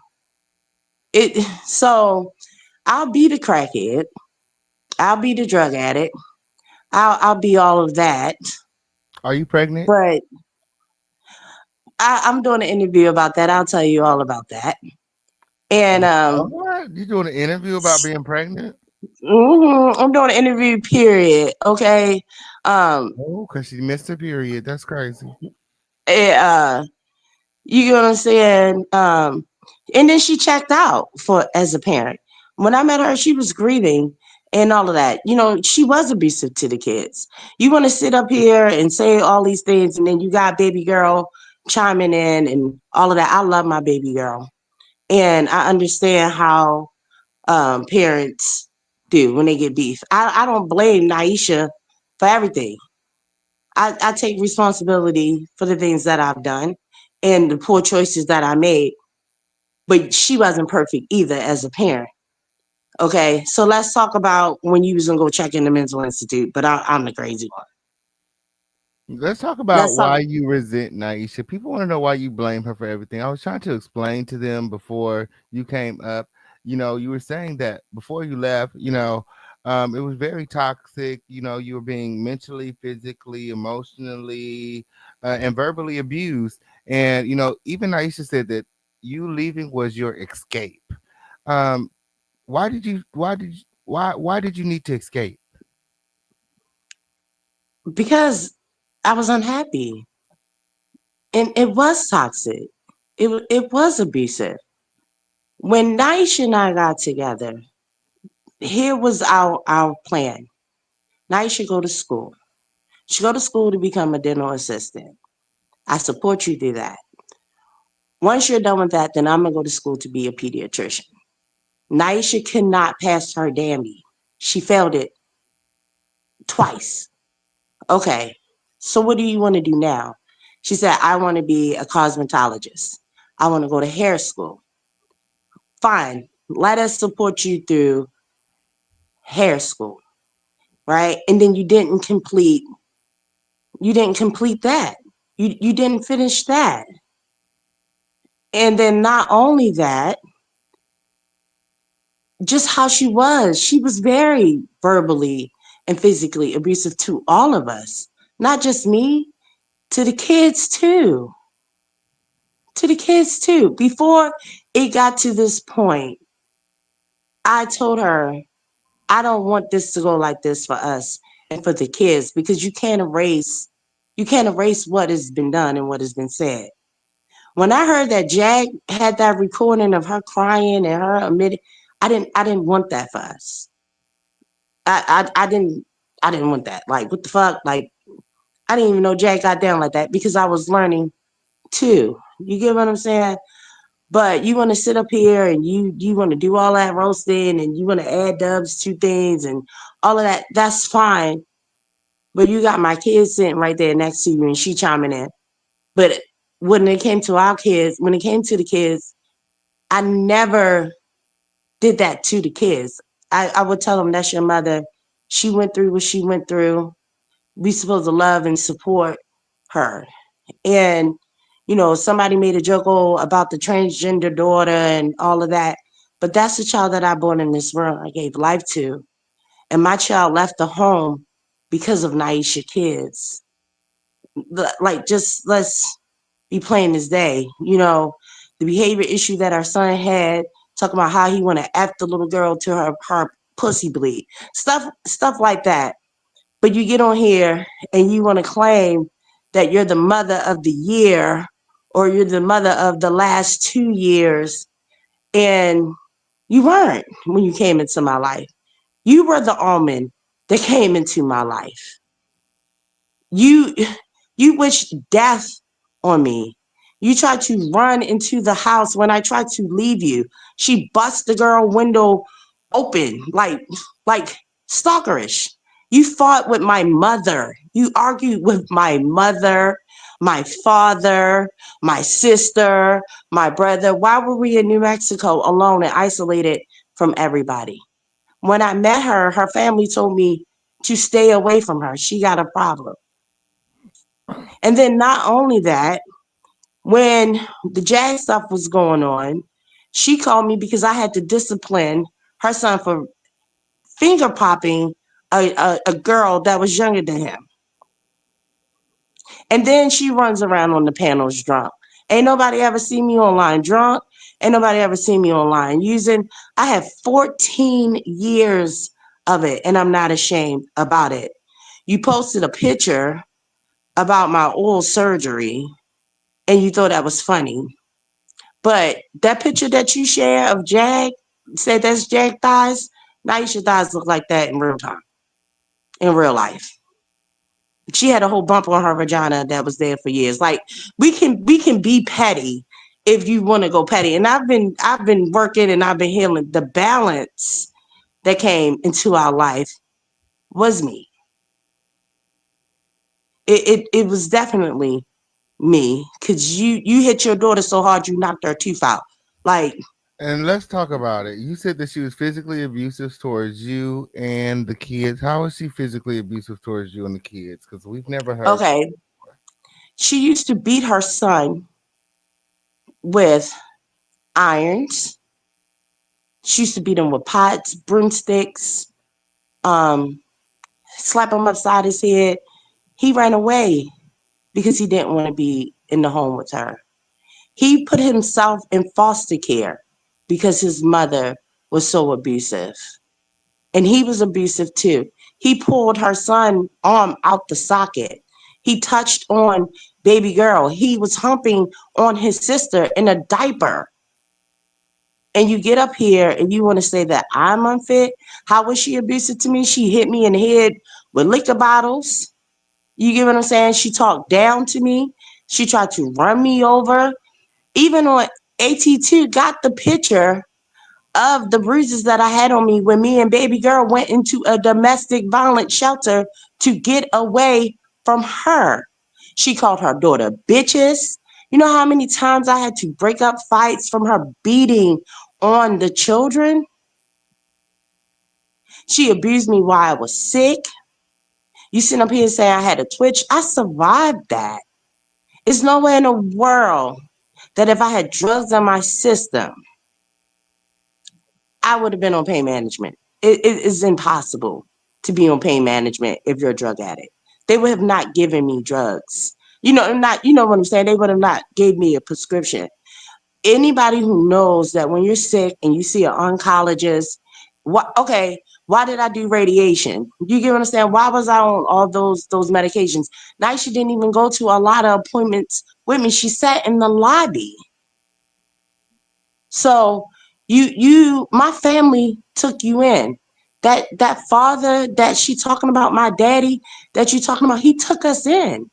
So I'll be the crackhead. I'll be the drug addict. I'll be all of that. Are you pregnant? But I'm doing an interview about that. I'll tell you all about that. And What? You doing an interview about being pregnant? I'm doing an interview. Period. Okay. Oh, because she missed her period. That's crazy. It, you know what I'm saying? And then she checked out for as a parent. When I met her, she was grieving and all of that. She was abusive to the kids. You want to sit up here and say all these things, and then you got baby girl chiming in and all of that. I love my baby girl. And I understand how parents do when they get beef. I don't blame Naisha for everything. I take responsibility for the things that I've done and the poor choices that I made. But she wasn't perfect either as a parent. Okay, so let's talk about when you was gonna go check in the mental institute. But I'm the crazy one. Let's talk about Let's talk. why you resent Naisha. People want to know why you blame her for everything. I was trying to explain to them before you came up. You were saying that before you left, it was very toxic. You were being mentally, physically, emotionally, and verbally abused. And, even Naisha said that you leaving was your escape. Um, why did you need to escape? Because I was unhappy and it was toxic. It was abusive. When Naisha and I got together, here was our plan. Naisha go to school. She go to school to become a dental assistant. I support you through that. Once you're done with that, then I'm gonna go to school to be a pediatrician. Naisha could not pass her DAMI. She failed it twice. Okay, so what do you want to do now? She said, I want to be a cosmetologist. I want to go to hair school. Fine, let us support you through hair school, right? And then you didn't complete that. You didn't finish that. And then not only that, just how she was very verbally and physically abusive to all of us, not just me, to the kids too. To the kids too. Before it got to this point, I told her, I don't want this to go like this for us and for the kids because you can't erase what has been done and what has been said. When I heard that Jag had that recording of her crying and her admitting, I didn't want that for us. I didn't want that. Like, what the fuck? Like, I didn't even know Jag got down like that because I was learning too. You get what I'm saying? But you want to sit up here and you want to do all that roasting and you want to add dubs to things and all of that. That's fine. But you got my kids sitting right there next to you and she chiming in. But when it came to our kids, when it came to the kids, I never did that to the kids. I would tell them that's your mother. She went through what she went through. We supposed to love and support her. And somebody made a joke about the transgender daughter and all of that. But that's the child that I born in this world. I gave life to. And my child left the home because of Naisha kids. Like, just let's be plain as day. The behavior issue that our son had, talking about how he want to F the little girl to her pussy bleed. Stuff like that. But you get on here and you want to claim that you're the mother of the year or you're the mother of the last 2 years. And you weren't when you came into my life. You were the almond that came into my life. You you wished death on me. You tried to run into the house when I tried to leave you. She bust the girl window open like stalkerish. You fought with my mother. You argued with my mother, my father, my sister, my brother. Why were we in New Mexico alone and isolated from everybody? When I met her, her family told me to stay away from her. She got a problem. And then not only that, when the Jag stuff was going on, she called me because I had to discipline her son for finger popping a girl that was younger than him. And then she runs around on the panels drunk. Ain't nobody ever seen me online drunk. Ain't nobody ever seen me online using. I have 14 years of it, and I'm not ashamed about it. You posted a picture about my oral surgery, and you thought that was funny. But that picture that you share of Jag, said that's Jag thighs, Naisha thighs look like that in real time, in real life. She had a whole bump on her vagina that was there for years. Like, we can be petty if you want to go petty. And I've been working and I've been healing. The balance that came into our life was me. It was definitely me, because you hit your daughter so hard you knocked her tooth out. Like, And let's talk about it. You said that she was physically abusive towards you and the kids. How is she physically abusive towards you and the kids? Because we've never heard. okay, she used to beat her son with irons. She used to beat him with pots, broomsticks, um, slap him upside his head. He ran away because he didn't want to be in the home with her. He put himself in foster care because his mother was so abusive. And he was abusive too. He pulled her son arm out the socket. He touched on baby girl. He was humping on his sister in a diaper. And you get up here and you want to say that I'm unfit? How was she abusive to me? She hit me in the head with liquor bottles. You get what I'm saying? She talked down to me. She tried to run me over. Even on AT2, got the picture of the bruises that I had on me when me and baby girl went into a domestic violence shelter to get away from her. She called her daughter bitches. You know how many times I had to break up fights from her beating on the children? She abused me while I was sick. You sit up here saying I had a twitch. I survived that. There's no way in the world that if I had drugs in my system, I would have been on pain management. It is impossible to be on pain management if you're a drug addict. They would have not given me drugs. You know what I'm saying? They would have not gave me a prescription. Anybody who knows that when you're sick and you see an oncologist, why did I do radiation? You get what I'm saying? Why was I on all those medications? Naisha didn't even go to a lot of appointments with me. She sat in the lobby. So my family took you in. That father that she talking about, my daddy that you talking about, he took us in.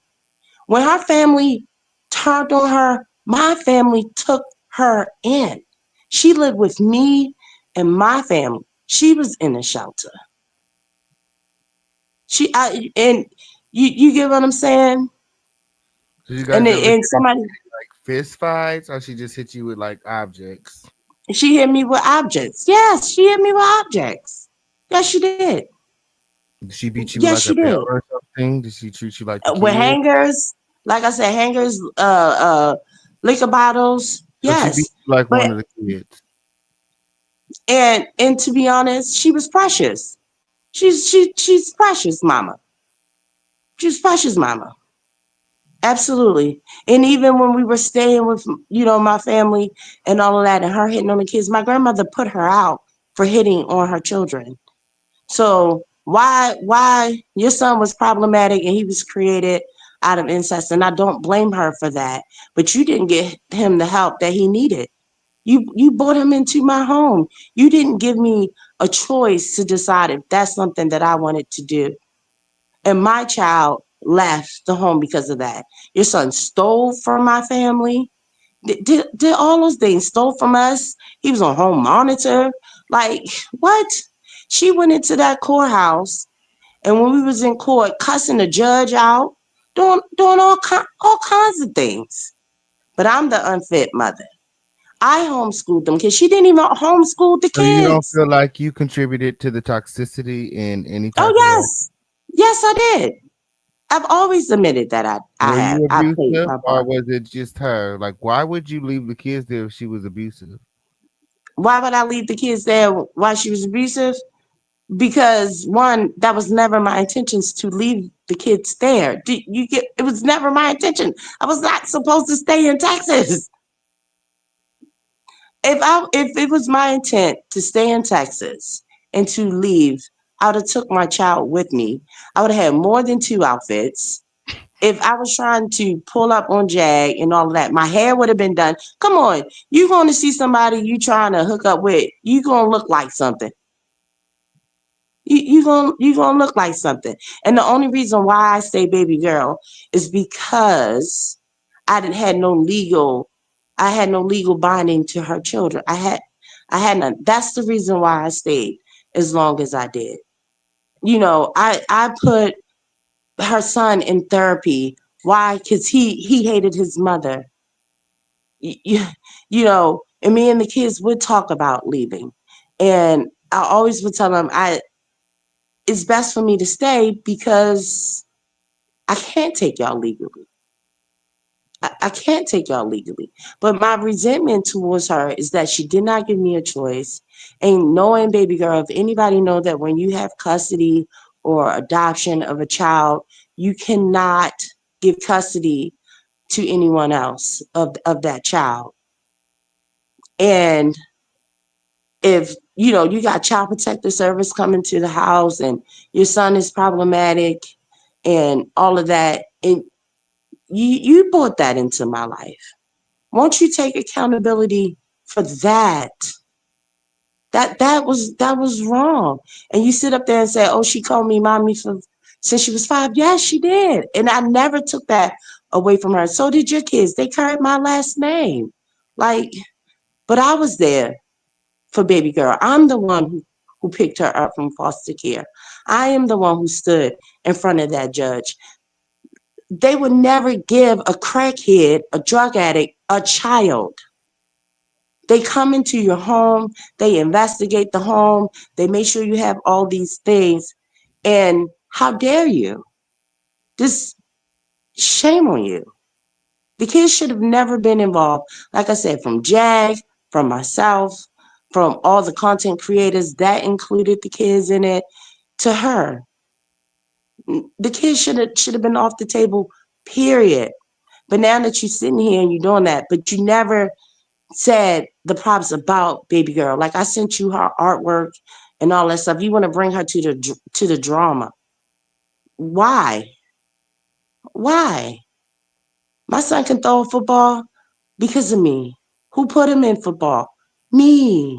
When her family turned on her, my family took her in. She lived with me and my family. She was in a shelter. And you get what I'm saying? Did you guys ever And somebody, like fist fights, or she just hit you with like objects? she hit me with objects. Yes, she hit me with objects. Yes, she did. Did she beat you with Yes, like a she belt did. or something? Did she treat you like the With kid? hangers, like I said, hangers, liquor bottles, So she beat yes. you like one But of the kids. and to be honest, she was precious. She's precious, mama. She's precious, mama. Absolutely. And even when we were staying with, my family and all of that, and her hitting on the kids, my grandmother put her out for hitting on her children. So why your son was problematic and he was created out of incest, and I don't blame her for that. But you didn't get him the help that he needed. You brought him into my home. You didn't give me a choice to decide if that's something that I wanted to do. And my child left the home because of that. Your son stole from my family. Did all those things, stole from us. He was on home monitor. Like, what? She went into that courthouse, and when we was in court, cussing the judge out, doing all kinds of things. But I'm the unfit mother. I homeschooled them because she didn't even homeschool the So you don't kids. feel like you contributed to the toxicity in any Oh type of way? yes, yes I did. I've always admitted that Were you I played abusive, my or part. was it just her? Like, why would you leave the kids there if she was abusive? Why would I leave the kids there while she was abusive? Because one, that was never my intentions to leave the kids there. It was never my intention. I was not supposed to stay in Texas. If it was my intent to stay in Texas and to leave, I would have took my child with me. I would have had more than 2 outfits. If I was trying to pull up on Jag and all of that, my hair would have been done. Come on, you going to see somebody you trying to hook up with, you gonna look like something. You gonna look like something. And the only reason why I say baby girl is because I didn't had no legal I had no legal binding to her children. I had none. That's the reason why I stayed as long as I did. I put her son in therapy. Why? Because he hated his mother. You, and me and the kids would talk about leaving. And I always would tell them it's best for me to stay because I can't take y'all legally. I can't take y'all legally. But my resentment towards her is that she did not give me a choice. And knowing, baby girl, if anybody know that when you have custody or adoption of a child, you cannot give custody to anyone else of that child. And if you got child protective service coming to the house and your son is problematic and all of that, and you brought that into my life. Won't you take accountability for that? That was wrong. And you sit up there and say, "Oh, she called me mommy since she was 5." Yes, she did, and I never took that away from her. So did your kids. They carried my last name, like, but I was there for baby girl. I'm the one who picked her up from foster care. I am the one who stood in front of that judge. They would never give a crackhead, a drug addict, a child. They come into your home, they investigate the home, they make sure you have all these things. And how dare you? This shame on you. The kids should have never been involved. Like I said, from Jag, from myself, from all the content creators that included the kids in it, to her. The kids should have been off the table, period. But now that you're sitting here and you're doing that, but you never said the props about baby girl. Like I sent you her artwork and all that stuff. You want to bring her to the drama. Why? Why? My son can throw a football because of me. Who put him in football? Me.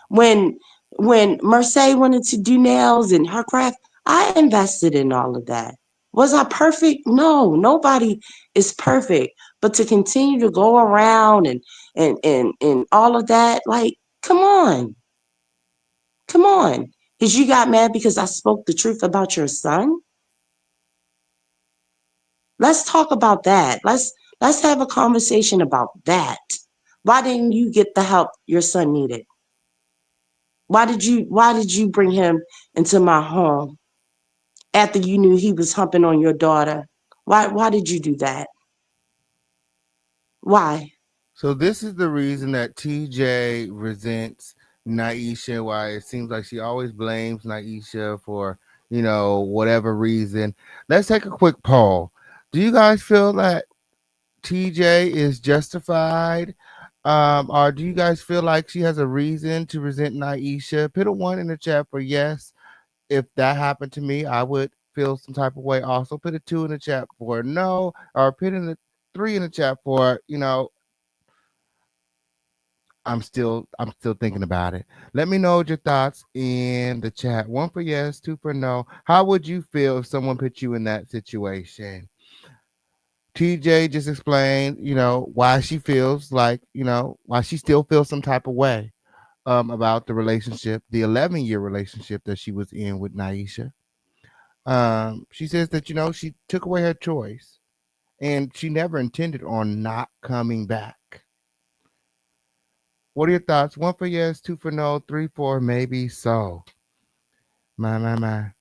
When Mercedes wanted to do nails and her craft, I invested in all of that. Was I perfect? No, nobody is perfect. But to continue to go around and all of that, like, come on. Come on. Because you got mad because I spoke the truth about your son? Let's talk about that. Let's have a conversation about that. Why didn't you get the help your son needed? Why did you bring him into my home after you knew he was humping on your daughter? Why did you do that? Why? So this is the reason that TJ resents Naisha. Why it seems like she always blames Naisha for whatever reason. Let's take a quick poll. Do you guys feel that TJ is justified? Or do you guys feel like she has a reason to resent Naisha? Put a 1 in the chat for yes. If that happened to me, I would feel some type of way. Also, put a 2 in the chat for no, or put in the 3 in the chat for I'm still thinking about it. Let me know your thoughts in the chat. 1 for yes, 2 for no. How would you feel if someone put you in that situation? TJ just explained, why she feels like, why she still feels some type of way about the relationship, the 11-year relationship that she was in with Naisha. She says that, she took away her choice and she never intended on not coming back. What are your thoughts? 1 for yes, 2 for no, 3 for maybe so. My.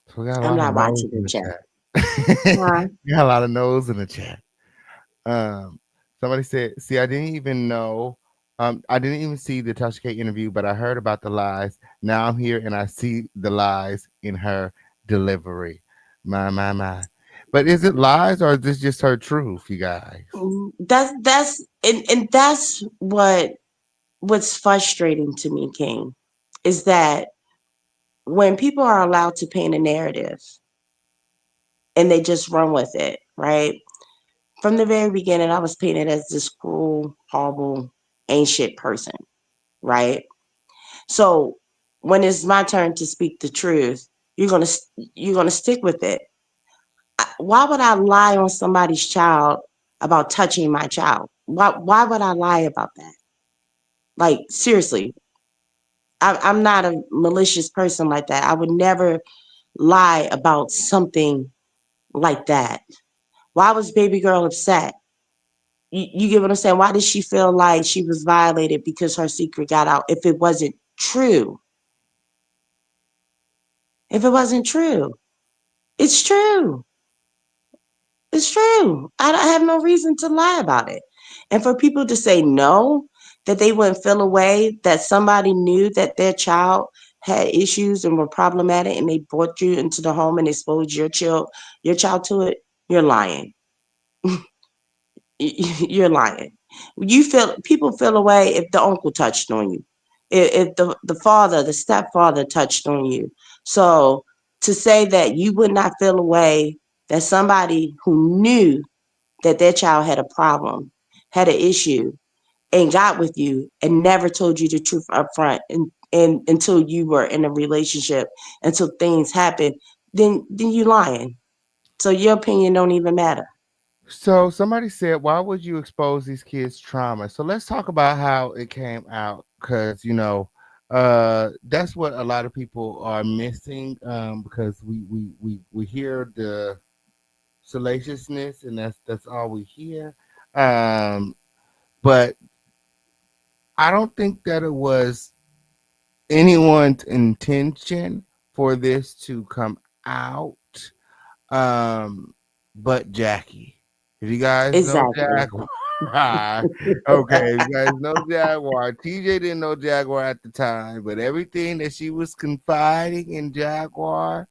So we got a I'm lot of not no's watching in the the chat. chat. We got a lot of no's in the chat. Somebody said, see, I didn't even know. I didn't even see the Tasha K interview, but I heard about the lies. Now I'm here and I see the lies in her delivery. My. But is it lies or is this just her truth, you guys? That's what's frustrating to me, King, is that when people are allowed to paint a narrative and they just run with it, right? From the very beginning, I was painted as this cruel, horrible, ain't shit person, right? So when it's my turn to speak the truth, you're gonna stick with it. Why would I lie on somebody's child about touching my child? Why would I lie about that? Like seriously, I'm not a malicious person like that. I would never lie about something like that. Why was baby girl upset? You get what I'm saying? Why did she feel like she was violated because her secret got out if it wasn't true? If it wasn't true, it's true. It's true. I have no reason to lie about it. And for people to say no, that they wouldn't feel a way that somebody knew that their child had issues and were problematic and they brought you into the home and exposed your child to it, you're lying. You're lying. People feel away if the uncle touched on you, if the stepfather touched on you. So to say that you would not feel away that somebody who knew that their child had a problem, had an issue, and got with you and never told you the truth up front and until you were in a relationship, until things happened, then you lying. So your opinion don't even matter. So somebody said, "Why would you expose these kids' trauma?" So let's talk about how it came out, because that's what a lot of people are missing. Because we hear the salaciousness, and that's all we hear. Um, but I don't think that it was anyone's intention for this to come out, um, but Jackie. If you guys know Exactly. Jaguar, okay, if you guys know Jaguar, TJ didn't know Jaguar at the time, but everything that she was confiding in Jaguar,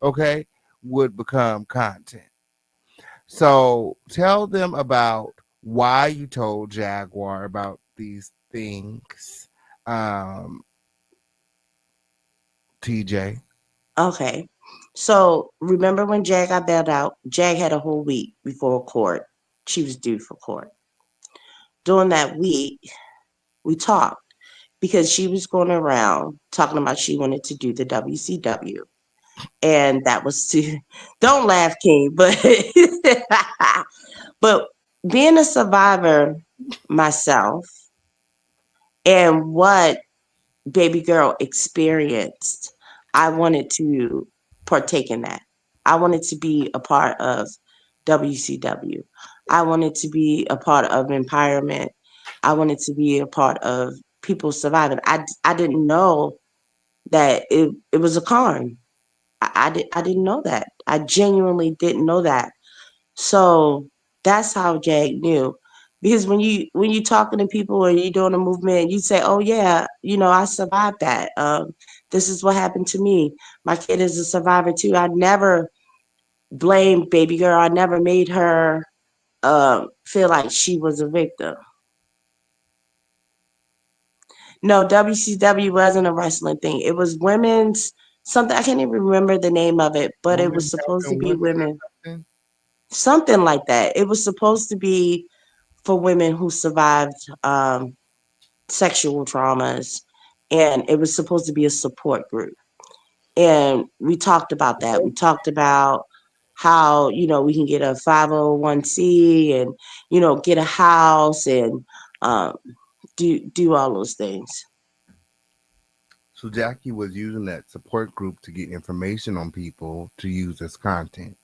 okay, would become content. So tell them about why you told Jaguar about these things, um, TJ. Okay. So remember when Jag got bailed out? Jag had a whole week before court. She was due for court. During that week, we talked because she was going around talking about she wanted to do the WCW. And that was to, don't laugh, King, but being a survivor myself and what baby girl experienced, I wanted to partake in that. I wanted to be a part of WCW. I wanted to be a part of empowerment. I wanted to be a part of people surviving. I didn't know that it was a con. I didn't know that. I genuinely didn't know that. So that's how Jag knew. Because when you talking to people or you doing a movement, you say, "Oh yeah, I survived that. This is what happened to me. My kid is a survivor too." I never blamed baby girl. I never made her feel like she was a victim. No, WCW wasn't a wrestling thing. It was women's something. I can't even remember the name of it, but it was Women supposed to helping be women or women, something. something like that. It was supposed to be for women who survived sexual traumas, and it was supposed to be a support group. And we talked about that. We talked about how we can get a 501c and get a house and um, do all those things. So Jackie was using that support group to get information on people to use as content.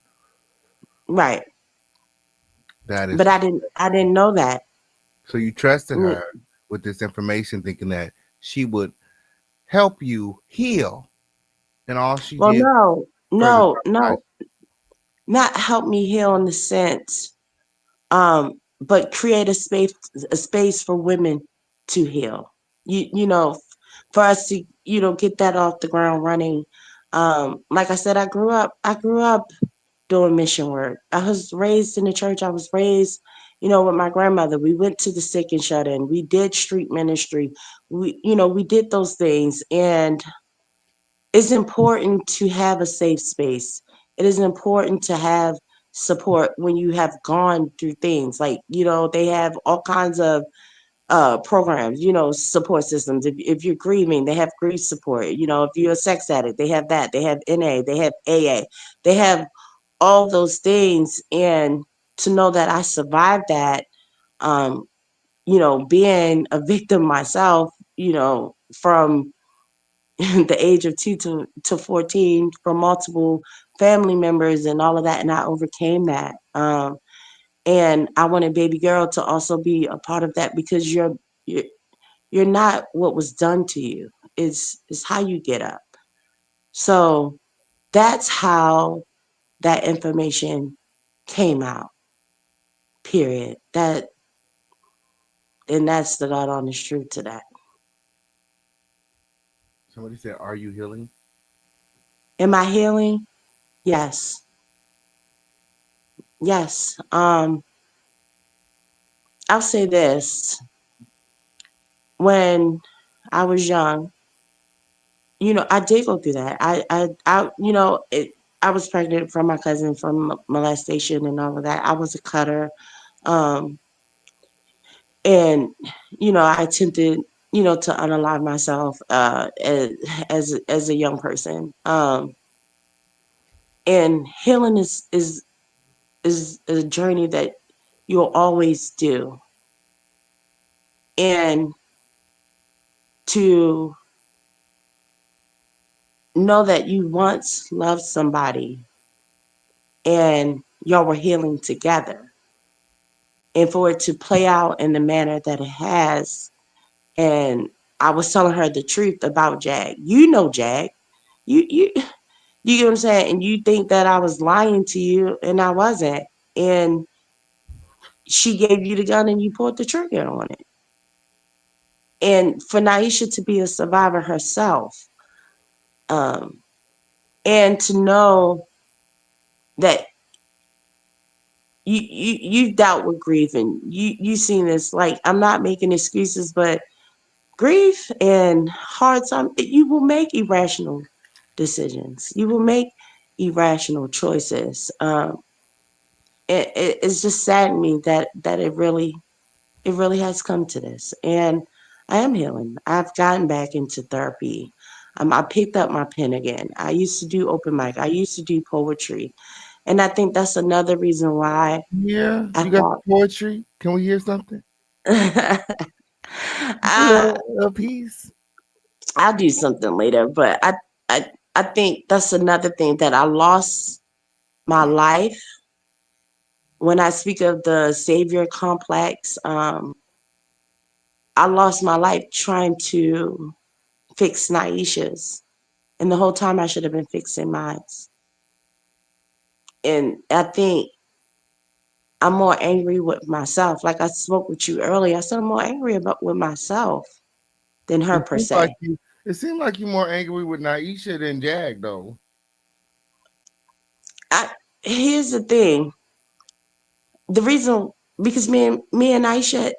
Right. That is But I didn't know that. so you trusted Mm. her with this information, thinking that she would help you heal, and all she Well, did no, further no, traumatize. no, not help me heal in the sense, but create a space for women to heal. For us to get that off the ground running. Like I said, I grew up doing mission work. I was raised in the church. I was raised, with my grandmother. We went to the sick and shut in. We did street ministry. We did those things, and it's important to have a safe space. It is important to have support when you have gone through things. Like, they have all kinds of programs, you know, support systems. If you're grieving, they have grief support. You know, if you're a sex addict, they have that. They have NA, they have AA, they have all those things. And to know that I survived that, um, you know, being a victim myself, you know, from the age of 2 to 14, from multiple family members and all of that, and I overcame that. And I wanted baby girl to also be a part of that, because you're you're not what was done to you. It's how you get up. So that's how that information came out. Period. That's the God honest truth to that. Somebody said, "Are you healing?" Am I healing? Yes. Yes. I'll say this. When I was young, you know, I did go through that. You know, I was pregnant from my cousin from molestation and all of that. I was a cutter. Um, and, you know, I attempted, you know, to unalive myself, as a young person. And healing is a journey that you'll always do. And to know that you once loved somebody and y'all were healing together, and for it to play out in the manner that it has. And I was telling her the truth about Jag. You know Jag. You get what I'm saying? And you think that I was lying to you, and I wasn't. And she gave you the gun and you pulled the trigger on it. And for Naisha to be a survivor herself, um, and to know that you've dealt with grief, and you've seen this. Like, I'm not making excuses, but grief and hard time, you will make irrational decisions. You will make irrational choices. It's just saddened me that it really has come to this. And I am healing. I've gotten back into therapy. I picked up my pen again. I used to do open mic. I used to do poetry. And I think that's another reason why Yeah, I you got the thought poetry. Can we hear something? I, A piece. I'll do something later, but I think that's another thing, that I lost my life. When I speak of the savior complex, I lost my life trying to fix Naisha's. And the whole time I should have been fixing mine. And I think I'm more angry with myself. Like I spoke with you earlier, I said I'm more angry about with myself than her It per seems like se. you. It seems like you're more angry with Naisha than Jag, though. Here's the thing. The reason, because me and Aisha,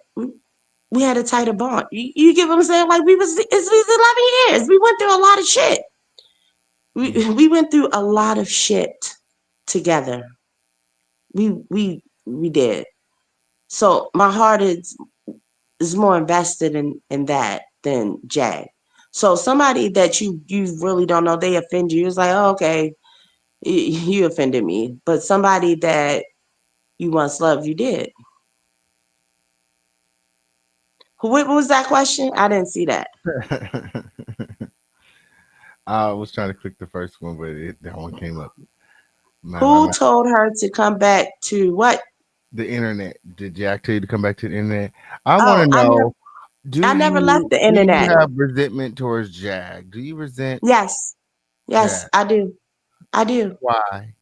we had a tighter bond. You get what I'm saying? Like, it was 11 years. We went through a lot of shit. We went through a lot of shit together. We did. So my heart is more invested in that than Jag. So somebody that you really don't know, they offend you. It's like, oh, okay, you offended me. But somebody that you once loved, you did. What was that question? I didn't see that. I was trying to click the first one, but that one came up. Who told her to come back to what? The internet. Did Jack tell you to come back to the internet? I want Oh, to know. Do I never left you the do you internet. have resentment towards Jag? Do you resent Yes. Yes, Jag? I do. I do. Why?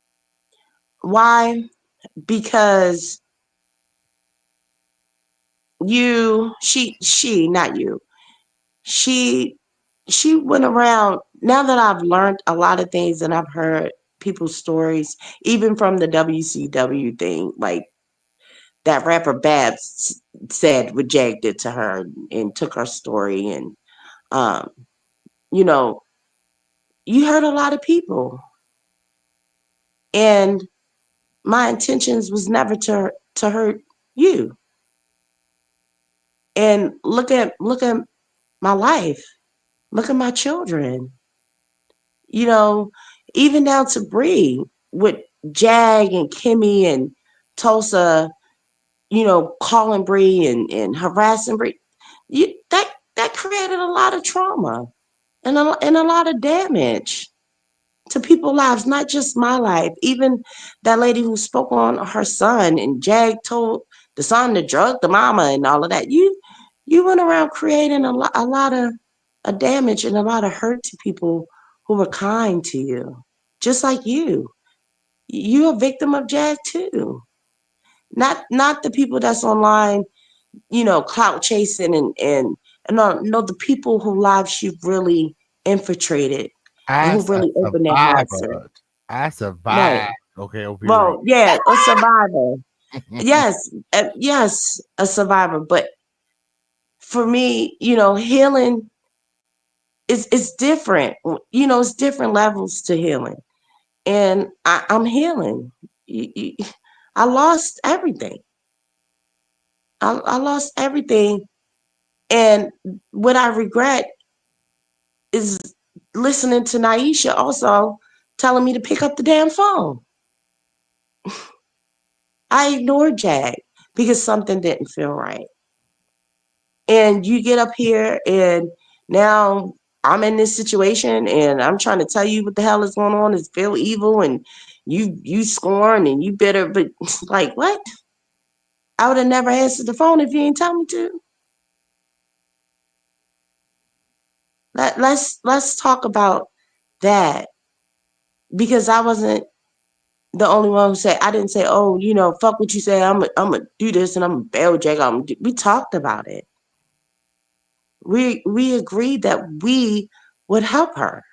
Why? Because not you. She she went around. Now that I've learned a lot of things and I've heard people's stories, even from the WCW thing, like that rapper Babs said what Jag did to her and took her story, and um, you know, you hurt a lot of people. And my intentions was never to hurt you. And look at my life. Look at my children. You know, even down to Bree with Jag and Kimmy and Tulsa, calling Bree and harassing Bree. That created a lot of trauma and a lot of damage to people's lives, not just my life. Even that lady who spoke on her son and Jag told the son to drug the mama and all of that. You went around creating a lot of a damage and a lot of hurt to people who were kind to you, just like you. You're a victim of Jag too. Not the people that's online, clout chasing and no, the people whose lives you've really infiltrated and who As a really opened their hearts to. survivor, I Right. survived. Okay, oh, period. Well, yeah, a survivor. Yes, yes, a survivor. But for me, healing is different. It's different levels to healing, and I'm healing. You- you- I lost everything. I lost everything, and what I regret is listening to Naisha also telling me to pick up the damn phone. I ignored Jag because something didn't feel right. And you get up here and now I'm in this situation and I'm trying to tell you what the hell is going on is feel evil and you scorn and you bitter, but like what? I would have never answered the phone if you didn't tell me to. Let's talk about that because I wasn't the only one who said I didn't say, oh, fuck what you say. I'm gonna do this and I'm gonna bail Jack. We talked about it. We agreed that we would help her.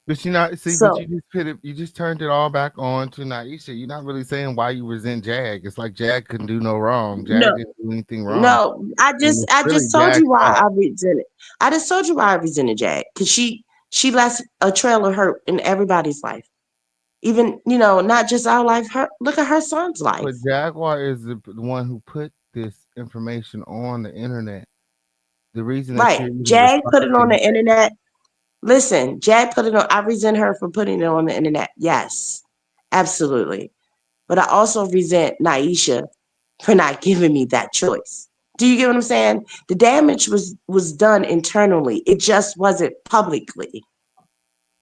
But you not see, but So you just put it, you just turned it all back on to Naisha. You're not really saying why you resent Jag. It's like Jag couldn't do no wrong. Jag no, didn't do anything wrong, no, I and just it's I really just told Jag's you why fault. I resented. I just told you why I resented Jack because she left a trail of hurt in everybody's life. Even not just our life. Look at her son's life. But Jaguar is the one who put this information on the internet. The reason that Right, you're even Jag put it on responding, the internet. Listen, Jag put it on. I resent her for putting it on the internet. Yes, absolutely. But I also resent Naisha for not giving me that choice. Do you get what I'm saying? The damage was done internally. It just wasn't publicly.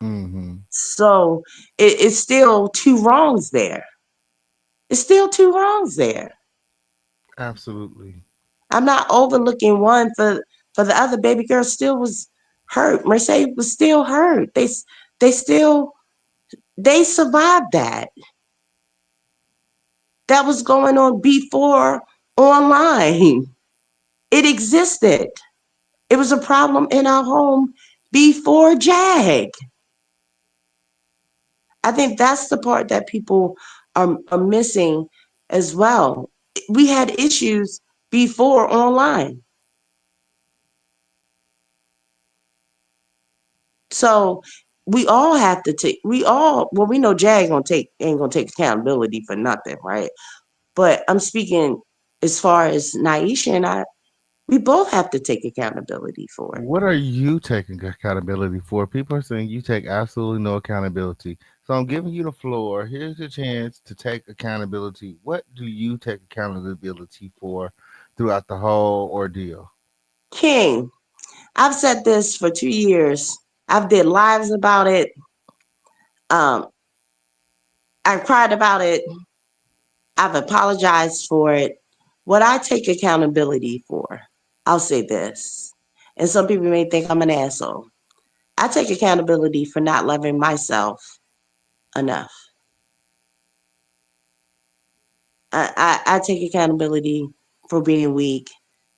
mm-hmm. So it's still two wrongs there. It's still two wrongs there. Absolutely. I'm not overlooking one for the other. Baby girl still was hurt. Mercedes was still hurt. They survived that. That was going on before online. It existed. It was a problem in our home before Jag. I think that's the part that people are missing as well. We had issues before online. So we all have to take we know Jag ain't gonna take accountability for nothing, right? But I'm speaking as far as Naisha and I, we both have to take accountability for it. What are you taking accountability for? People are saying you take absolutely no accountability. So I'm giving you the floor. Here's your chance to take accountability. What do you take accountability for throughout the whole ordeal? King, I've said this for 2 years. I've did lives about it. Um, I cried about it. I've apologized for it. What I take accountability for, I'll say this, and some people may think I'm an asshole. I take accountability for not loving myself enough. I take accountability for being weak,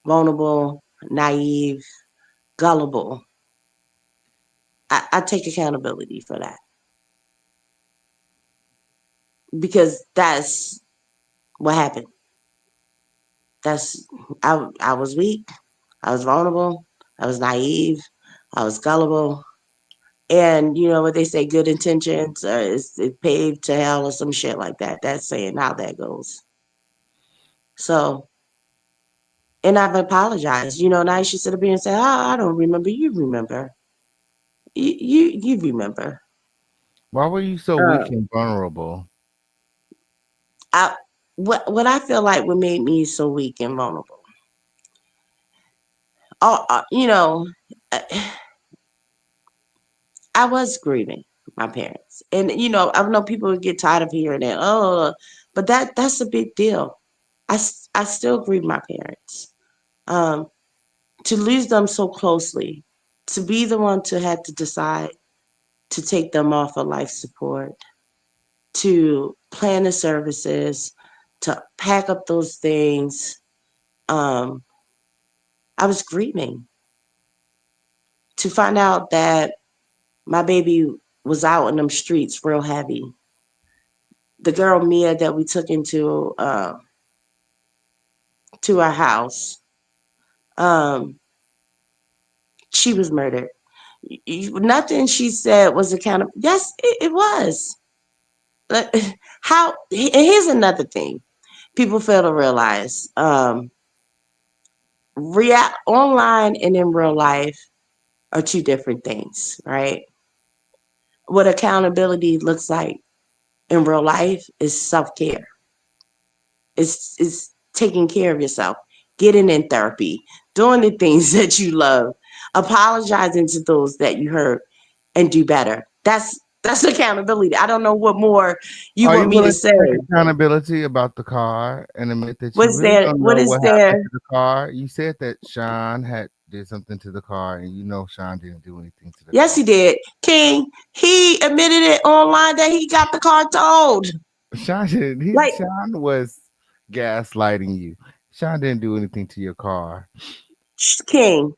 vulnerable, naive, gullible. I take accountability for that because that's what happened. That's I was weak, I was vulnerable, I was naive, I was gullible, and you know what they say, good intentions is paved to hell or some shit like that. That's saying how that goes. So And I've apologized. Naisha sit up here and say, "Oh, I don't remember." You remember. You remember. Why were you so weak Uh, and vulnerable? I what I feel like what made me so weak and vulnerable. Oh, uh, I was grieving my parents, and I know people would get tired of hearing that. Oh, but that's a big deal. I still grieve my parents. Um, to lose them so closely, to be the one to have to decide to take them off of life support, to plan the services, to pack up those things. Um, I was grieving to find out that my baby was out in them streets real heavy. The girl Mia that we took into to our house, um, she was murdered. Nothing she said was accountable. Yes, it was. Like, How? And here's another thing people fail to realize: online and in real life are two different things, right? What accountability looks like in real life is self care. It's taking care of yourself, getting in therapy, doing the things that you love, apologizing to those that you hurt, and do better. That's accountability. I don't know what more you Are want you me to willing to say. take accountability about the car and admit that you What's really there? don't What know is what happened there? to the car? You said that Sean had did something to the car, and Sean didn't do anything to the Yes, car. he did. King, he admitted it online that he got the car towed. Sean didn't. Like, Sean was gaslighting you. Sean didn't do anything to your car. King,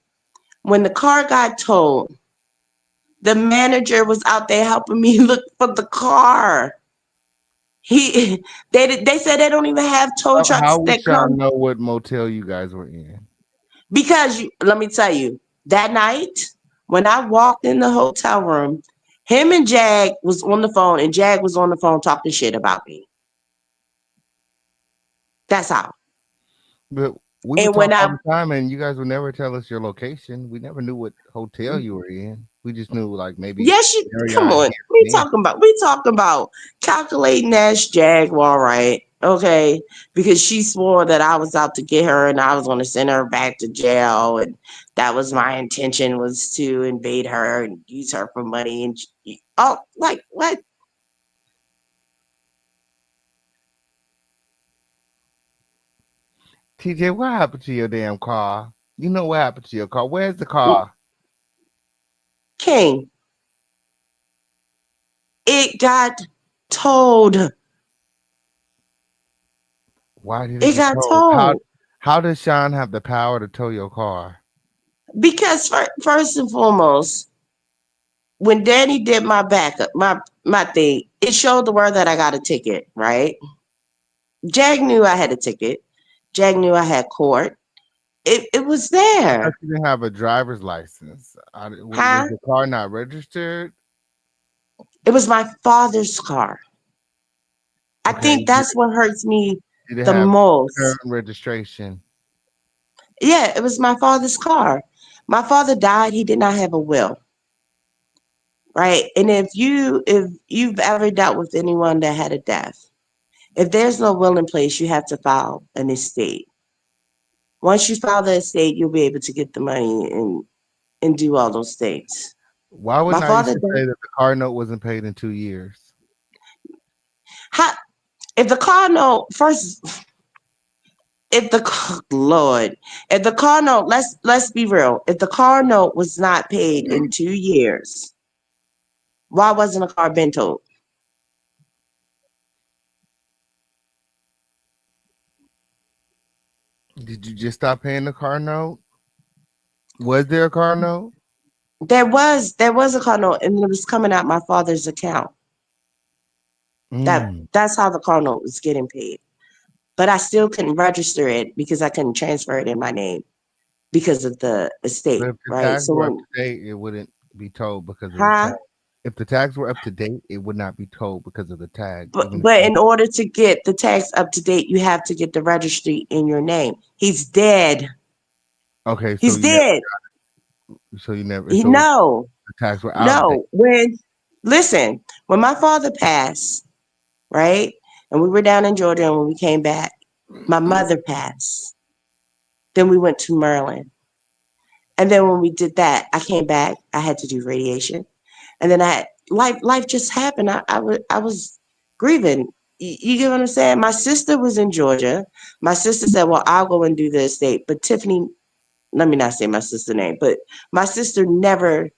when the car got towed, the manager was out there helping me look for the car. He, they said they don't even have tow How trucks would that Sean come know what motel you guys were in? because let me tell you, that night when I walked in the hotel room, him and Jag was on the phone, and Jag was on the phone talking shit about me. That's how. But we would And when talk all I the time, and you guys would never tell us your location. We never knew what hotel you were in. We just knew, like, maybe Yes, you come Marriott on. Hampton Inn. We talking about calculating that Jaguar Wright, okay? Because she swore that I was out to get her and I was going to send her back to jail, and that was my intention, was to invade her and use her for money. And like what? TJ, what happened to your damn car? You know what happened to your car? Where's the car? King, it got towed. Why did it It get got towed? How towed does Sean have the power to tow your car? because first and foremost, when Danny did my backup, my thing, it showed the word that I got a ticket, right? Jag knew I had a ticket. Jag knew I had court. It was I thought there. you didn't have a driver's license. Was Huh? the car not registered? It was my father's car. I Okay. think that's what hurts me Did it the have most. current registration? Yeah, it was my father's car. My father died, he did not have a will. Right? And if you've ever dealt with anyone that had a death, if there's no will in place, you have to file an estate. Once you file the estate, you'll be able to get the money and do all those things. Why would My father Naisha died. say that the car note wasn't paid in 2 years? How, if the car note first, if the Lord, if the car note, let's be real. If the car note was not paid in 2 years, why wasn't the car been told? Did you just stop paying the car note? Was there a car note? There was a car note, and it was coming out my father's account. Mm. That's how the car note was getting paid. But I still couldn't register it because I couldn't transfer it in my name because of the But estate, if the right? tags So were up when, to date, it wouldn't be told because of the huh? tax. If the tags were up to date, it would not be told because of the tag. But in order to get the tax up to date, you have to get the registry in your name. He's dead. Okay, He's dead. You never, No, the tags were out of date. no. When my father passed, right, and we were down in Georgia, and when we came back, my mother passed. Then we went to Maryland, and then when we did that, I came back. I had to do radiation, and then life just happened. I was grieving. You get what I'm saying? My sister was in Georgia. My sister said, "Well, I'll go and do the estate," but Tiffany. Let me not say my sister's name, but my sister never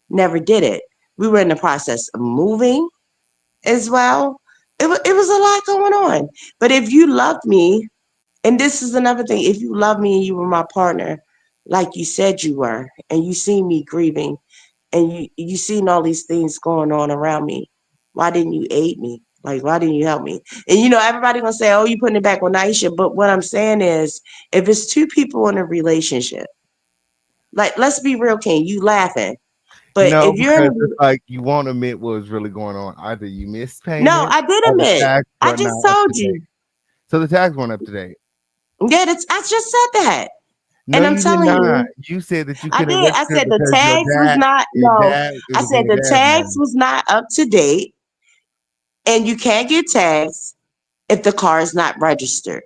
did it. We were in the process of moving as well. It was a lot going on. But if you loved me, and this is another thing, if you love me and you were my partner, like you said you were, and you seen me grieving, and you seen all these things going on around me, why didn't you aid me? Like, why didn't you help me? And everybody gonna say, "Oh, you putting it back on Naisha," but what I'm saying is, if it's two people in a relationship, like, let's be real, King, you laughing. But No, if you're in because a it's like you won't admit what was really going on. Either you missed no, payment I did or the admit. tags I were just not up told to date. you. So the tags weren't up to date. Yeah, I just said that. No, And I'm you did telling not. you, You said that you I couldn't did. I register said the because tags was not your no. dad, it I was in said your the dad's tags name. was not up to date, and you can't get tags if the car is not registered.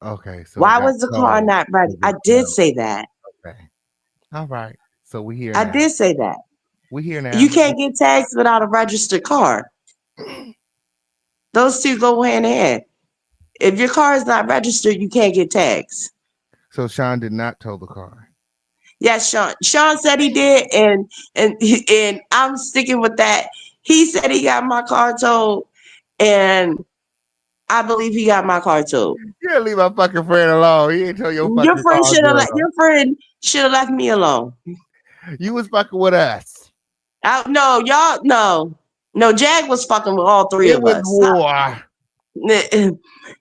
Okay, so it Why got was the car told. not registered? I did say that. Okay. All right. So we here I now. did say that. We here You now. can't get tags without a registered car. Those two go hand in hand. If your car is not registered, you can't get tags. So Sean did not tow the car. Yes, Sean. Sean said he did, and I'm sticking with that. He said he got my car towed, and I believe he got my car towed. You gotta leave my fucking friend alone. He ain't tow your Your fucking friend car, should have girl. your friend should have left me alone. You was fucking with us. No, y'all, no. Jag was fucking with all three It of was us. war.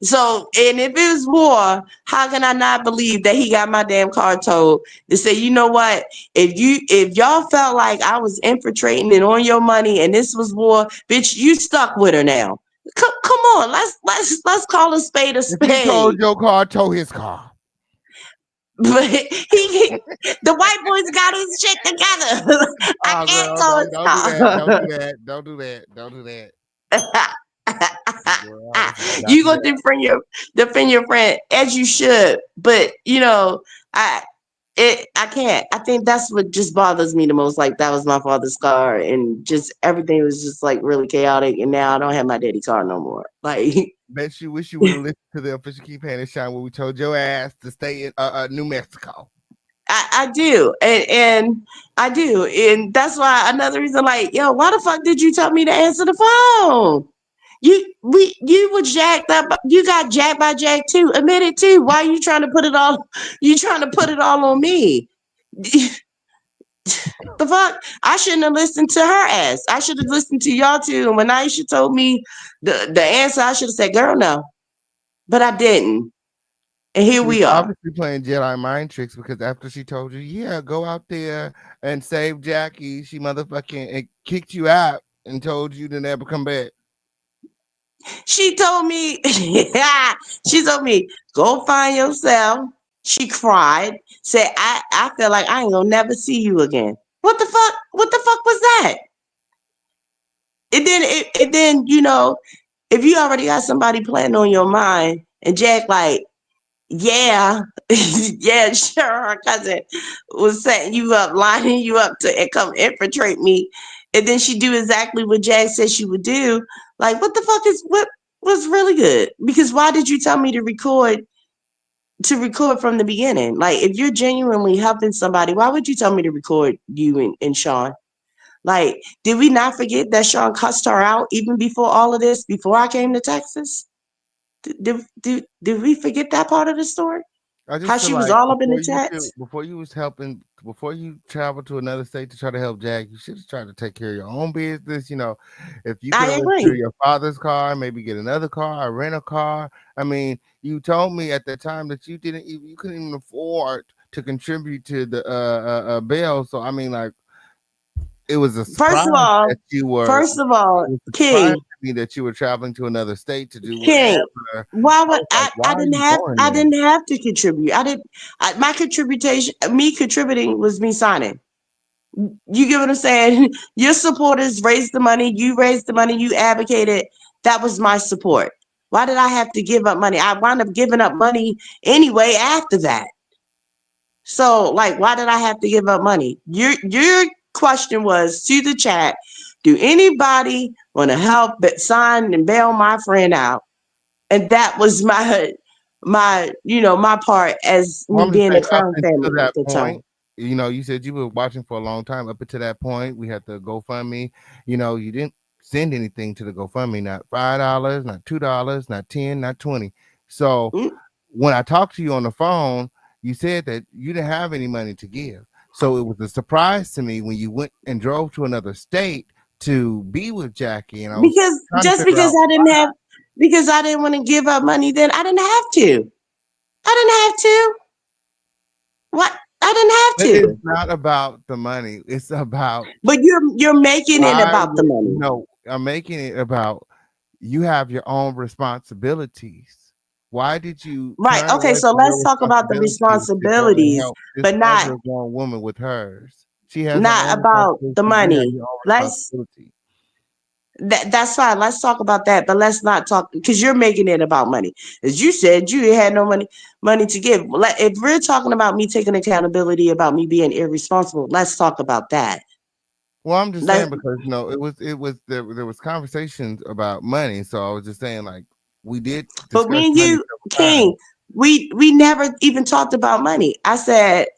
So, and if it was war, how can I not believe that he got my damn car towed to say, you know what? If y'all felt like I was infiltrating and on your money and this was war, bitch, you stuck with her now. Come on, let's call a spade a If he told spade. your car, tow his car. But the white boys got his shit together. I Oh, can't girl, tow don't, his don't do that. Don't car. do that. Don't do that. Don't do that. Girl, not You do gonna that. defend your friend as you should, but I I can't. I think that's what just bothers me the most. Like, that was my father's car, and just everything was just like really chaotic. And now I don't have my daddy car no more. Like, Bet you wish you would have listened to the official Keep Hand and Shine when we told your ass to stay in New Mexico. I do, and I do, and that's why another reason. Like, yo, why the fuck did you tell me to answer the phone? You were jacked up. You got jacked by Jack too. Admit it too. Why are you trying to put it all? You trying to put it all on me? The fuck? I shouldn't have listened to her ass. I should have listened to y'all too. And when Aisha told me the answer, I should have said, "Girl, no," but I didn't. And here She was we are. obviously playing Jedi mind tricks because after she told you, yeah, go out there and save Jackie, she motherfucking kicked you out and told you to never come back. She told me, she told me, "Go find yourself." She cried, said, I feel like I ain't gonna never see you again. What the fuck? What the fuck was that? And then, if you already got somebody playing on your mind, and Jack like, yeah, yeah, sure, her cousin was setting you up, lining you up to and come infiltrate me, and then she do exactly what Jack said she would do. Like, what the fuck is what was really good? Because why did you tell me to record from the beginning? Like, if you're genuinely helping somebody, why would you tell me to record you and Sean? Like, did we not forget that Sean cussed her out even before all of this, before I came to Texas? Did we forget that part of the story? I How just feel she was like all up in the chats? before you travel to another state to try to help Jack, you should have tried to take care of your own business. If you could I have registered agree. your father's car, maybe get another car, or rent a car. I mean, you told me at the time that you couldn't even afford to contribute to the bill. So I mean, like, It was a First surprise of all, that you were. first of all, It was a surprise King, to me that you were traveling to another state to do King, whatever. why I would was like, why I are didn't you have going I there? didn't have to contribute. My contribution, me contributing was me signing. You get what I'm saying? Your supporters raised the money, you raised the money, you advocated. That was my support. Why did I have to give up money? I wound up giving up money anyway after that. So, like, why did I have to give up money? Your question was to the chat, do anybody want to help but sign and bail my friend out? And that was my part as Well, me I'm just being a saying, up crown until family at that the time. point, you said you were watching for a long time. Up until that point, we had the GoFundMe. You didn't send anything to the GoFundMe, not $5, not $2, not 10, not 20. So Mm. when I talked to you on the phone, you said that you didn't have any money to give. So it was a surprise to me when you went and drove to another state to be with Jackie, and I was Because trying to just figure because out I why. didn't have because I didn't want to give up money, then I didn't have to. I didn't have to. What? I But didn't have it's to. not about the money. It's about But you're making it why about the would money. I'm making it about you have your own responsibilities. Why did you Right. turn Okay, away so from your let's talk about the responsibilities to go and responsibilities, help this but other grown woman with hers? She has her not own about the responsibilities. You have money. your own Let's responsibility. that's fine. Let's talk about that, but let's not talk because you're making it about money. As you said, you had no money to give. If we're talking about me taking accountability about me being irresponsible, let's talk about that. Well, I'm just Let's, saying because it was there was conversations about money, so I was just saying like we did but discuss me and money you, several times. King, we never even talked about money. I said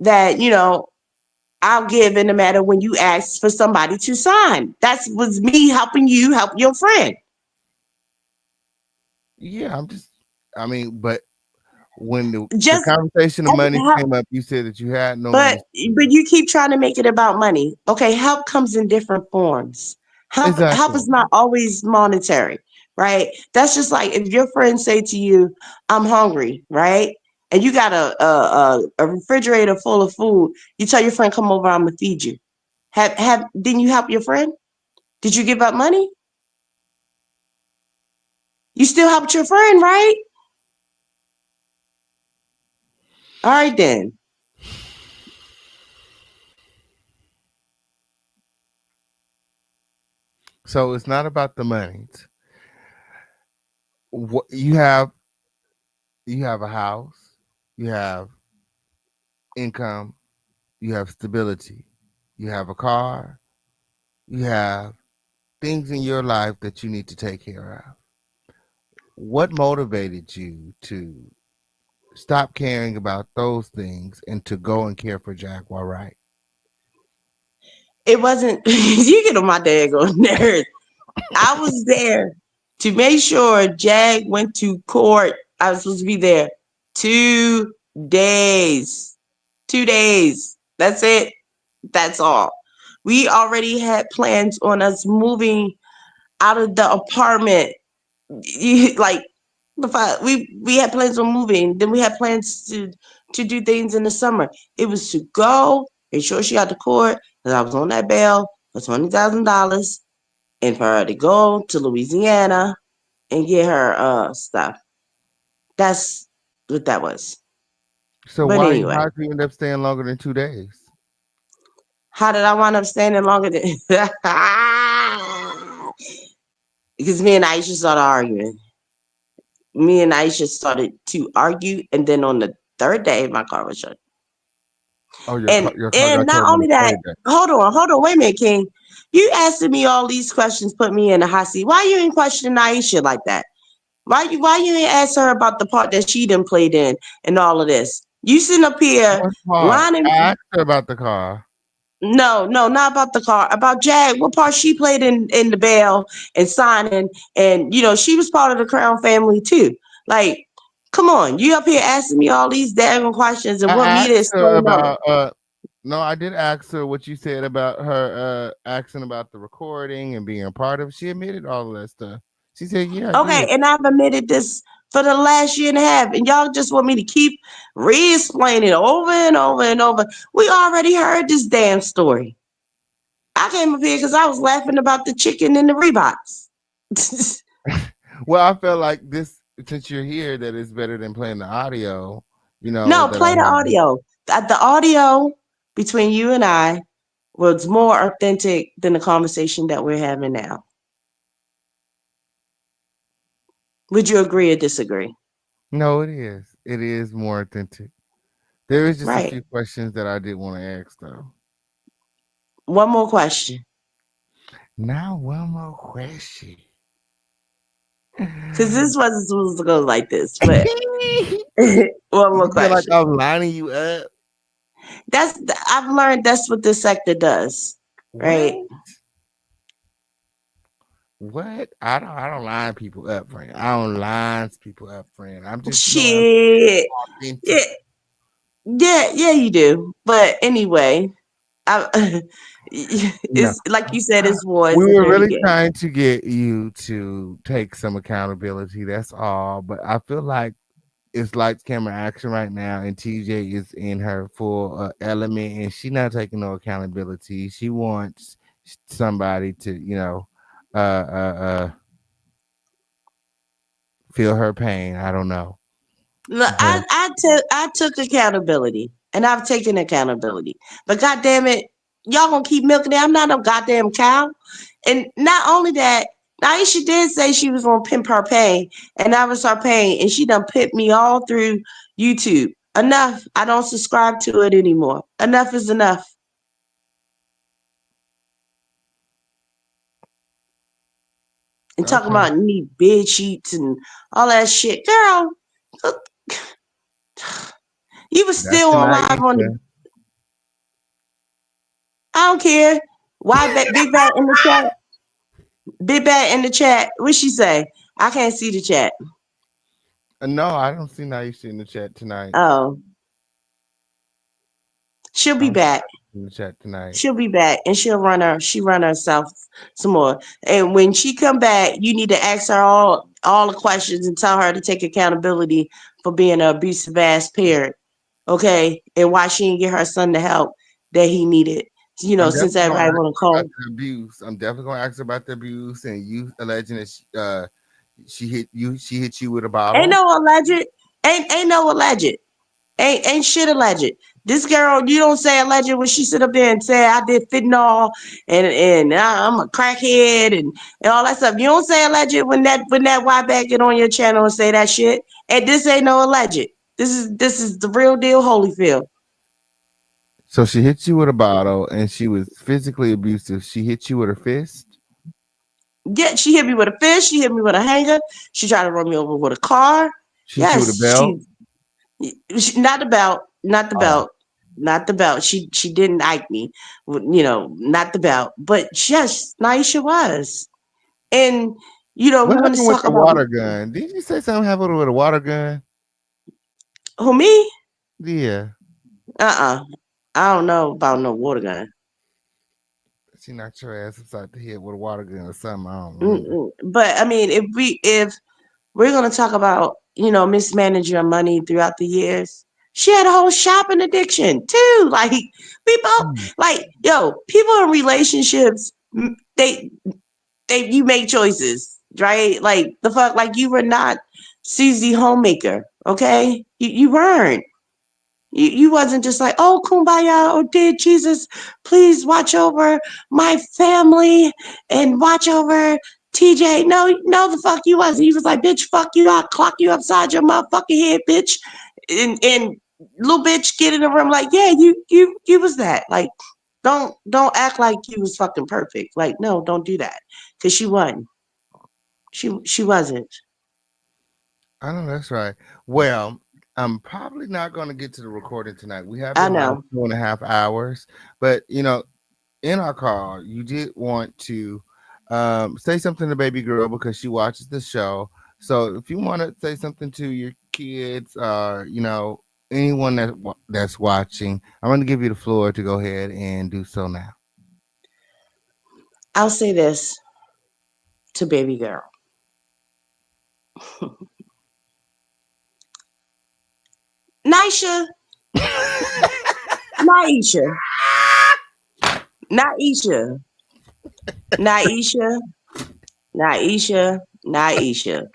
that I'll give in the matter when you ask for somebody to sign. That was me helping you help your friend. Yeah, I mean, but when the Just conversation of money help, came up, you said that you had no money but to give. you keep trying to make it about money. Okay, help comes in different forms. Help Exactly. is not always monetary, right? That's just like if your friends say to you, "I'm hungry," right? And you got a refrigerator full of food. You tell your friend, "Come over, I'm gonna feed you." Have didn't you help your friend? Did you give up money? You still helped your friend, right? All right then. So it's not about the money. What you have a house, you have income, you have stability, you have a car, you have things in your life that you need to take care of. What motivated you to stop caring about those things and to go and care for Jaguar Wright? It wasn't you get on my daggone nerves. I was there to make sure Jag went to court. I was supposed to be there 2 days. 2 days. That's it. That's all. We already had plans on us moving out of the apartment. Like we had plans on moving. Then we had plans to do things in the summer. It was to go, make sure she got to court, because I was on that bail for $20,000, and for her to go to Louisiana and get her stuff. That's what that was. So But anyway, how did you end up staying longer than 2 days? how did I wind up standing longer than because me and Aisha started arguing. Me and Aisha started to argue, and then on the third day, my car was shut. Oh, your car And got not towed on the only that, third day. hold on, wait a minute, King. You asking me all these questions, put me in the hot seat. Why you ain't questioning Aisha like that? Why you ain't ask her about the part that she done played in and all of this? You sitting up here What part? lining. I asked her about the car. No, not about the car. About Jag. What part she played in the bail and signing, and she was part of the Crown family too. Like, come on, you up here asking me all these daggone questions and I want me to asked her explain all that. about no, I did ask her what you said about her asking about the recording and being a part of it. She admitted all of that stuff. She said, "Yeah, I Okay, did." and I've admitted this for the last year and a half, and y'all just want me to keep re-explaining over and over and over. We already heard this damn story. I came up here because I was laughing about the chicken and the Reeboks. Well, I felt like this since you're here that it's better than playing the audio. No, That play the I have. audio. The audio between you and I was more authentic than the conversation that we're having now. Would you agree or disagree? No, it is. It is more authentic. There is just a Right. few questions that I did want to ask though. One more question. Now, one more question. Because this wasn't supposed to go like this, but one more You feel like question. I'm lining you up? I've learned that's what this sector does, What? right? What? I don't line people up, friend. I don't line people up, friend. I'm just I'm Shit. authentic. Yeah, you do. But anyway, I, No. it's like you said, it's war. We It's a were dirty really game. trying to get you to take some accountability. That's all. But I feel like it's lights, camera, action right now, and TJ is in her full element, and she's not taking no accountability. She wants somebody to, uh, uh, feel her pain. I don't know. Look, But I took accountability, and I've taken accountability. But goddamn it, y'all gonna keep milking it. I'm not no goddamn cow. And not only that, Naisha did say she was gonna pimp her pain, and that was her pain, and she done pimped me all through YouTube. Enough. I don't subscribe to it anymore. Enough is enough. And talking okay, about need bed sheets and all that shit, girl. Look, you was that's still the on live on the. Naisha. I don't care. Why Big Bat in the chat? Big Bat in the chat. What she say? I can't see the chat. No, I don't see Naisha in the chat tonight. Oh, she'll I be don't see back. Naisha in the chat tonight. She'll be back, and she run herself some more. And when she come back, you need to ask her all the questions and tell her to take accountability for being an abusive ass parent. Okay, and why she didn't get her son the help that he needed. I'm Since definitely gonna everybody ask want to her about call. the abuse. I'm definitely gonna ask her about the abuse and you alleging that she hit you. She hit you with a Ain't bottle. no alleged. Ain't no alleged. Ain't shit alleged. This girl, you don't say alleged when she sit up there and say I did fentanyl and I'm a crackhead and all that stuff. You don't say alleged when that white bag get on your channel and say that shit. And this ain't no alleged. This is the real deal, Holyfield. So she hit you with a bottle and she was physically abusive. She hit you with her fist. Yeah, she hit me with a fist. She hit me with a hanger. She tried to run me over with a car. She hit you with a Yes, belt. not the belt, not the Oh, belt, not the belt. She didn't like me, not the belt. But yes, Naisha was, and we what want to happened with talk the about water gun? Did you say something happened with a water gun? who me? Yeah, I don't know about no water gun. she knocked your ass upside the head with a water gun or something. I don't remember. Mm-mm. But I mean, if we're gonna talk about mismanaging your money throughout the years. She had a whole shopping addiction too. Like people, Hmm. people in relationships, they you make choices, right? Like the fuck, like you were not Susie Homemaker, okay? You weren't. You wasn't just like, oh, kumbaya, oh, dear Jesus, please watch over my family and watch over TJ. No, the fuck you wasn't. He was like, bitch, fuck you, I'll clock you upside your motherfucking head, bitch. And little bitch get in the room like, yeah, you was that. Like, don't act like you was fucking perfect. Like, no, don't do that. Cause she wasn't. She wasn't. I know that's right. Well, I'm probably not going to get to the recording tonight. We have I been live know. 2.5 hours, but in our call, you did want to say something to baby girl because she watches the show. So if you want to say something to your kids, anyone that's watching, I'm going to give you the floor to go ahead and do so now. I'll say this to baby girl. Naisha, Naisha, Naisha, Naisha, Naisha,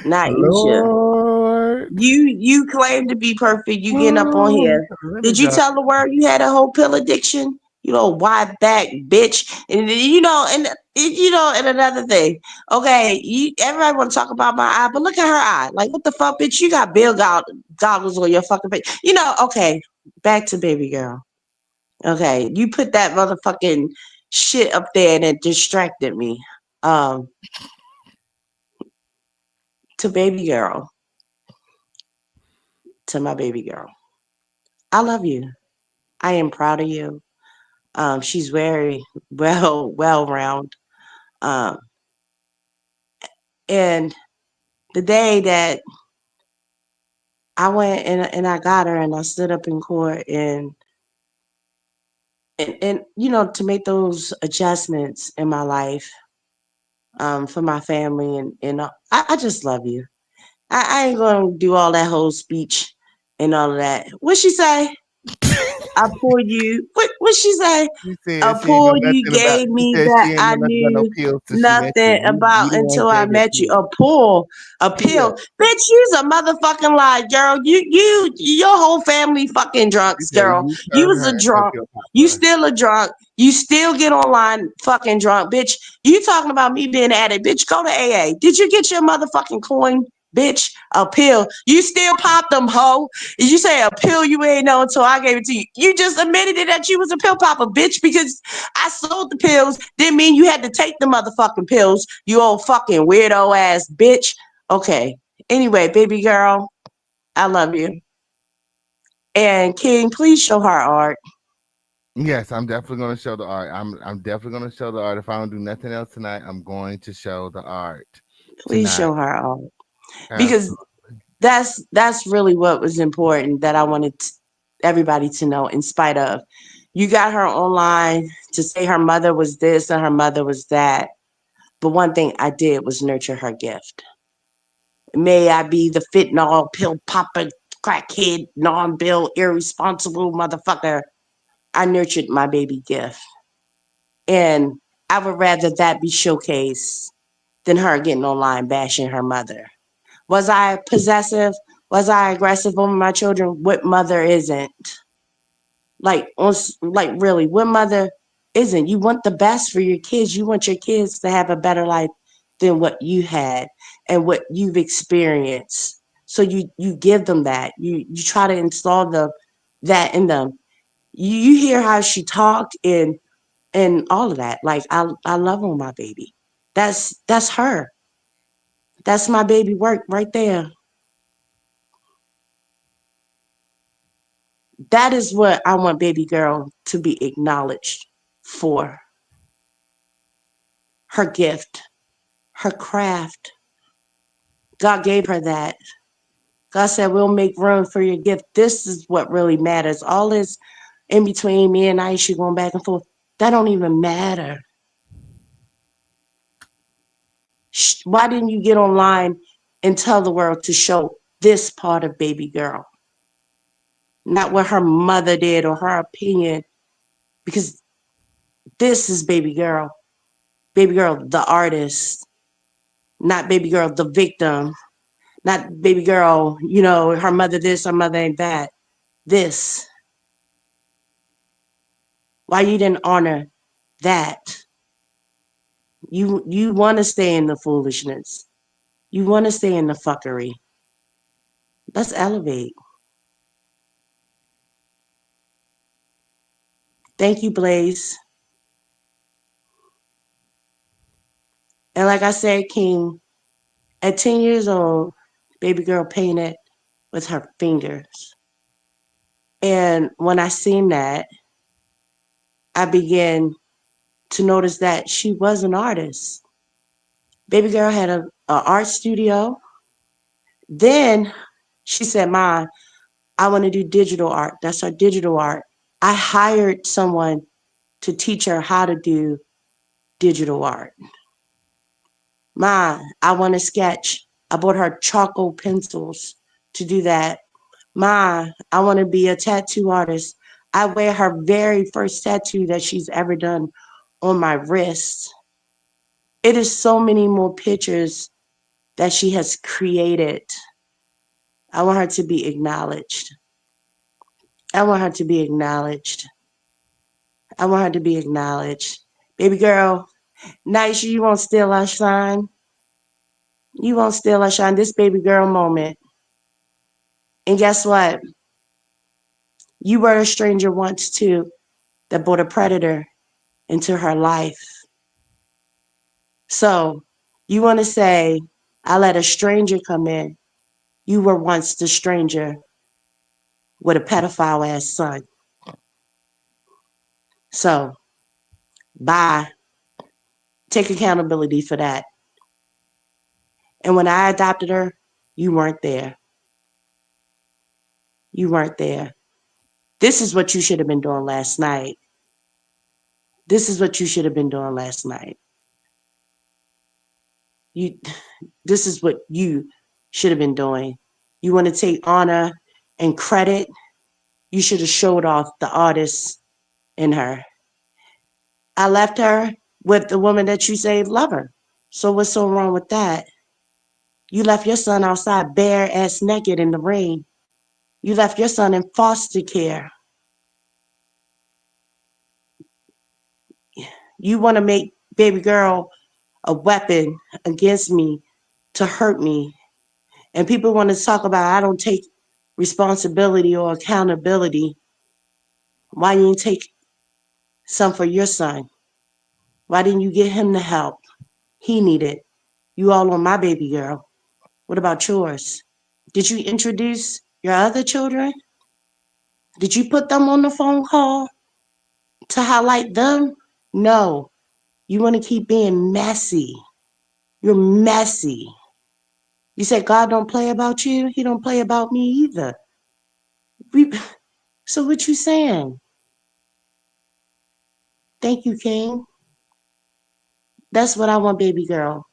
Naisha. Lord. You claim to be perfect. You getting up on Oh, here. let me Did you go. tell the world you had a whole pill addiction? You know, wide back bitch. And and another thing. Okay, everybody want to talk about my eye, but look at her eye. Like, what the fuck, bitch? You got goggles on your fucking face. Okay. Back to baby girl. Okay, you put that motherfucking shit up there and it distracted me. Um, to baby girl, to my baby girl. I love you. I am proud of you. She's very well round. Um, and the day that I went and I got her and I stood up in court and to make those adjustments in my life for my family and I just love you. I ain't gonna do all that whole speech and all of that. What she say? I pulled you. What she say? She said A she ain't know pull you nothing about. gave She me said that she ain't know I nothing about no knew pills till she met you. nothing You about the one until I gave her met you. pills. A pill. Pills. Bitch, you's a motherfucking lie, girl. Your whole family fucking She drunks, said girl. you You turned was her a into a drunk. pill You popper. still a drunk. You still get online fucking drunk, bitch. You talking about me being an addict, bitch? Go to AA. Did you get your motherfucking coin, bitch? A pill. You still pop them, hoe. You say a pill you ain't know until I gave it to you. You just admitted it that you was a pill popper, bitch, because I sold the pills. Didn't mean you had to take the motherfucking pills, you old fucking weirdo ass bitch. Okay. Anyway, baby girl, I love you. And King, please show her art. Yes, I'm definitely gonna show the art. I'm definitely gonna show the art. If I don't do nothing else tonight, I'm going to show the art Please tonight. show her art. Because Absolutely. that's really what was important that I wanted everybody to know in spite of. You got her online to say her mother was this and her mother was that. But one thing I did was nurture her gift. May I be the fentanyl pill popper, crackhead, non-bill, irresponsible motherfucker. I nurtured my baby gift. And I would rather that be showcased than her getting online bashing her mother. Was I possessive? Was I aggressive over my children? What mother isn't? Like really, what mother isn't? You want the best for your kids. You want your kids to have a better life than what you had and what you've experienced. So you give them that. You try to install that in them. You hear how she talked and all of that. Like I love on my baby. That's her. That's my baby work right there. That is what I want baby girl to be acknowledged for. Her gift, her craft. God gave her that. God said, we'll make room for your gift. This is what really matters. All this in between me and Aisha going back and forth, that don't even matter. Why didn't you get online and tell the world to show this part of baby girl? Not what her mother did or her opinion, because this is baby girl. Baby girl, the artist, not baby girl, the victim, not baby girl, her mother this, her mother ain't that. This. Why you didn't honor that? You want to stay in the foolishness. You want to stay in the fuckery. Let's elevate. Thank you, Blaze. And like I said, King, at 10 years old, baby girl painted with her fingers. And when I seen that, I began to notice that she was an artist. Baby girl had a art studio. Then she said, "Ma, I want to do digital art." That's her digital art. I hired someone to teach her how to do digital art. Ma, I want to sketch. I bought her charcoal pencils to do that. Ma, I want to be a tattoo artist. I wear her very first tattoo that she's ever done on my wrist. It is so many more pictures that she has created. I want her to be acknowledged. I want her to be acknowledged. I want her to be acknowledged. Baby girl, Nice, you won't steal our shine. You won't steal our shine. This baby girl moment. And guess what? You were a stranger once too that brought a predator into her life. So you want to say, I let a stranger come in. You were once the stranger with a pedophile ass son. So bye. Take accountability for that. And when I adopted her, you weren't there. You weren't there. This is what you should have been doing last night. This is what you should have been doing last night. This is what you should have been doing. You want to take honor and credit? You should have showed off the artist in her. I left her with the woman that you say love her. So what's so wrong with that? You left your son outside bare ass naked in the rain. You left your son in foster care. You want to make baby girl a weapon against me to hurt me. And people want to talk about I don't take responsibility or accountability. Why didn't you take some for your son? Why didn't you get him the help he needed? You all on my baby girl. What about yours? Did you introduce your other children? Did you put them on the phone call to highlight them? No. You want to keep being messy. You're messy. You said God don't play about you? He don't play about me either. So what you saying? Thank you, King. That's what I want baby girl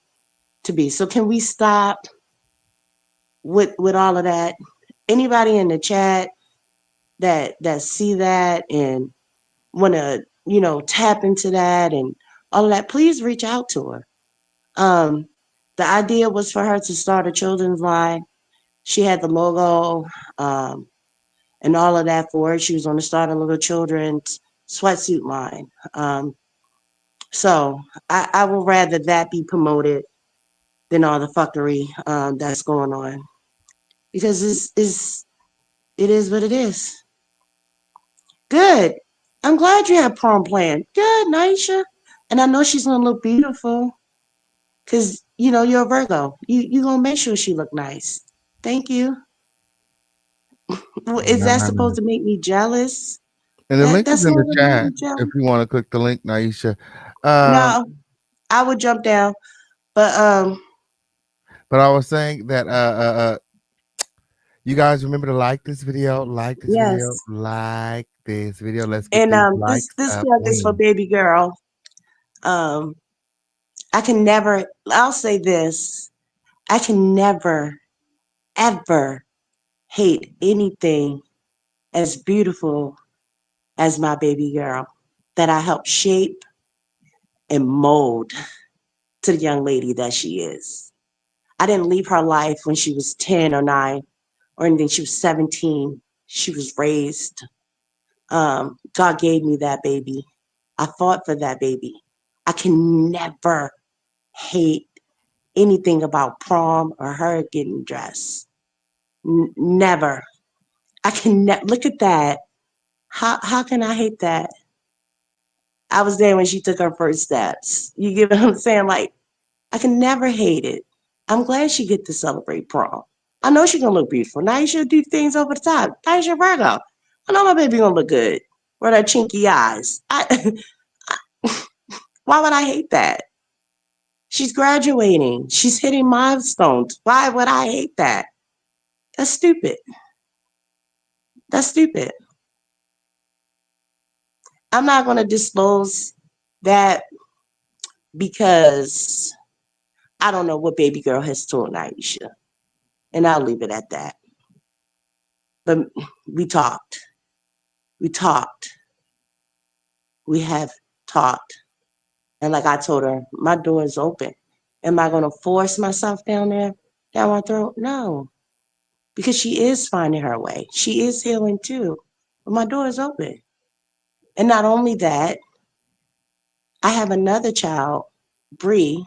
to be. So can we stop with all of that? Anybody in the chat that see that and want to, tap into that and all of that, please reach out to her. The idea was for her to start a children's line. She had the logo and all of that for it. She was going to start a little children's sweatsuit line. So I would rather that be promoted than all the fuckery that's going on, because it is what it is. Good. I'm glad you have prom planned. Good, Naisha. And I know she's gonna look beautiful, because you're a Virgo. You gonna make sure she look nice. Thank you. Is that supposed to make me jealous? And the link is That's in not the gonna make chat me jealous. if you want to click the link, Naisha. No, I would jump down, but But I was saying that you guys remember to like this video, like this video, yes. like this video. Let's get And these this likes up. plug is for baby girl. I can never. I'll say this. I can never, ever hate anything as beautiful as my baby girl that I helped shape and mold to the young lady that she is. I didn't leave her life when she was 10 or 9 or anything. She was 17. She was raised. God gave me that baby. I fought for that baby. I can never hate anything about prom or her getting dressed. Never. I can look at that. How can I hate that? I was there when she took her first steps. You get what I'm saying? Like, I can never hate it. I'm glad she get to celebrate prom. I know she's gonna look beautiful. Naisha do things over the top. Naisha Virgo. I know my baby gonna look good with her chinky eyes. Why would I hate that? She's graduating. She's hitting milestones. Why would I hate that? That's stupid. That's stupid. I'm not going to disclose that because I don't know what baby girl has told Naisha. And I'll leave it at that. But we talked. We talked. We have talked. And like I told her, my door is open. Am I going to force myself down my throat? No, because she is finding her way. She is healing too. But my door is open. And not only that, I have another child, Bree,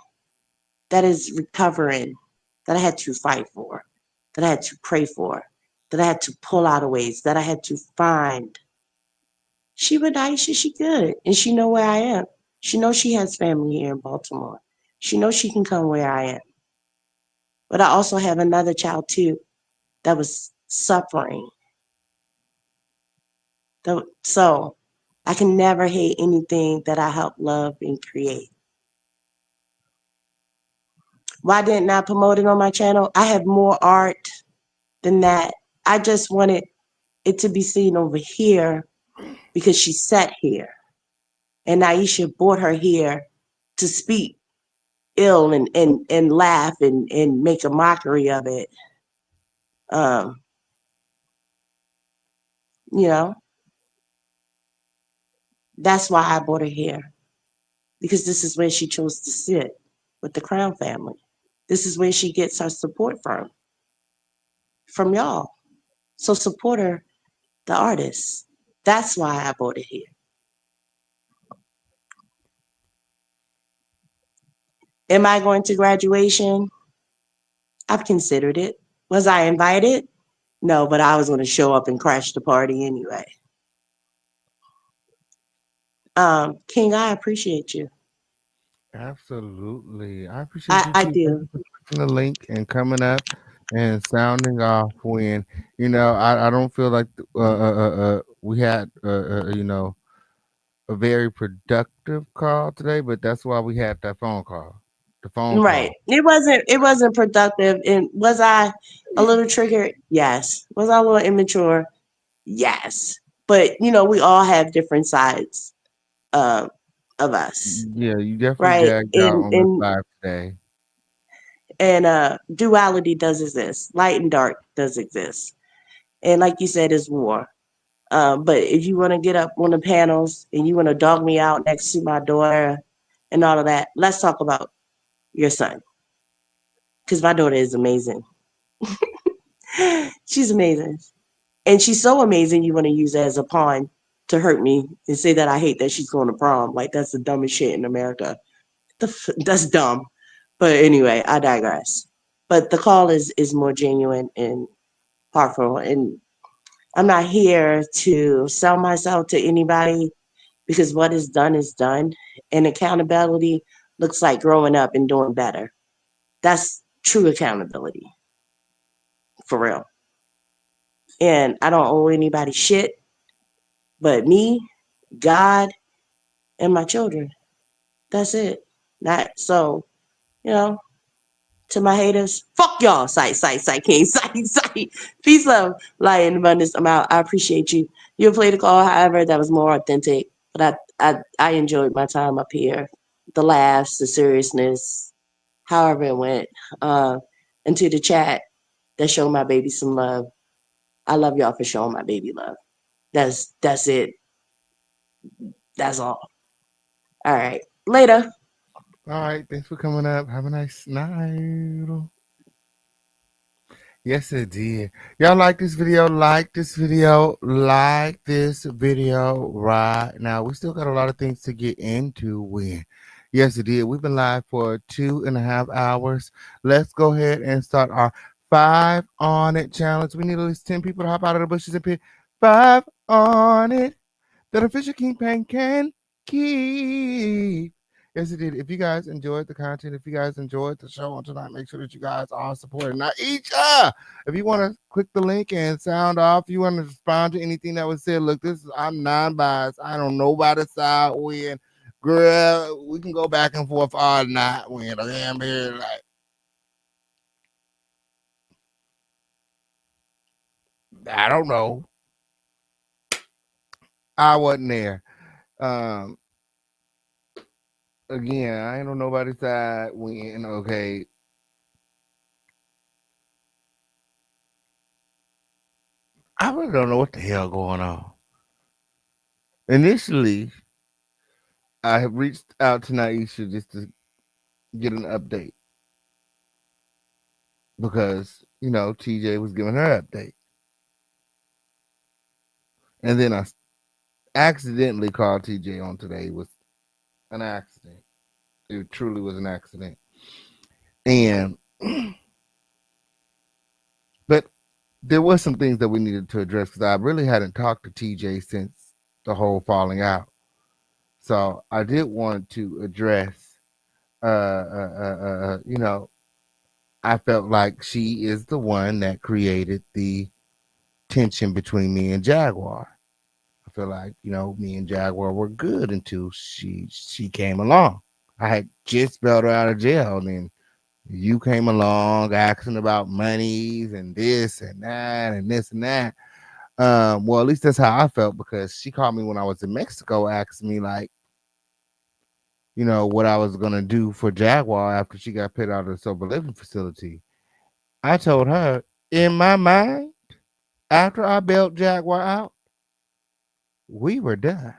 that is recovering, that I had to fight for, that I had to pray for, that I had to pull out of ways, that I had to find. She with Aisha, she good, and she know where I am. She knows she has family here in Baltimore. She knows she can come where I am. But I also have another child too that was suffering. So I can never hate anything that I help love and create. Why didn't I promote it on my channel? I have more art than that. I just wanted it to be seen over here because she sat here. And Naisha brought her here to speak ill and laugh and make a mockery of it. Um, you know, that's why I brought her here. Because this is where she chose to sit with the Crown family. This is where she gets her support from y'all. So support her, the artist. That's why I brought it here. Am I going to graduation? I've considered it. Was I invited? No, but I was going to show up and crash the party anyway. King, I appreciate you. Absolutely. I appreciate you I too. Thank do. you for clicking the link and coming up and sounding off when, I don't feel like we had, a very productive call today, but that's why we had that phone call. The phone Right. call. It wasn't productive. And was I a little triggered? Yes. Was I a little immature? Yes. But we all have different sides um of us. Yeah, you definitely Right. jagged out And on this and live today. and duality does exist. Light and dark does exist. And like you said, is war. But if you want to get up on the panels and you want to dog me out next to my daughter and all of that, let's talk about your son. Because my daughter is amazing. She's amazing. And she's so amazing you want to use her as a pawn to hurt me and say that I hate that she's going to prom. Like that's the dumbest shit in America. That's dumb. But anyway, I digress. But the call is more genuine and heartful. And I'm not here to sell myself to anybody because what is done is done. And accountability looks like growing up and doing better. That's true accountability, for real. And I don't owe anybody shit but me, God, and my children. That's it. Not so, you know, to my haters, fuck y'all. Sight, king, sight. Peace, love, light, and abundance. I'm out. I appreciate you. You played the call, however, that was more authentic. But I enjoyed my time up here. The laughs, the seriousness, however it went. And to the chat that showed my baby some love. I love y'all for showing my baby love. That's it. That's all. All right. Later. All right, thanks for coming up. Have a nice night. Yes, it did. Y'all like this video? Like this video. Like this video right now. We still got a lot of things to get into when. Yes, it did. We've been live for 2.5 hours. Let's go ahead and start our 5 on it challenge. We need at least 10 people to hop out of the bushes and pick 5 on it that official King can keep. Yes, it did. If you guys enjoyed the content, if you guys enjoyed the show on tonight, make sure that you guys are supporting Naisha. If you want to click the link and sound off, you want to respond to anything that was said. Look, I'm non-biased. I don't know by the side when. Girl, we can go back and forth all night when. Okay, I'm here like I don't know. I wasn't there. Um, again, I ain't on nobody's side when. Okay, I really don't know what the hell going on. Initially, I have reached out to Naisha just to get an update because TJ was giving her update, and then I accidentally called TJ on today. It was an accident. It truly was an accident, and but there was some things that we needed to address because I really hadn't talked to TJ since the whole falling out. So I did want to address, I felt like she is the one that created the tension between me and Jaguar. I feel like me and Jaguar were good until she came along. I had just bailed her out of jail, and then you came along asking about monies and this and that and this and that. Well, at least that's how I felt because she called me when I was in Mexico, asking me like, what I was gonna do for Jaguar after she got put out of the sober living facility. I told her in my mind, after I bailed Jaguar out, we were done.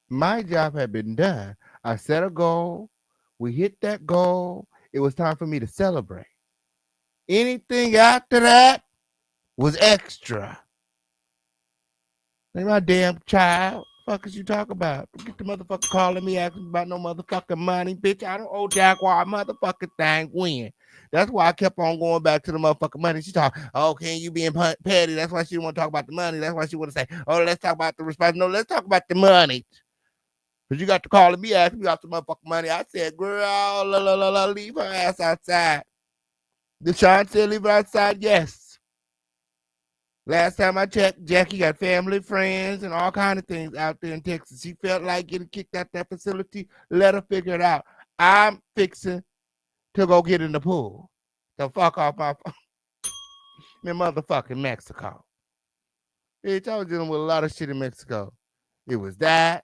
My job had been done. I set a goal. We hit that goal. It was time for me to celebrate. Anything after that was extra. Ain't my damn child. Fuck is you talk about? Get the motherfucker calling me asking about no motherfucking money, bitch. I don't owe Jaguar a motherfucking thing. When? That's why I kept on going back to the motherfucking money. She talk, oh, can you being petty? That's why she want to talk about the money. That's why she want to say, oh, let's talk about the response. No, let's talk about the money. Because you got to calling me asking me about the motherfucking money. I said, girl, leave her ass outside. Deshaun said leave her outside. Yes. Last time I checked, Jackie got family, friends, and all kind of things out there in Texas. She felt like getting kicked out that facility. Let her figure it out. I'm fixing to go get in the pool. So fuck off my motherfucking Mexico. Bitch, I was dealing with a lot of shit in Mexico. It was that.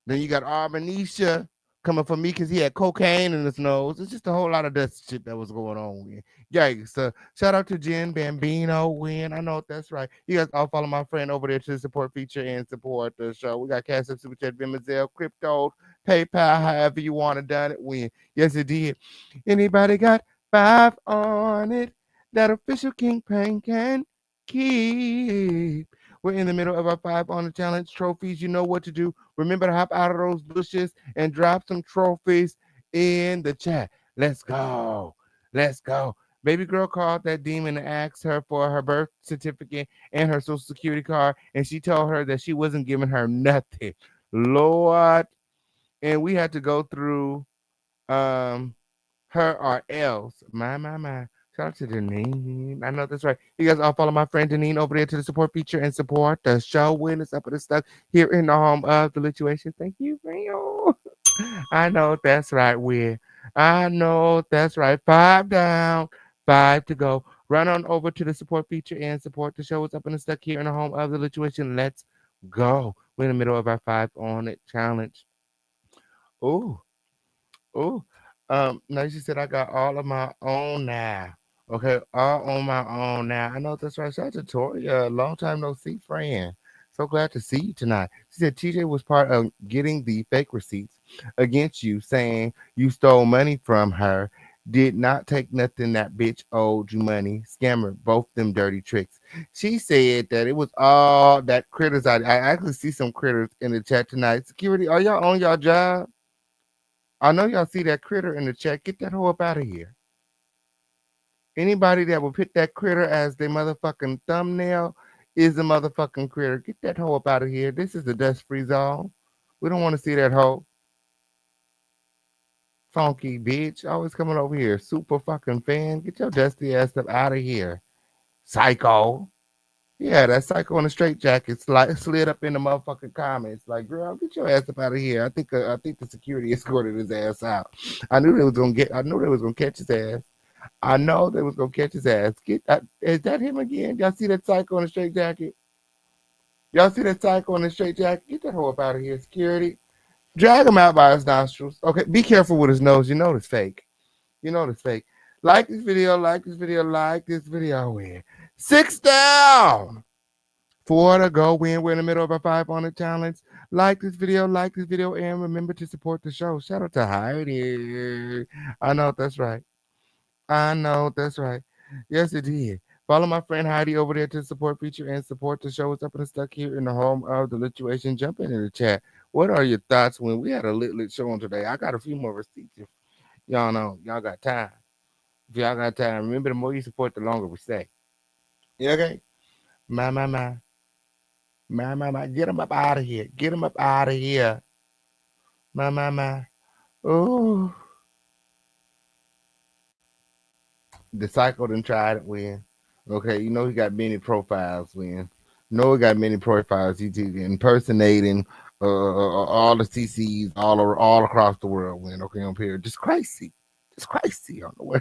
Then you got Niesha coming for me because he had cocaine in his nose. It's just a whole lot of that shit that was going on. Yikes. So shout out to Jen Bambino, Win. I know that's right. You guys all follow my friend over there to support feature and support the show. We got Cash App, Super Chat, Venmo, Crypto, PayPal, however you want to done it. Win. Yes, it did. Anybody got 5 on it? That official Kingpin can keep. We're in the middle of our 5 on the challenge trophies. You know what to do. Remember to hop out of those bushes and drop some trophies in the chat. Let's go. Let's go. Baby girl called that demon and asked her for her birth certificate and her social security card, and she told her that she wasn't giving her nothing. Lord. And we had to go through her or else. My. Shout out to Deneen. I know that's right. You guys all follow my friend Deneen over there to the support feature and support the show when it's up with the stuff here in the home of the Lituation. Thank you, Rio. I know that's right, I know that's right. 5 down, 5 to go. Run on over to the support feature and support the show. It's up and stuck here in the home of the Lituation. Let's go. We're in the middle of our 5 on it challenge. Ooh. Now she said I got all of my own now. Okay, all on my own now. I know that's right. Shout out to Toria, long time no see, friend. So glad to see you tonight. She said TJ was part of getting the fake receipts against you, saying you stole money from her. Did not take nothing. That bitch owed you money. Scammer, both them dirty tricks. She said that it was all that critters. I actually see some critters in the chat tonight. Security, are y'all on y'all job? I know y'all see that critter in the chat. Get that hoe up out of here. Anybody that will put that critter as their motherfucking thumbnail is a motherfucking critter. Get that hoe up out of here. This is the dust-free zone. We don't want to see that hoe. Funky bitch. Always coming over here. Super fucking fan. Get your dusty ass up out of here. Psycho. Yeah, that psycho in the straight jacket slid up in the motherfucking comments. Like, girl, get your ass up out of here. I think the security escorted his ass out. I knew they was gonna catch his ass. I know they was gonna catch his ass. Is that him again? Y'all see that psycho in the straight jacket? Y'all see that psycho in the straight jacket? Get that hoe up out of here, security. Drag him out by his nostrils. Okay, be careful with his nose. You know it's fake. Like this video, like this video. Win. 6 down. 4 to go. We're in the middle of a 5 on the challenge. like this video, and remember to support the show. Shout out to Heidi. I know that's right. I know that's right. Yes, it did. Follow my friend Heidi over there to support feature and support the show. It's up and stuck here in the home of the lituation. Jump in the chat. What are your thoughts when we had a lit show on today? I got a few more receipts. If y'all know, y'all got time. If y'all got time, remember the more you support, the longer we stay. You okay? My. Get them up out of here. Get them up out of here. My. Oh. The cycle done tried it when. Okay, you know he got many profiles when. No, he got many profiles. He's impersonating all the CCs all across the world when. Okay, on period. Just crazy. Just crazy. I don't know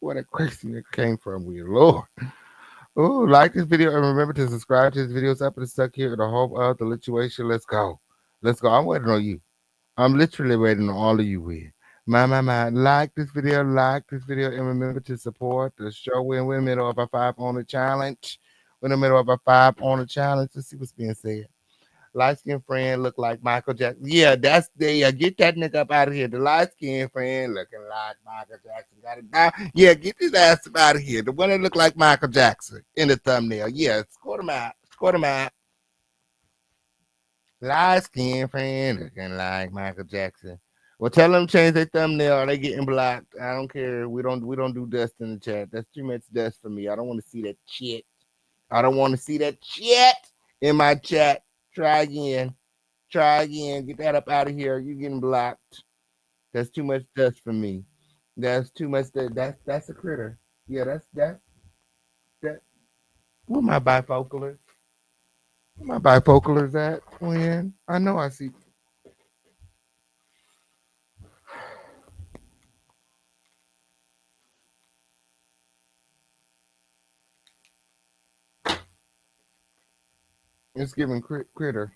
where that crazy nigga came from. We Lord. Oh, like this video and remember to subscribe to his videos up and stuck here in the home of the lituation. Let's go. Let's go. I'm waiting on you. I'm literally waiting on all of you with. My. Like this video, and remember to support the show. We're in the middle of a 5 on the challenge. We're in the middle of a 5 on the challenge. Let's see what's being said. Light skinned friend look like Michael Jackson. Yeah, that's there. Yeah, get that nigga up out of here. The light skinned friend looking like Michael Jackson. Got it down. Yeah, get his ass up out of here. The one that look like Michael Jackson in the thumbnail. Yeah, score him out. Score him out. Light skinned friend looking like Michael Jackson. Well, tell them change their thumbnail. They getting blocked. I don't care. We don't do dust in the chat. That's too much dust for me. I don't want to see that shit. I don't want to see that shit in my chat. Try again. Try again. Get that up out of here. You're getting blocked. That's too much dust for me. That's too much. That's a critter. Yeah, that. Where my bifocalers? Where my bifocalers at? When I know I see. It's giving critter.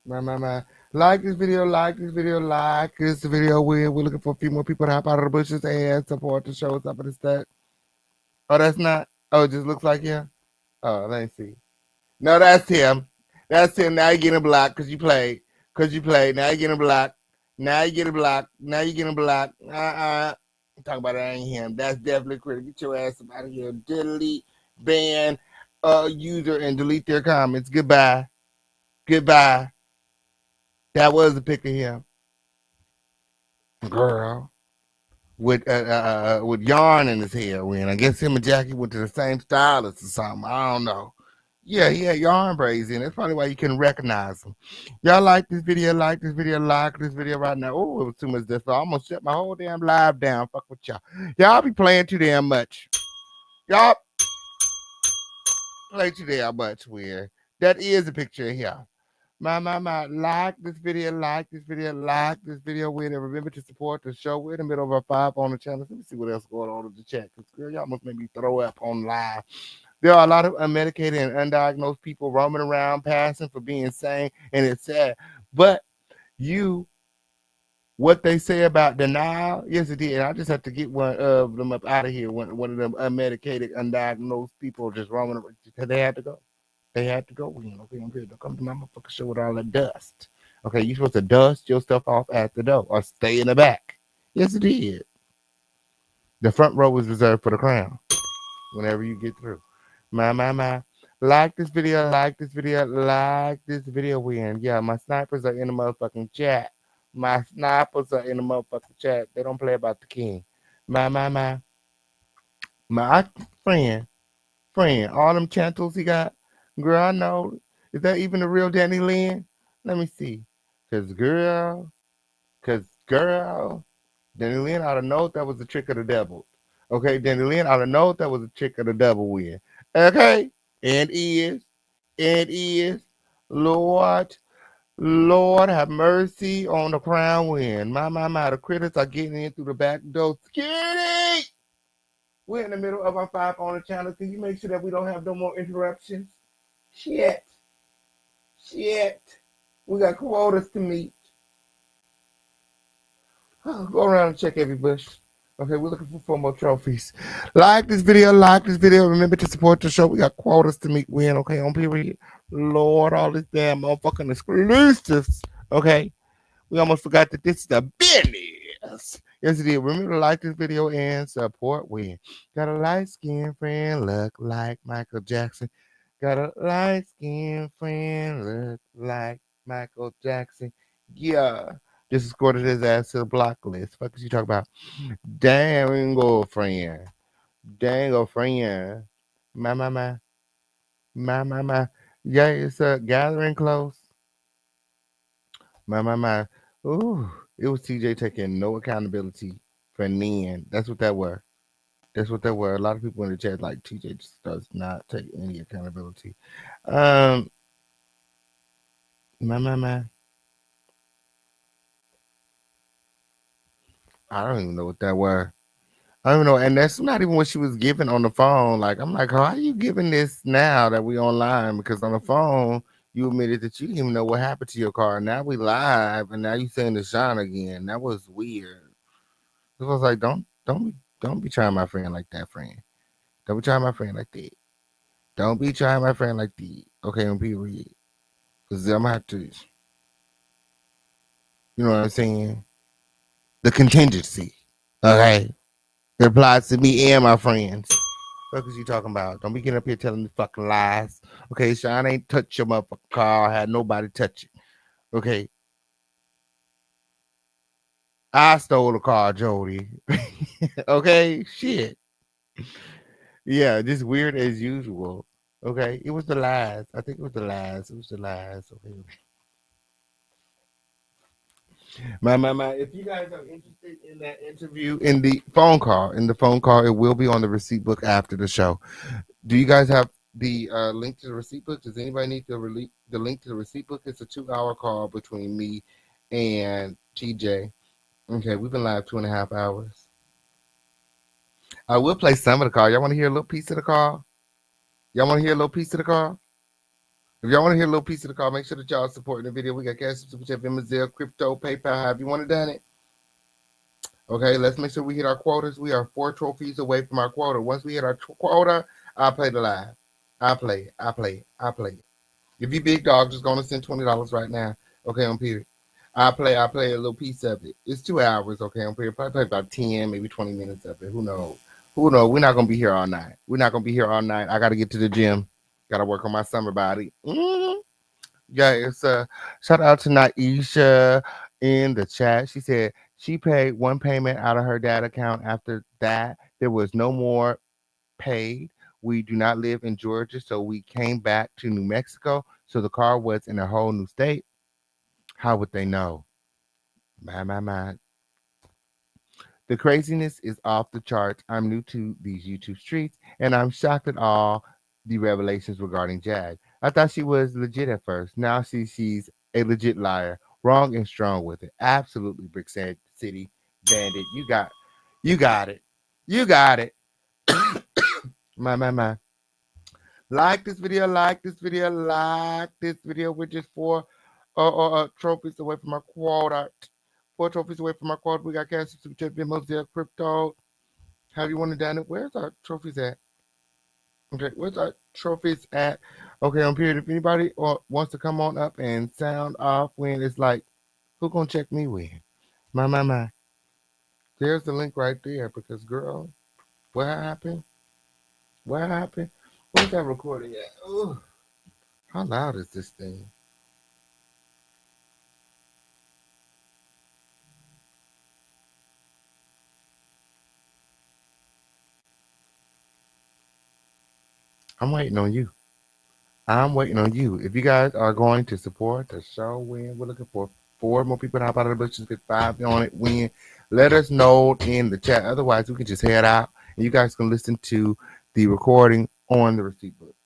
My. Like this video, like this video. We're looking for a few more people to hop out of the bushes and support the show. Up at the Oh, that's not. Oh, it just looks like him. Oh, let me see. No, that's him. That's him. Now you're getting blocked because you played. Now you're getting blocked. Now you're getting blocked. Talk about it, ain't him. That's definitely critical. Get your ass out of here. Delete, ban, user, and delete their comments. Goodbye. That was a pic of him. Girl. With yarn in his hair when I guess him and Jackie went to the same stylist or something. I don't know. Yeah, he had yarn braids in. That's probably why you couldn't recognize him. Y'all like this video right now. Oh, it was too much this. So I almost shut my whole damn live down. Fuck with y'all. Y'all be playing too damn much. Y'all play too damn much when that is a picture of him. My, like this video with and remember to support the show. We're in the middle of our 5 on the channel. Let me see what else going on in the chat. Because girl, y'all must make me throw up on live. There are a lot of unmedicated and undiagnosed people roaming around, passing for being sane, and it's sad. But what they say about denial, yes it did. And I just have to get one of them up out of here. One of them unmedicated, undiagnosed people just roaming around. They had to go. They had to go in. Okay, I'm here. Don't come to my motherfucking show with all that dust. Okay, you're supposed to dust your stuff off at the door or stay in the back. Yes, it did. The front row was reserved for the crown. Whenever you get through. My. Like this video when. Yeah, my snipers are in the motherfucking chat. They don't play about the king. My friend, all them chantels he got. Girl, I know. Is that even the real Danny Lynn? Let me see. Cause girl, Danny Lynn ought to know that was a trick of the devil. Okay, Danny Lynn ought to know that was a trick of the devil win. Okay, and is, Lord have mercy on the crown win. My, the critics are getting in through the back door. Skinny! We're in the middle of our 5 on the channel. Can you make sure that we don't have no more interruptions? Shit. We got quotas to meet. Go around and check every bush. Okay, we're looking for 4 more trophies. Like this video. Remember to support the show. We got quotas to meet. Win. Okay, on period. Lord, all this damn motherfucking exclusives. Okay. We almost forgot that this is the business. Yes, it is. Remember to like this video and support Win. Got a light skinned friend, look like Michael Jackson. Got a light skinned friend, look like Michael Jackson. Yeah. Just escorted his ass to the block list. Fuck is you talking about? Dang friend. Dang friend. My, my, my. My. Yeah, it's a gathering close. My. Ooh, it was TJ taking no accountability for Nen. That's what that were. That's what that were. A lot of people in the chat like TJ just does not take any accountability. Um, my. I don't even know what that were. I don't know, and that's not even what she was giving on the phone. Like, I'm like, how are you giving this now that we online? Because on the phone, you admitted that you didn't even know what happened to your car. Now we live, and now you saying the shine again. That was weird. I was like, don't be trying my friend like that, friend. Don't be trying my friend like that. Don't be trying my friend like that. Okay, on period. Because I'm gonna have to, you know what I'm saying? The contingency. Okay. It applies to me and my friends. What is you talking about? Don't be getting up here telling me fucking lies. Okay, Sean ain't touch your motherfucking car. I had nobody touch it. Okay. I stole the car, Jody. Okay, shit. Yeah, just weird as usual. Okay, it was the lies. I think it was the lies. It was the lies. Okay. My. If you guys are interested in that interview, in the phone call, it will be on the receipt book after the show. Do you guys have the link to the receipt book? Does anybody need the link to the receipt book? It's a 2 hour call between me and TJ. Okay, we've been live 2.5 hours. I will play some of the call. Y'all want to hear a little piece of the call? Y'all want to hear a little piece of the call? If y'all want to hear a little piece of the call, make sure that y'all supporting the video. We got cash, super chat, Venmo, crypto, PayPal. Have you want to done it? Okay, let's make sure we hit our quotas. We are 4 trophies away from our quota. Once we hit our quota, I'll play the live. I play. If you big dog, just gonna send $20 right now. Okay, on period. I play a little piece of it. It's 2 hours, okay, on period. Probably play about 10, maybe 20 minutes of it. Who knows? Who knows? We're not gonna be here all night. We're not gonna be here all night. I gotta get to the gym. Gotta work on my summer body. Yeah, it's shout out to Naisha in the chat. She said she paid one payment out of her dad account. After that, there was no more paid. We do not live in Georgia, so we came back to New Mexico. So the car was in a whole new state. How would they know? My. The craziness is off the charts. I'm new to these YouTube streets, and I'm shocked at all the revelations regarding Jag. I thought she was legit at first. Now she's a legit liar. Wrong and strong with it. Absolutely, Brick City Bandit. You got it. You got it. My. Like this video, like this video, like this video. We're just 4 trophies away from our quota. 4 trophies away from our quota. We got cash, super chat, Venmo, Zelle, crypto. How do you want to down it? Where's our trophies at? Okay, where's our trophies at? Okay, on period. If anybody wants to come on up and sound off when it's like, who gonna check me with? My. There's the link right there because, girl, what happened? What happened? Where's that recording at? Ooh, how loud is this thing? I'm waiting on you. I'm waiting on you. If you guys are going to support the show, win. We're looking for 4 more people to hop out of the bushes, get 5 on it, win. Let us know in the chat. Otherwise, we can just head out and you guys can listen to the recording on the receipt book.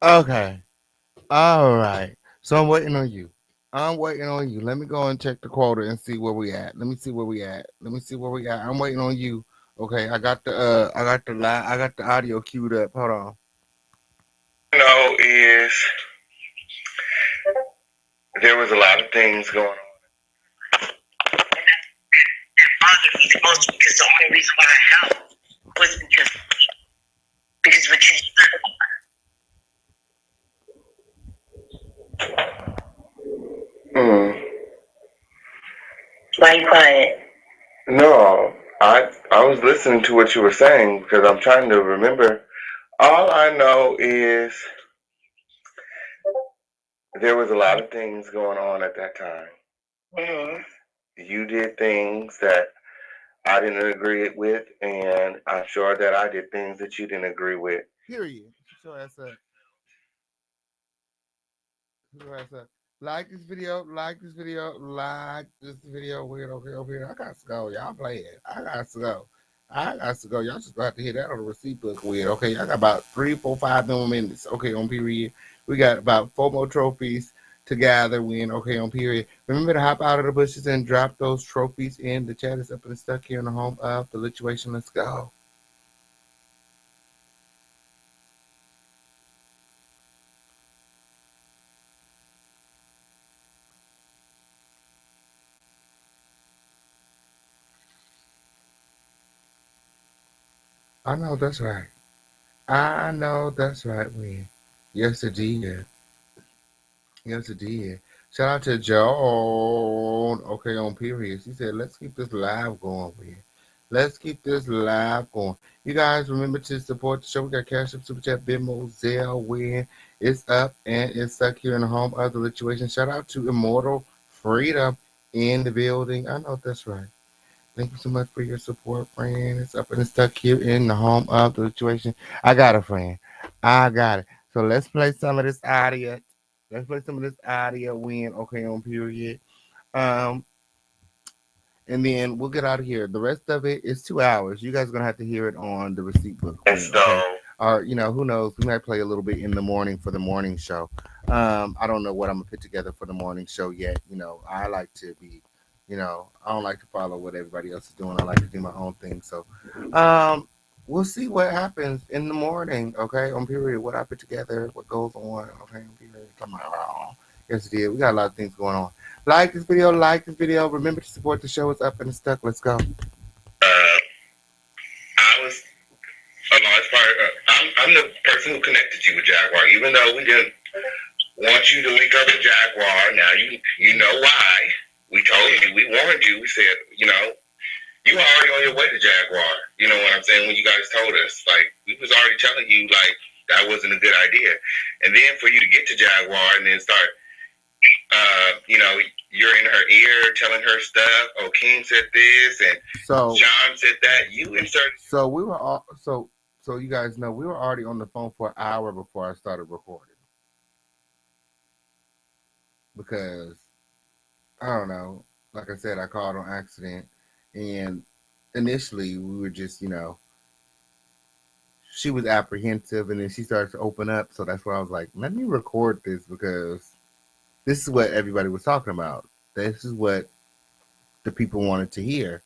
Okay. All right. So I'm waiting on you. I'm waiting on you. Let me go and check the quota and see where we at. Let me see where we at. Let me see where we at. I'm waiting on you. Okay, I got the audio queued up. Hold on. No, is there was a lot of things going on. Bothered me the most because the only reason why I helped was because what you said. Why you quiet? No, I was listening to what you were saying because I'm trying to remember. All I know is there was a lot of things going on at that time. Mm-hmm. You did things that I didn't agree with, and I'm sure that I did things that you didn't agree with. Period. Show us up. Show us up. Like this video, like this video, like this video. Weird over here. I got to go. Y'all play it. I got to go. I got to go. Y'all just got to hit that on the receipt book. Weird. Okay, I got about 3, 4, 5 more minutes. Okay, on period. We got about 4 more trophies to gather. Win. Okay, on period. Remember to hop out of the bushes and drop those trophies in. The chat is up and stuck here in the home of the lituation. Let's go. I know that's right. I know that's right, Win. Yes, it did. Yes, it did. Shout out to Joan. Okay, on period. She said, let's keep this live going, Win. Let's keep this live going. You guys remember to support the show. We got Cash Up, Super Chat, Venmo, Zelle, Win. It's up and it's stuck here in the home of the situation. Shout out to Immortal Freedom in the building. I know that's right. Thank you so much for your support, friend. It's up and it's stuck here in the home of the situation. I got a friend. I got it. So let's play some of this audio. Let's play some of this audio. Win. Okay, on period. Um, and then we'll get out of here. The rest of it is 2 hours. You guys are gonna have to hear it on the receipt book. Okay. Or who knows? We might play a little bit in the morning for the morning show. I don't know what I'm gonna put together for the morning show yet. I like to be, I don't like to follow what everybody else is doing. I like to do my own thing. So, we'll see what happens in the morning. Okay, on period. What I put together, what goes on. Okay, on period. Come on. Yes, it did. We got a lot of things going on. Like this video, like this video. Remember to support the show. It's up and it's stuck. Let's go. I was a large part. I'm the person who connected you with Jaguar, even though we didn't want you to link up with Jaguar. Now you know why. We told you, we warned you. We said, you were already on your way to Jaguar. You know what I'm saying? When you guys told us, we was already telling you, that wasn't a good idea. And then for you to get to Jaguar and then start, you're in her ear telling her stuff. Oh, King said this and Sean said that. You inserted. So we were all so you guys know we were already on the phone for an hour before I started recording because I don't know. Like I said, I called on accident, and initially we were just she was apprehensive, and then she started to open up. So that's why I was like, let me record this because this is what everybody was talking about. This is what the people wanted to hear.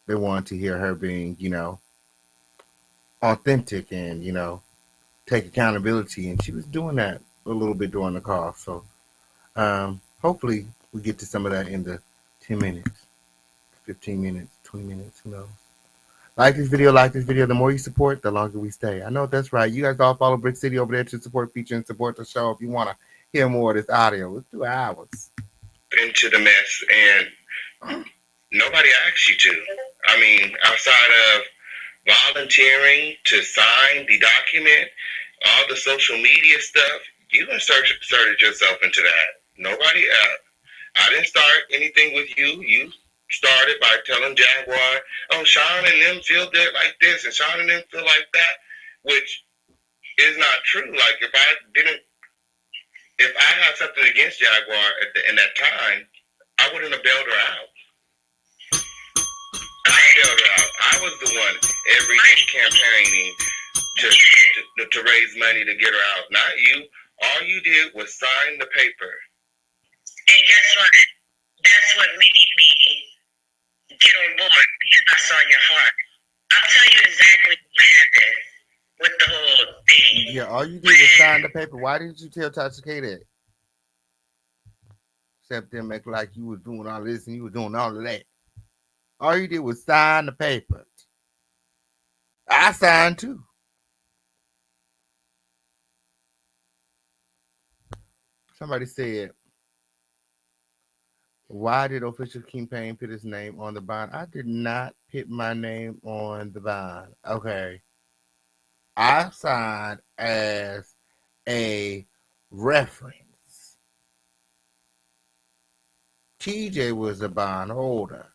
They wanted to hear her being, authentic and, take accountability. And she was doing that a little bit during the call. So hopefully we get to some of that in the 10 minutes, 15 minutes, 20 minutes, who knows. Like this video, like this video. The more you support, the longer we stay. I know that's right. You guys all follow Brick City over there to support, feature, and support the show. If you want to hear more of this audio, let's do hours. Into the mess, and nobody asked you to. I mean, outside of volunteering to sign the document, all the social media stuff, you inserted yourself into that. Nobody I didn't start anything with you. You started by telling Jaguar, oh, Sean and them feel like this, and Sean and them feel like that, which is not true. Like, if I had something against Jaguar in that time, I wouldn't have bailed her out. I bailed her out. I was the one every day campaigning to raise money to get her out. Not you. All you did was sign the paper. And guess what? That's what made me get on board because I saw your heart. I'll tell you exactly what happened with the whole thing. Yeah, all you did was sign the paper. Why didn't you tell Tasha K that? Except then make like you was doing all this and you was doing all of that. All you did was sign the paper. I signed too. Somebody said, why did official campaign put his name on the bond? I did not put my name on the bond. Okay. I signed as a reference. TJ was the bond holder.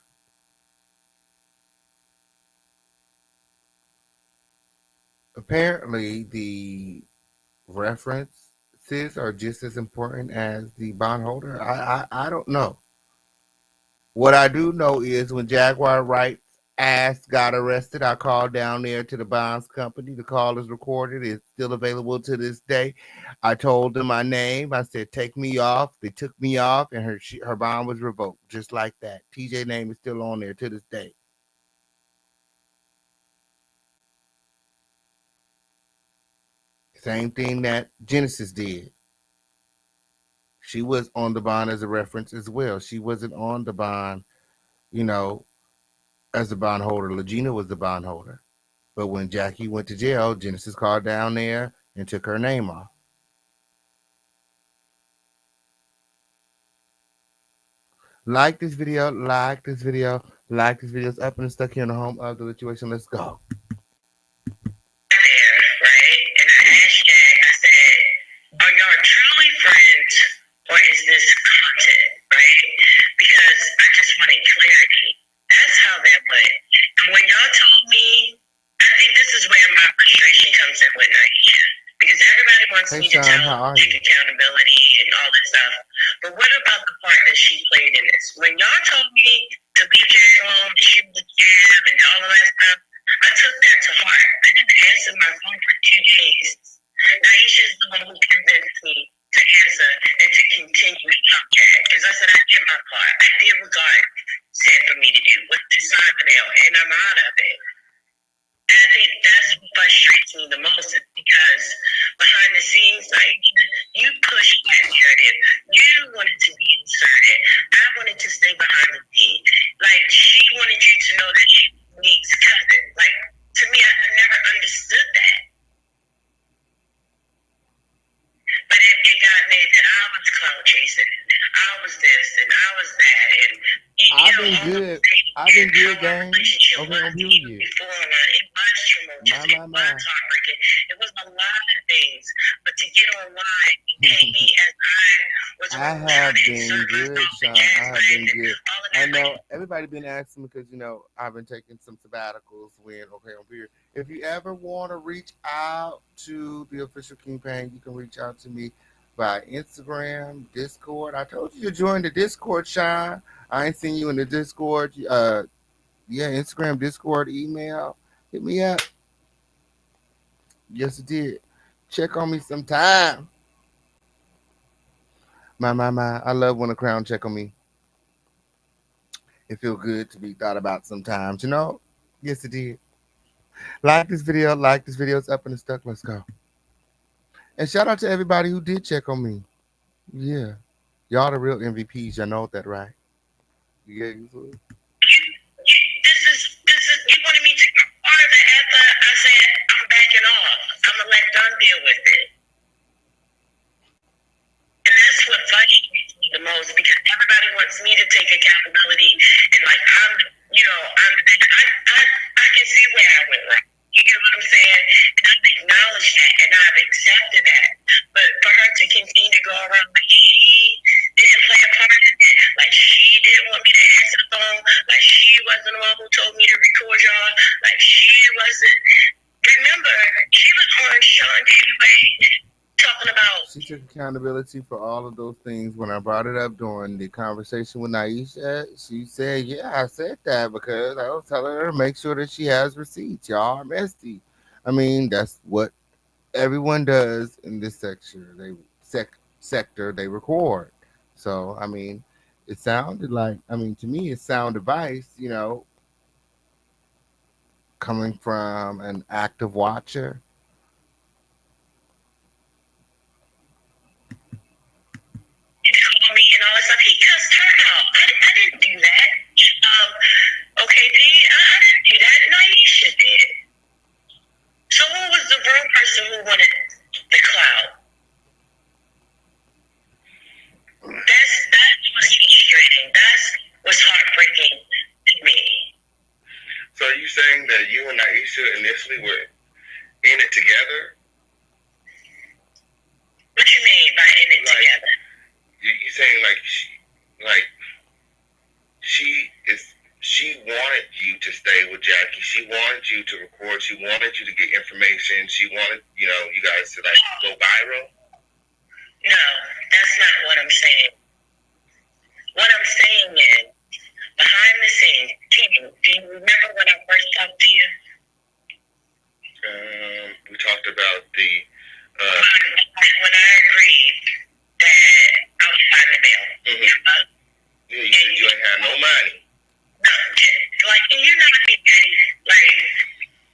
Apparently, the references are just as important as the bondholder. I don't know. What I do know is when Jaguar Wright ass got arrested, I called down there to the bonds company. The call is recorded. It's still available to this day. I told them my name. I said, take me off. They took me off, and her bond was revoked just like that. TJ name is still on there to this day. Same thing that Genesis did. She was on the bond as a reference as well. She wasn't on the bond, as the bond holder. Legina was the bond holder. But when Jackie went to jail, Genesis called down there and took her name off. Like this video, like this video, like this video. It's up and stuck here in the home of the situation. Let's go. Are y'all truly friends, or is this content, right? Because I just wanted clarity. That's how that went. And when y'all told me, I think this is where my frustration comes in with Naisha. Because everybody wants me to take accountability and all this stuff. But what about the part that she played in this? When y'all told me to leave Jerry alone, to shoot the jam and all of that stuff, I took that to heart. I didn't answer my phone for 2 days. Naisha is the one who convinced me to answer and to continue to talk chat. Because I said I did my part. I did what God said for me to do, was to sign the nail, and I'm out of it. And I think that's what frustrates me the most, is because behind the scenes, Naisha, you pushed that narrative. You wanted to be inserted. I wanted to stay behind the scene. Like, she wanted you to know that she was Nick's cousin. Like, to me, I never understood that. But it got made that I was clout chasing. I was this and I was that. And I've been good, gang. Okay, on period. Before online, it was tumultuous. It was heartbreaking. It was a lot of things. But to get online and pay me as I have been good, Sean. I have been good. I know everybody been asking because I've been taking some sabbaticals on period. If you ever want to reach out to the official campaign, you can reach out to me by Instagram, Discord. I told you to join the Discord, Sean. I ain't seen you in the Discord. Instagram, Discord, email. Hit me up. Yes, it did. Check on me sometime. My. I love when a crown check on me. It feels good to be thought about sometimes, Yes, it did. Like this video. It's up and it's stuck. Let's go. And shout out to everybody who did check on me. Yeah. Y'all the real MVPs. Y'all know that, right? Yeah. This is, you wanted me to be part of the after. I said, I'm backing off. I'm going to let them deal with it. And that's what frustrates me the most, because everybody wants me to take accountability. And like, I can see where I went wrong. You get what I'm saying? And I've acknowledged that and I've accepted that. But for her to continue to go around like she didn't play a part in it, like she didn't want me to answer the phone, like she wasn't the one who told me to record y'all, like she wasn't. Remember, she was on Sean anyway, talking about. She took accountability for all of those things. When I brought it up during the conversation with Naisha, she said, I said that because I was telling her to make sure that she has receipts. Y'all are messy. I mean, that's what everyone does in this sector. Sector they record. So I mean, it sounded like, I mean, to me, it's sound advice. Coming from an active watcher. Call me and all that stuff. He cussed her out. I didn't do that. Okay, P, I didn't do that. Naisha did. So who was the real person who wanted the clout? That's what's frustrating. That's what's heartbreaking to me. So are you saying that you and Naisha initially were in it together? What you mean by in it together? You saying she wanted you to stay with Jackie. She wanted you to record. She wanted you to get information. She wanted, you guys to go viral. No, that's not what I'm saying. What I'm saying is, behind the scenes, King, do you remember when I first talked to you? We talked about the when I agreed that I was signing the bill. Mm-hmm. Yeah, you said you ain't had no money. No, can you not be petty?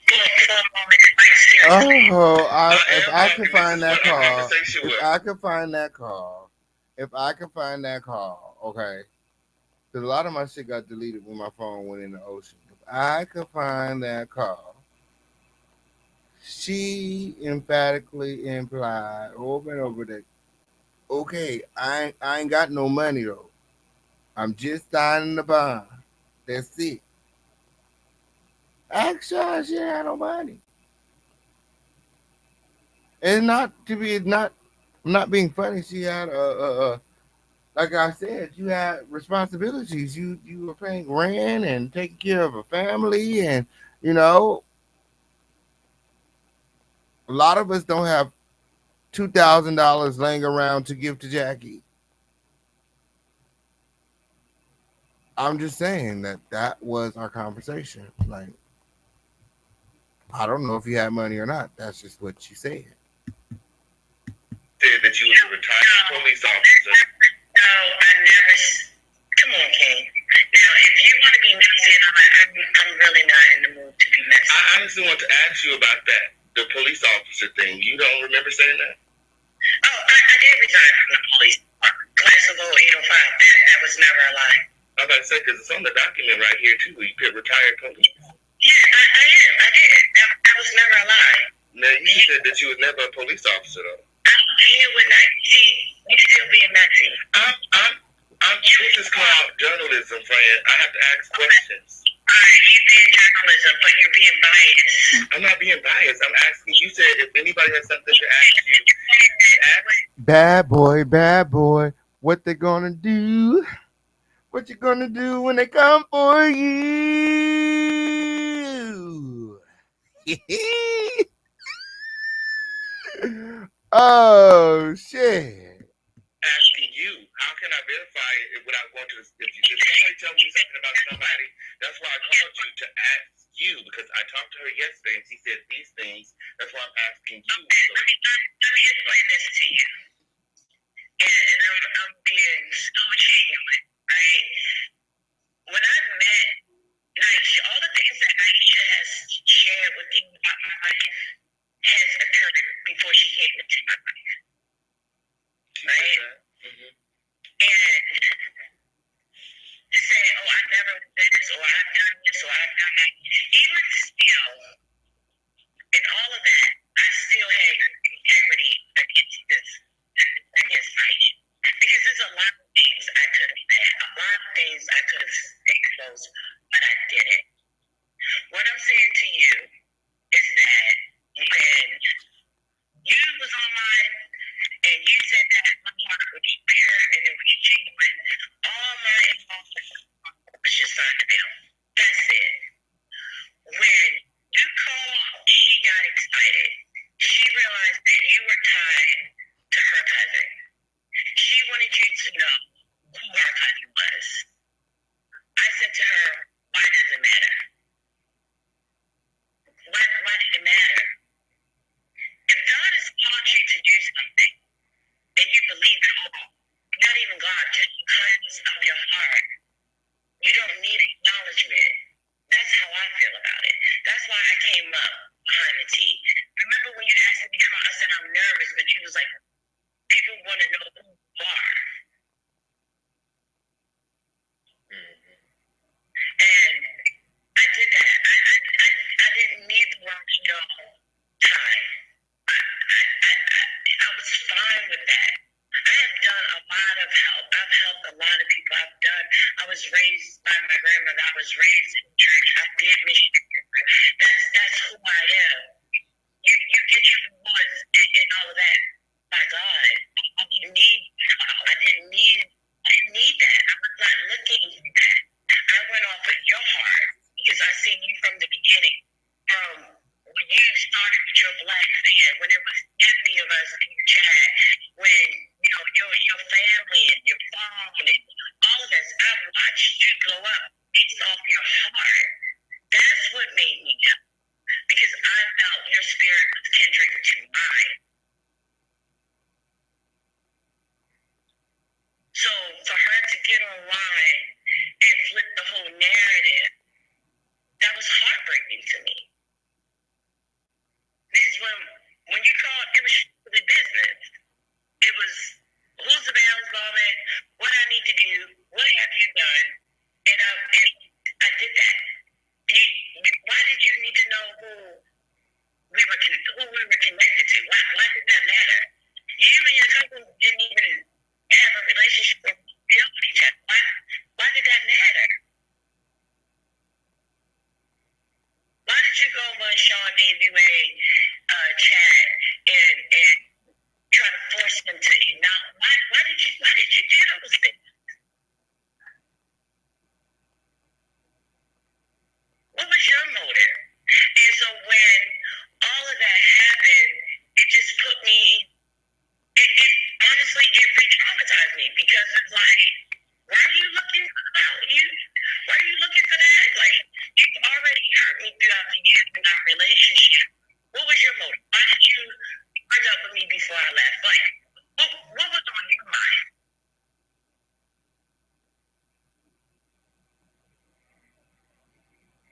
For a moment, seriously. If I could find that call, okay. Because a lot of my shit got deleted when my phone went in the ocean. If I could find that call, she emphatically implied over and over that, okay, I ain't got no money though. I'm just signing the bond. That's it. Actually, she ain't had no money. And I'm not being funny. She had like I said, you had responsibilities. You were paying rent and taking care of a family, and you know, a lot of us don't have $2,000 laying around to give to Jackie. I'm just saying that was our conversation. Like, I don't know if you had money or not. That's just what she said. Said that you was a retired police officer. No, I never. Come on, King. Now, if you want to be messy, I'm really not in the mood to be messy. I honestly want to ask you about that, the police officer thing. You don't remember saying that? Oh, I did resign from the police. Class of 0805. That was never a lie. I'm about to say, because it's on the document right here, too, where you put retired police. Yeah, I am. I did. That was never a lie. Now, you said that you was never a police officer, though. I don't care what I see. You still being messy. This is called journalism, friend. I have to ask questions. Alright, you did journalism, but you're being biased. I'm not being biased. I'm asking. You said if anybody has something to ask you, Bad boy, what they gonna do? What you gonna do when they come for you? Oh shit. Asking you, how can I verify it without going to? If somebody tells me something about somebody, that's why I called you to ask you, because I talked to her yesterday and she said these things. That's why I'm asking you. Okay, let me explain this to you. And I'm being so genuine, right? When I met Naisha, all the things that Naisha has shared with me about my life has occurred before she came into my life. Right? Mm-hmm. And to say, oh, I never did this, or I've done this, or I've done that, even still, in all of that, I still had integrity against this phone and all of this. I watched you blow up based off your heart. That's what made me jump, because I felt your spirit was kindred to mine. So for her to get online and flip the whole narrative, that was heartbreaking to me. Because when you called, it was strictly business. It was, who's the bail's moment, what I need to do, what have you done, and I did that. Why did you need to know who we were connected to? Why did that matter? You and your cousin didn't even have a relationship with each other. Why did that matter? Why did you go on Sean Davy Way chat and try to force him to acknowledge? Why did you do those things? What was your motive? And so when all of that happened, it just put me, it honestly, it re-traumatized me, because it's like, why are you looking for that? Like, you've already hurt me throughout the years in our relationship. What was your motive? Why did you break up with me before I left? Like, what was on your mind?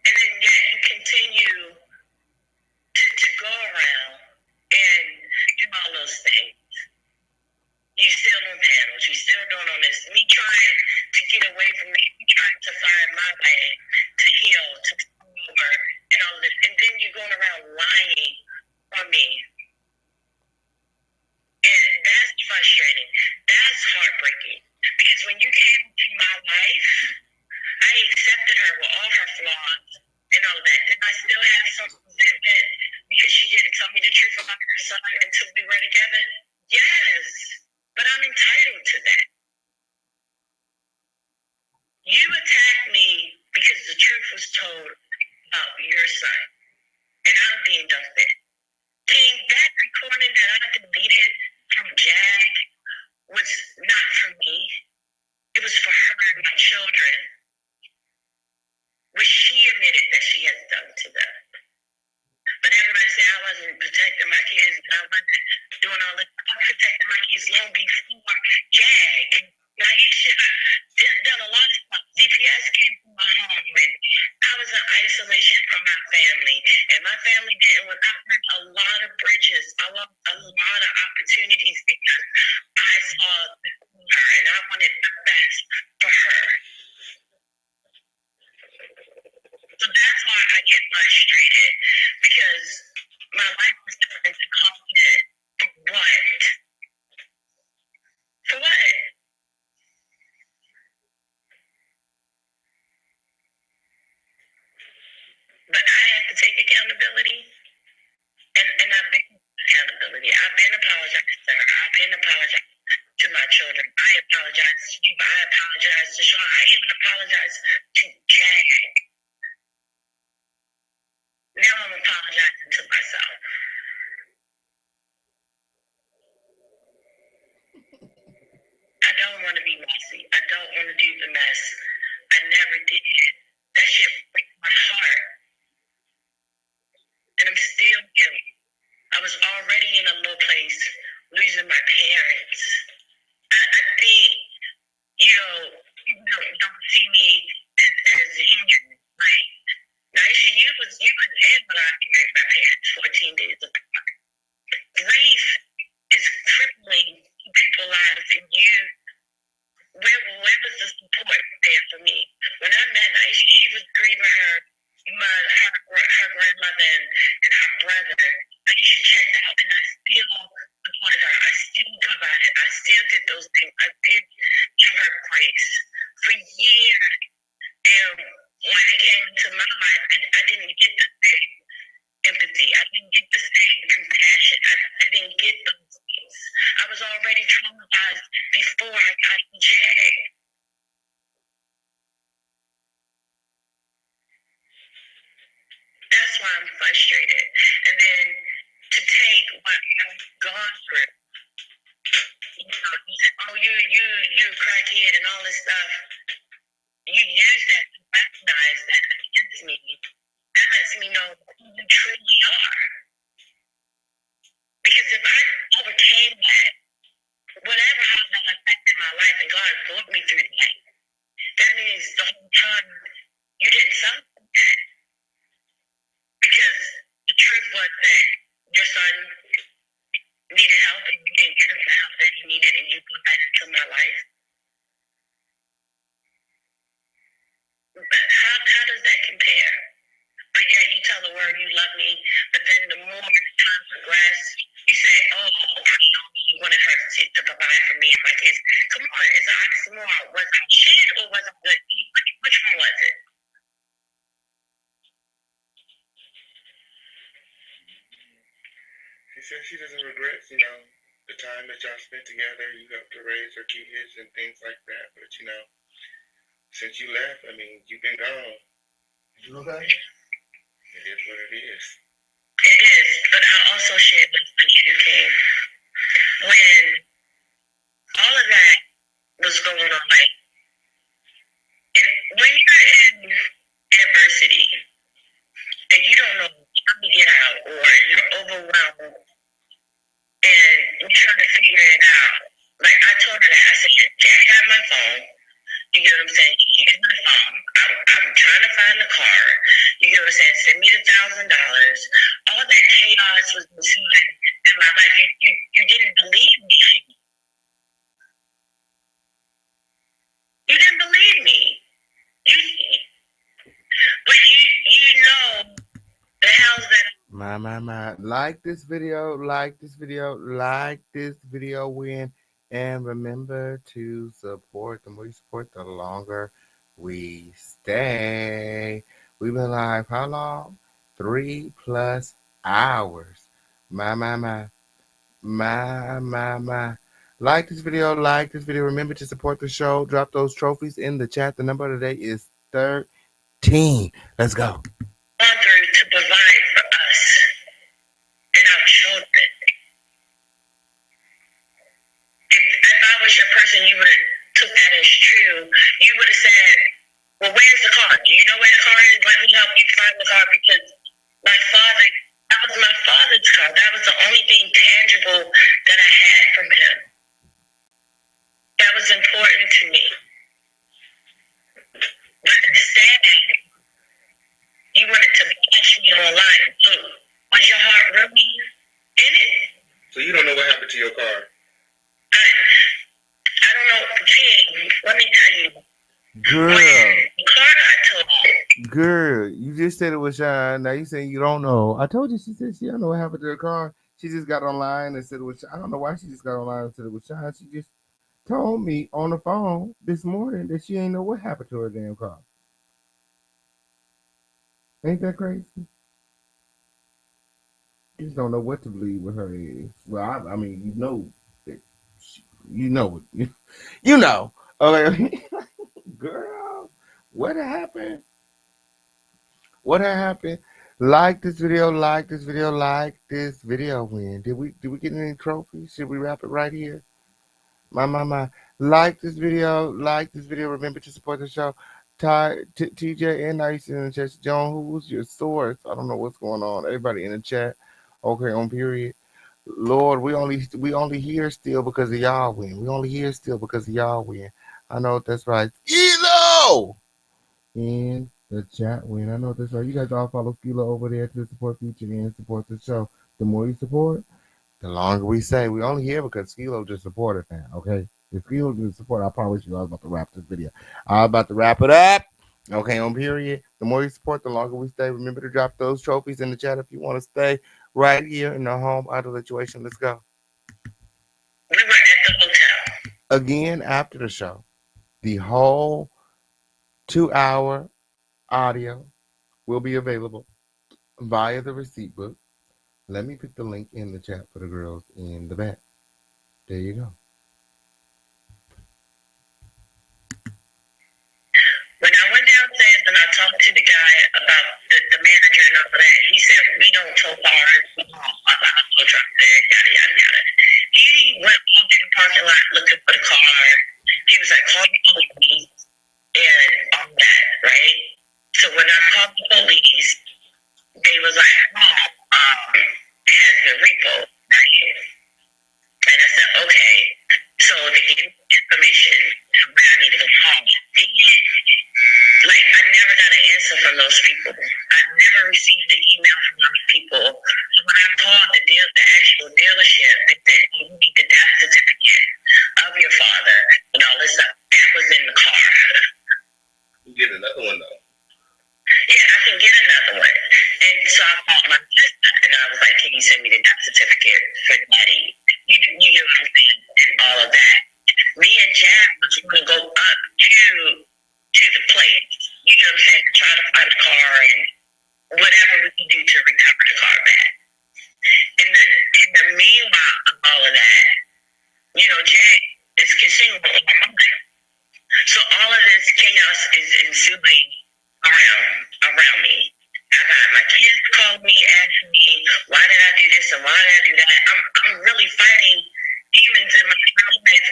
And then yet you continue to go around and do all those things. You still on panels, you still doing all this. Me trying to get away from me, trying to find my way to heal, to come over, and all of this. And then you going around lying on me. And that's frustrating. That's heartbreaking. Because when you came into my life, I accepted her with all her flaws and all of that. Did I still have some resentment because she didn't tell me the truth about her son until we were together? Yes, but I'm entitled to that. You attacked me because the truth was told about your son, and I'm being dumped. King, that recording that I deleted from Jag was not for me. It was for her and my children, which she admitted that she has done to them. But everybody said I wasn't protecting my kids and I wasn't doing all this. I protected my kids long before Jag. Naisha done a lot of stuff. CPS came from my home and I was in isolation from my family. And my family didn't. I burned a lot of bridges. I lost a lot of opportunities because I saw her and I wanted the best for her. So that's why I get frustrated, because my life was turned into content. For what? For what? But I have to take accountability, and I've been accountability. I've been apologizing to her. I've been apologizing to my children. I apologize to you. I apologize to Sean. I even apologize to Jag. Now I'm apologizing to myself. I don't want to be messy. I don't want to do the mess. I never did. That shit breaks my heart. And I'm still healing. I was already in a low place, losing my parents. I think, people don't see me as human. Like, Naisha, you was dead when I buried my parents 14 days ago. Grief is crippling people's lives, and where was the support there for me? When I met Naisha, she was grieving her grandmother and her brother. Naisha checked out, and I still supported her. I still provided. I still did those things. I did give her grace for years. And when it came into my life, I didn't get the same empathy. I didn't get the same compassion. I didn't get those things. I was already traumatized before I got to Jag. That's why I'm frustrated. And then to take what I've gone through, you said, oh, you you a crackhead and all this stuff, you use that to recognize that against me. That lets me know who you truly are. Because if I overcame that, whatever how that affected my life, and God brought me through that, that means the whole time you didn't suffer that. Because the truth was that your son needed help and you didn't give him the help that he needed and you put that into my life. But how does that compare? But yet you tell the world you love me, but then the more time progresses, you say, oh, you wanted her to provide for me and my kids. Come on, it's an oxymoron. Was I shit or was I good? Which one was it? She says she doesn't regret, the time that y'all spent together. You helped to raise her kids and things like that. But, since you left, you've been gone. You okay? It is what it is. It is, but I also shared this with you, King. When all of that was going on, like, when you're in adversity and you don't know how to get out or you're overwhelmed and you're trying to figure it out, like I told her that, I said, Jack got my phone. You get what I'm saying? You get my phone. I'm trying to find the car. You get what I'm saying? Send me the $1,000. All that chaos was ensuing in my life. You didn't believe me. You didn't believe me. But you know the hell's that. My. Like this video, like this video, like this video, win. And remember to support. The more you support, the longer we stay. We've been live how long? 3+ hours. My. Like this video, like this video. Remember to support the show. Drop those trophies in the chat. The number today is 13. Let's go. Through to provide for us and our children. If I was your person, you would have took that as true. You would have said, well, where's the car? Do you know where the car is? Let me help you find the car, because that was my father's car. That was the only thing tangible that I had from him. That was important to me. But instead, you wanted to bash me online. So was your heart really in it? So you don't know what happened to your car? I don't know. King, let me tell you. Girl. The car got told. Girl, you just said it was Shine. Now you saying you don't know. I told you, she said she don't know what happened to her car. She just got online and said it was. I don't know why she just got online and said it was Shine. She just told me on the phone this morning that she ain't know what happened to her damn car. Ain't that crazy? You just don't know what to believe with her is. Well, I mean, you know that you know it. You know. Okay. Girl, what happened? What happened? Like this video, like this video, like this video. Win. Did we get any trophies? Should we wrap it right here? My. Like this video, like this video. Remember to support the show. TJ and Naisha in the chat. John, who's your source? I don't know what's going on. Everybody in the chat. Okay, on period. Lord, we only here still because of y'all win. We only here still because of y'all win. I know that's right. Elo in the chat win. I know that's right. You guys all follow Skila over there to support Future and support the show. The more you support, the longer we say. We only here because Skilo just supported now. Okay, if Skilo just support, I promise you I was about to wrap this video. I was about to wrap it up. Okay, on period. The more you support, the longer we stay. Remember to drop those trophies in the chat if you want to stay right here in the home idol situation. Let's go. We were at the hotel. Again, after the show, the whole 2-hour audio will be available via the receipt book. Let me put the link in the chat for the girls in the back. There you go. When I went downstairs and I talked to the guy about the manager and all that, he said, we don't tow cars, we don't allow tow trucks there, yada, yada, yada. He went into the parking lot looking for the car. He was like, call the police and all that, right? So when I called the police, they was like, it has been repo, right? And I said, okay. So they gave me information to where I need to go home. Like, I never got an answer from those people. I never received an email from those people. So when I called the actual dealership, they said, you need the death certificate of your father and all this stuff. That was in the car. You get another one, though. Yeah, I can get another one. And so I called my sister, and I was like, can you send me the death certificate for Daddy? You get what I'm saying? And all of that. Me and Jack was going to go up to the place. You know what I'm saying? To try to find the car and whatever we can do to recover the car back. In the meanwhile of all of that, you know, Jack is consuming in my mind. So all of this chaos is ensuing around me. I got my kids calling me, asking me, why did I do this and why did I do that? I'm really fighting demons in my life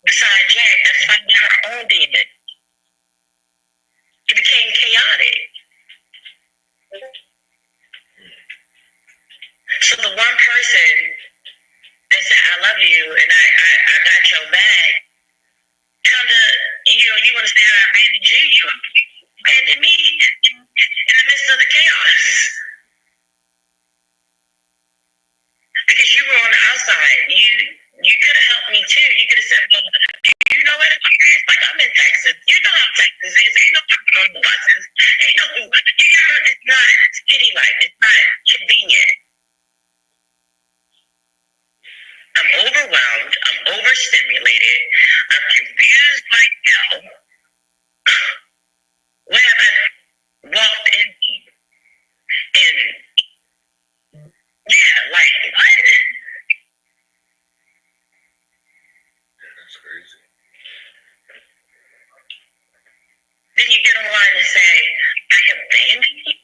besides Jack. That's fighting her own demons. It became chaotic. So the one person that said, I love you and I got your back, kind of, you want to say I abandoned you, you abandoned me in the midst of the chaos. Because you were on the outside. You could have helped me too. You could have said, well, you know what? It's like I'm in Texas. You know how Texas is. Ain't no talking on the buses. Ain't no, it's not city life. It's not convenient. I'm overwhelmed. I'm overstimulated. I'm confused like hell. What have I walked into? And yeah, like what? That's crazy. Then you get online and say, I abandoned you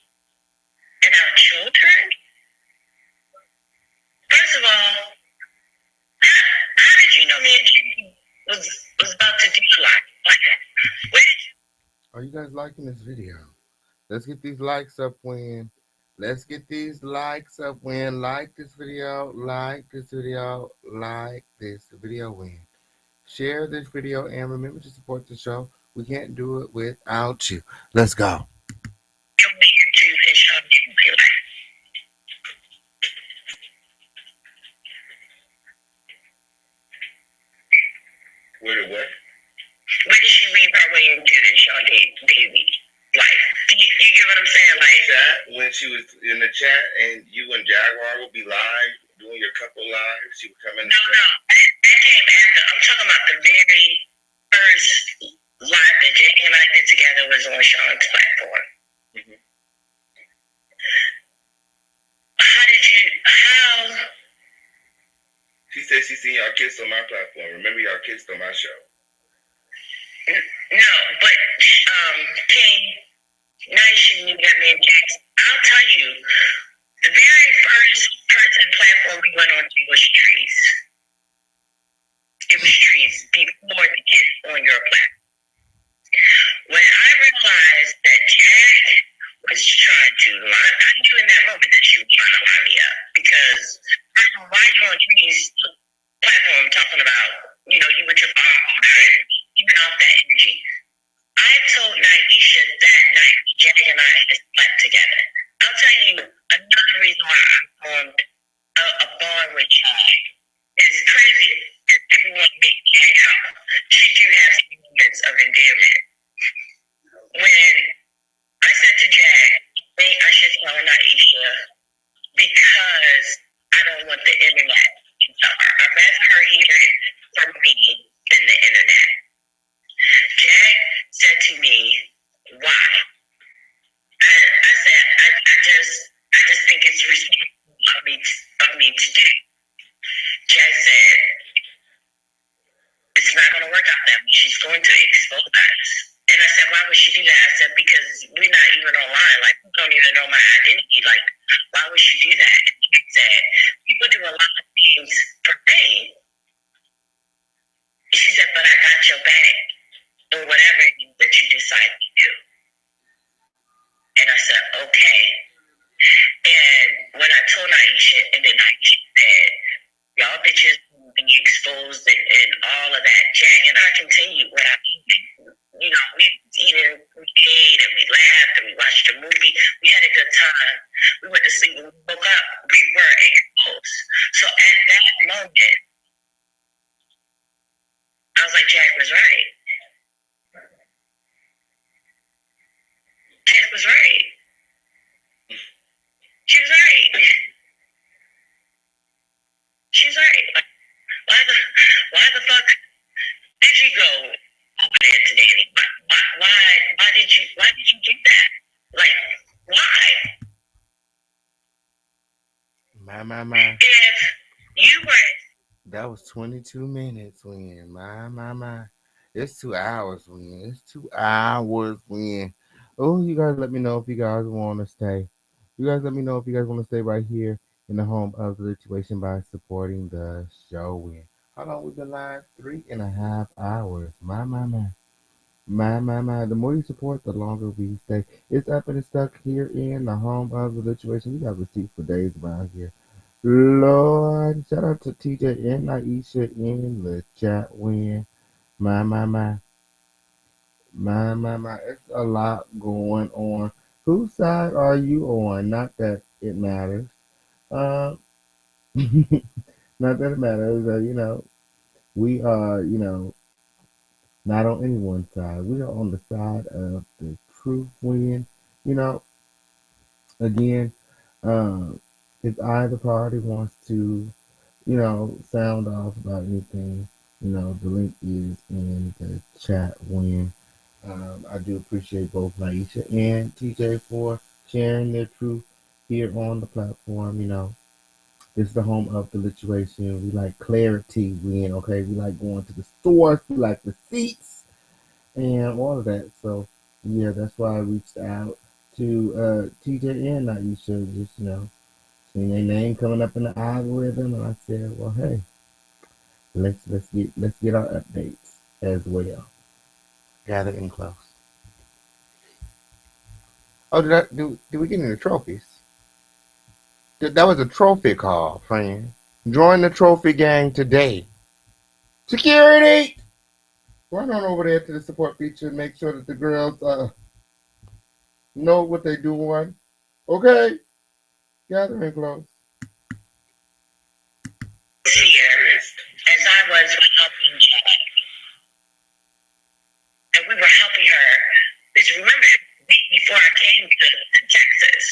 and our children? First of all, how did you know me and Jimmy was about to do a lot? Like, where did you? Are you guys liking this video? Let's get these likes up, Win. Let's get these likes up, Win. Like this video, like this video, like this video, Win. Share this video and remember to support the show. We can't do it without you. Let's go. Where did what? Where did she weave her way into and Sean Daly life? You get what I'm saying? Like that when she was in the chat and you and Jaguar would be live doing your couple lives, she would come in. No, that came after. I'm talking about the very first live that Jay and I did together was on Sean's platform. Mm-hmm. How? She said she seen y'all kiss on my platform. Remember y'all kissed on my show. No, but King, Naisha, you got me in Jackson. I'll tell you, the very first person platform we went on to was Trees. It was Trees before the kiss on your platform. When I realized that Jack was trying to line, I knew in that moment that she was trying to line me up because why you on Trees platform talking about, you with your phone and keeping off that energy. I told Naisha that night Jack and I had slept together. I'll tell you another reason why I formed a bond with Jack. It's crazy if people want to make Jack out. She do have some moments of endearment. When I said to Jack, I think I should tell Naisha because I don't want the internet to tell her. I'd rather her hear it from me than the internet. Jack said to me, why? I said, I just think it's responsible of me to do. Jack said, it's not going to work out that way. She's going to expose us. And I said, why would she do that? I said, because we're not even online. Like, we don't even know my identity. Like, why would she do that? And she said, people do a lot of things for fame. She said, said, but I got your back or whatever it is that you decide to do. And I said, okay. And when I told Naisha, and then Naisha said, y'all bitches be exposed and all of that. Jag and I continued what I mean. You know, we eating, we ate, and we laughed, and we watched a movie. We had a good time. We went to sleep. When we woke up, we were exposed. So at that moment, I was like, Jag was right. Jag was right. She was right. She's right. Like, why the fuck did you go over there to Danny? Why did you do that? Like, why? My. If you were, That was 22 minutes, Win. My. It's 2 hours, Win. It's 2 hours, Win. Oh, you guys let me know if you guys want to stay. You guys let me know if you guys want to stay right here in the home of the situation by supporting the show, Win. How long we've been live? 3.5 hours. My. The more you support, the longer we stay. It's up and it's stuck here in the home of the situation. We got receipts for days around here. Lord, shout out to TJ and Naisha in the chat win. My. It's a lot going on. Whose side are you on? Not that it matters. Not that it matters. We are, not on anyone's side. We are on the side of the truth win. You know, again, if either party wants to sound off about anything, the link is in the chat when I do appreciate both Naisha and TJ for sharing their truth here on the platform. This is the home of the situation. We like clarity when, okay? We like going to the source. We like receipts and all of that. So, yeah, that's why I reached out to TJ and Naisha, just, seeing their name coming up in the algorithm, and I said, well, hey, let's get our updates as well. Gather in close. Oh, did we get any trophies? That was a trophy call, friend. Join the trophy gang today. Security! Run on over there to the support feature and make sure that the girls know what they're doing. Okay? Gather in close. here as I was helping Jack. And we were helping her. Because remember, a week before I came to Texas.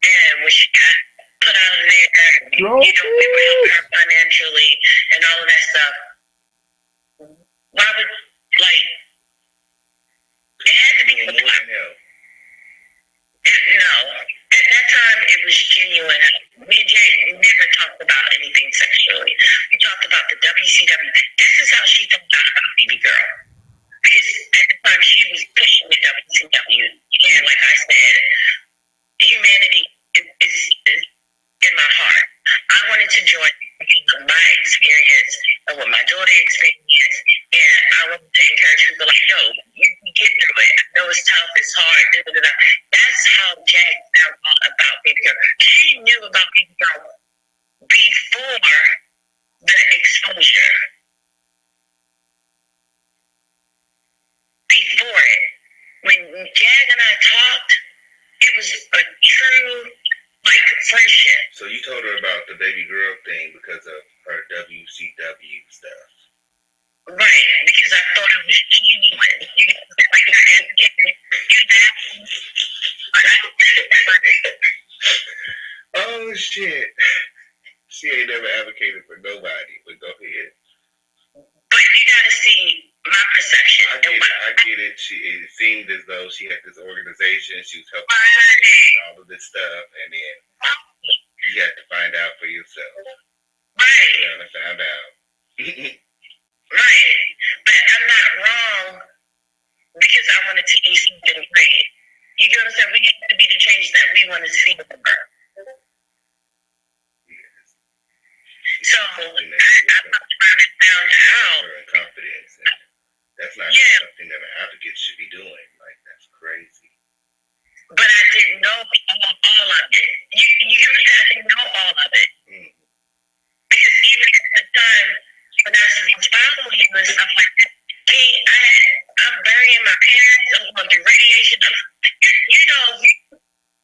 And when she got put out of there, we were helping her financially and all of that stuff. Why would, it had to be for no. At that time, it was genuine. Me and Jay never talked about anything sexually. We talked about the WCW. This is how she found out about Baby Girl. Because at the time, she was pushing the WCW. And like I said, humanity is in my heart. I wanted to join because of my experience and what my daughter experienced. And I wanted to encourage people like, yo, you can get through it. I know it's tough, it's hard. That's how Jack found out about Baby Girl. She knew about Baby Girl before the exposure. Before it. When Jag and I talked, it was a true friendship. So you told her about the Baby Girl thing because of her WCW stuff. Right, because I thought it was genuine. Oh shit. She ain't never advocated for nobody, but go ahead. But you gotta see my perception. I get it. It seemed as though she had this organization, she was helping and all of this stuff, and then you had to find out for yourself. Right. And I found out. Right. But I'm not wrong because I wanted to do something great. You get what I'm saying? We have to be the change that we want to see in the world. So I fucked around and found chemo you and stuff like that. I'm burying my parents. I'm going through radiation. You know,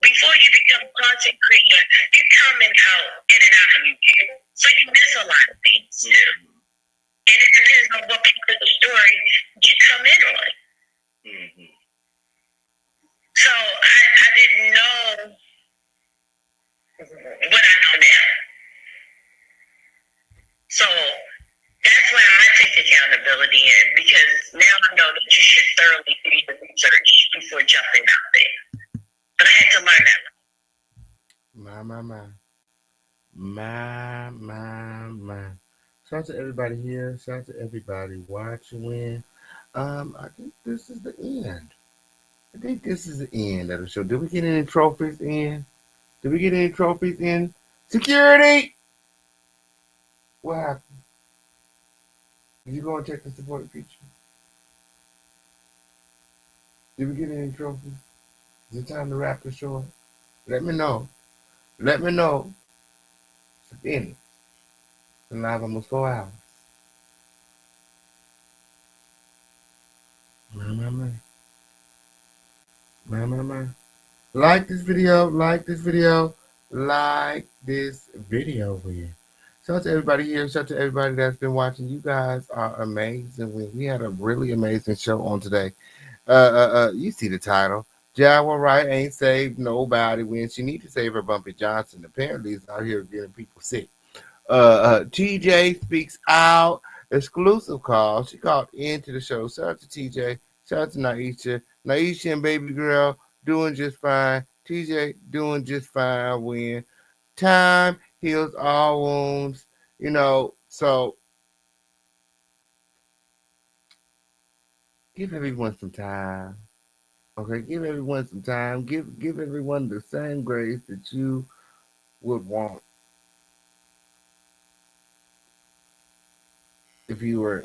before you become a content creator, you're coming out in and out of YouTube. So you miss a lot of things too. And it depends on what part of the story you come in on. So I didn't know what I know now. So that's why I take accountability in, because now I know that you should thoroughly do your research before jumping out there. But I had to learn that. My. Shout out to everybody here. Shout out to everybody watching. I think this is the end. Of the show. Did we get any trophies in? Security! What happened? Did you go and check the support feature? Did we get any trophies? Is it time to wrap the show up? Let me know. It's been live almost 4 hours. My. Like this video. Shout out to everybody here. Shout out to everybody that's been watching. You guys are amazing. We had a really amazing show on today. You see the title. Jaguar Wright Ain't saved nobody when she need to save her Bumpy Johnson. Apparently he's out here getting people sick. TJ speaks out. Exclusive call. She called into the show. Shout out to TJ. Shout out to Naisha. Naisha and baby girl doing just fine. TJ doing just fine when time heals all wounds. You know, so give everyone some time. Okay, give everyone some time. Give everyone the same grace that you would want if you were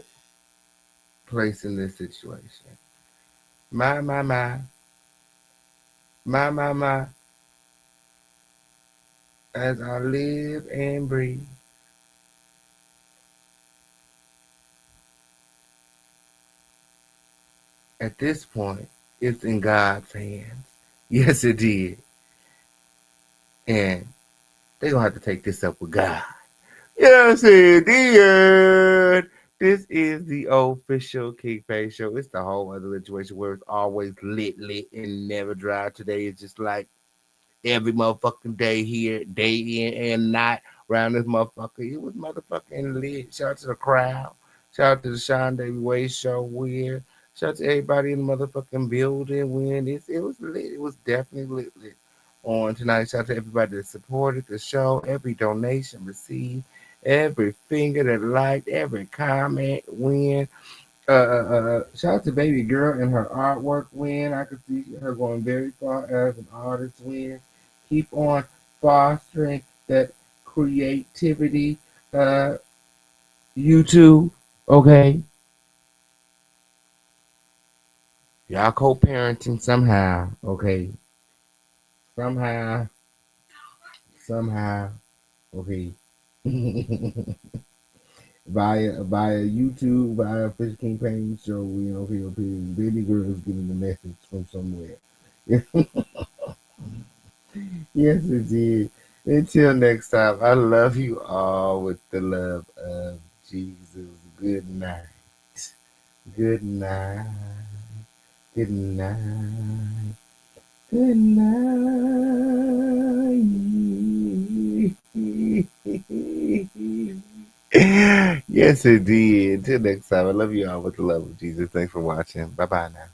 placed in this situation. My. As I live and breathe. At this point, it's in God's hands. Yes, it did. And they're going to have to take this up with God. Yes, it did. This is the official King Pay show. It's the whole other situation where it's always lit, and never dry. Today is just like every motherfucking day here, day in and night around this motherfucker. It was motherfucking lit. Shout out to the crowd. Shout out to the Sean Davy Way show. Weird. Shout out to everybody in the motherfucking building. It was lit. It was definitely lit on tonight. Shout out to everybody that supported the show. Every donation received. Every finger that liked. Every comment win. Shout out to baby girl and her artwork win. I could see her going very far as an artist win. Keep on fostering that creativity. YouTube, okay? Y'all co-parenting somehow, okay? Somehow, okay? via YouTube, via Fish King Pain show, baby girls getting the message from somewhere. Yes, it did. Until next time, I love you all with the love of Jesus. Good night. Good night. Good night. Good night. Yes, it did. Until next time, I love you all with the love of Jesus. Thanks for watching. Bye-bye now.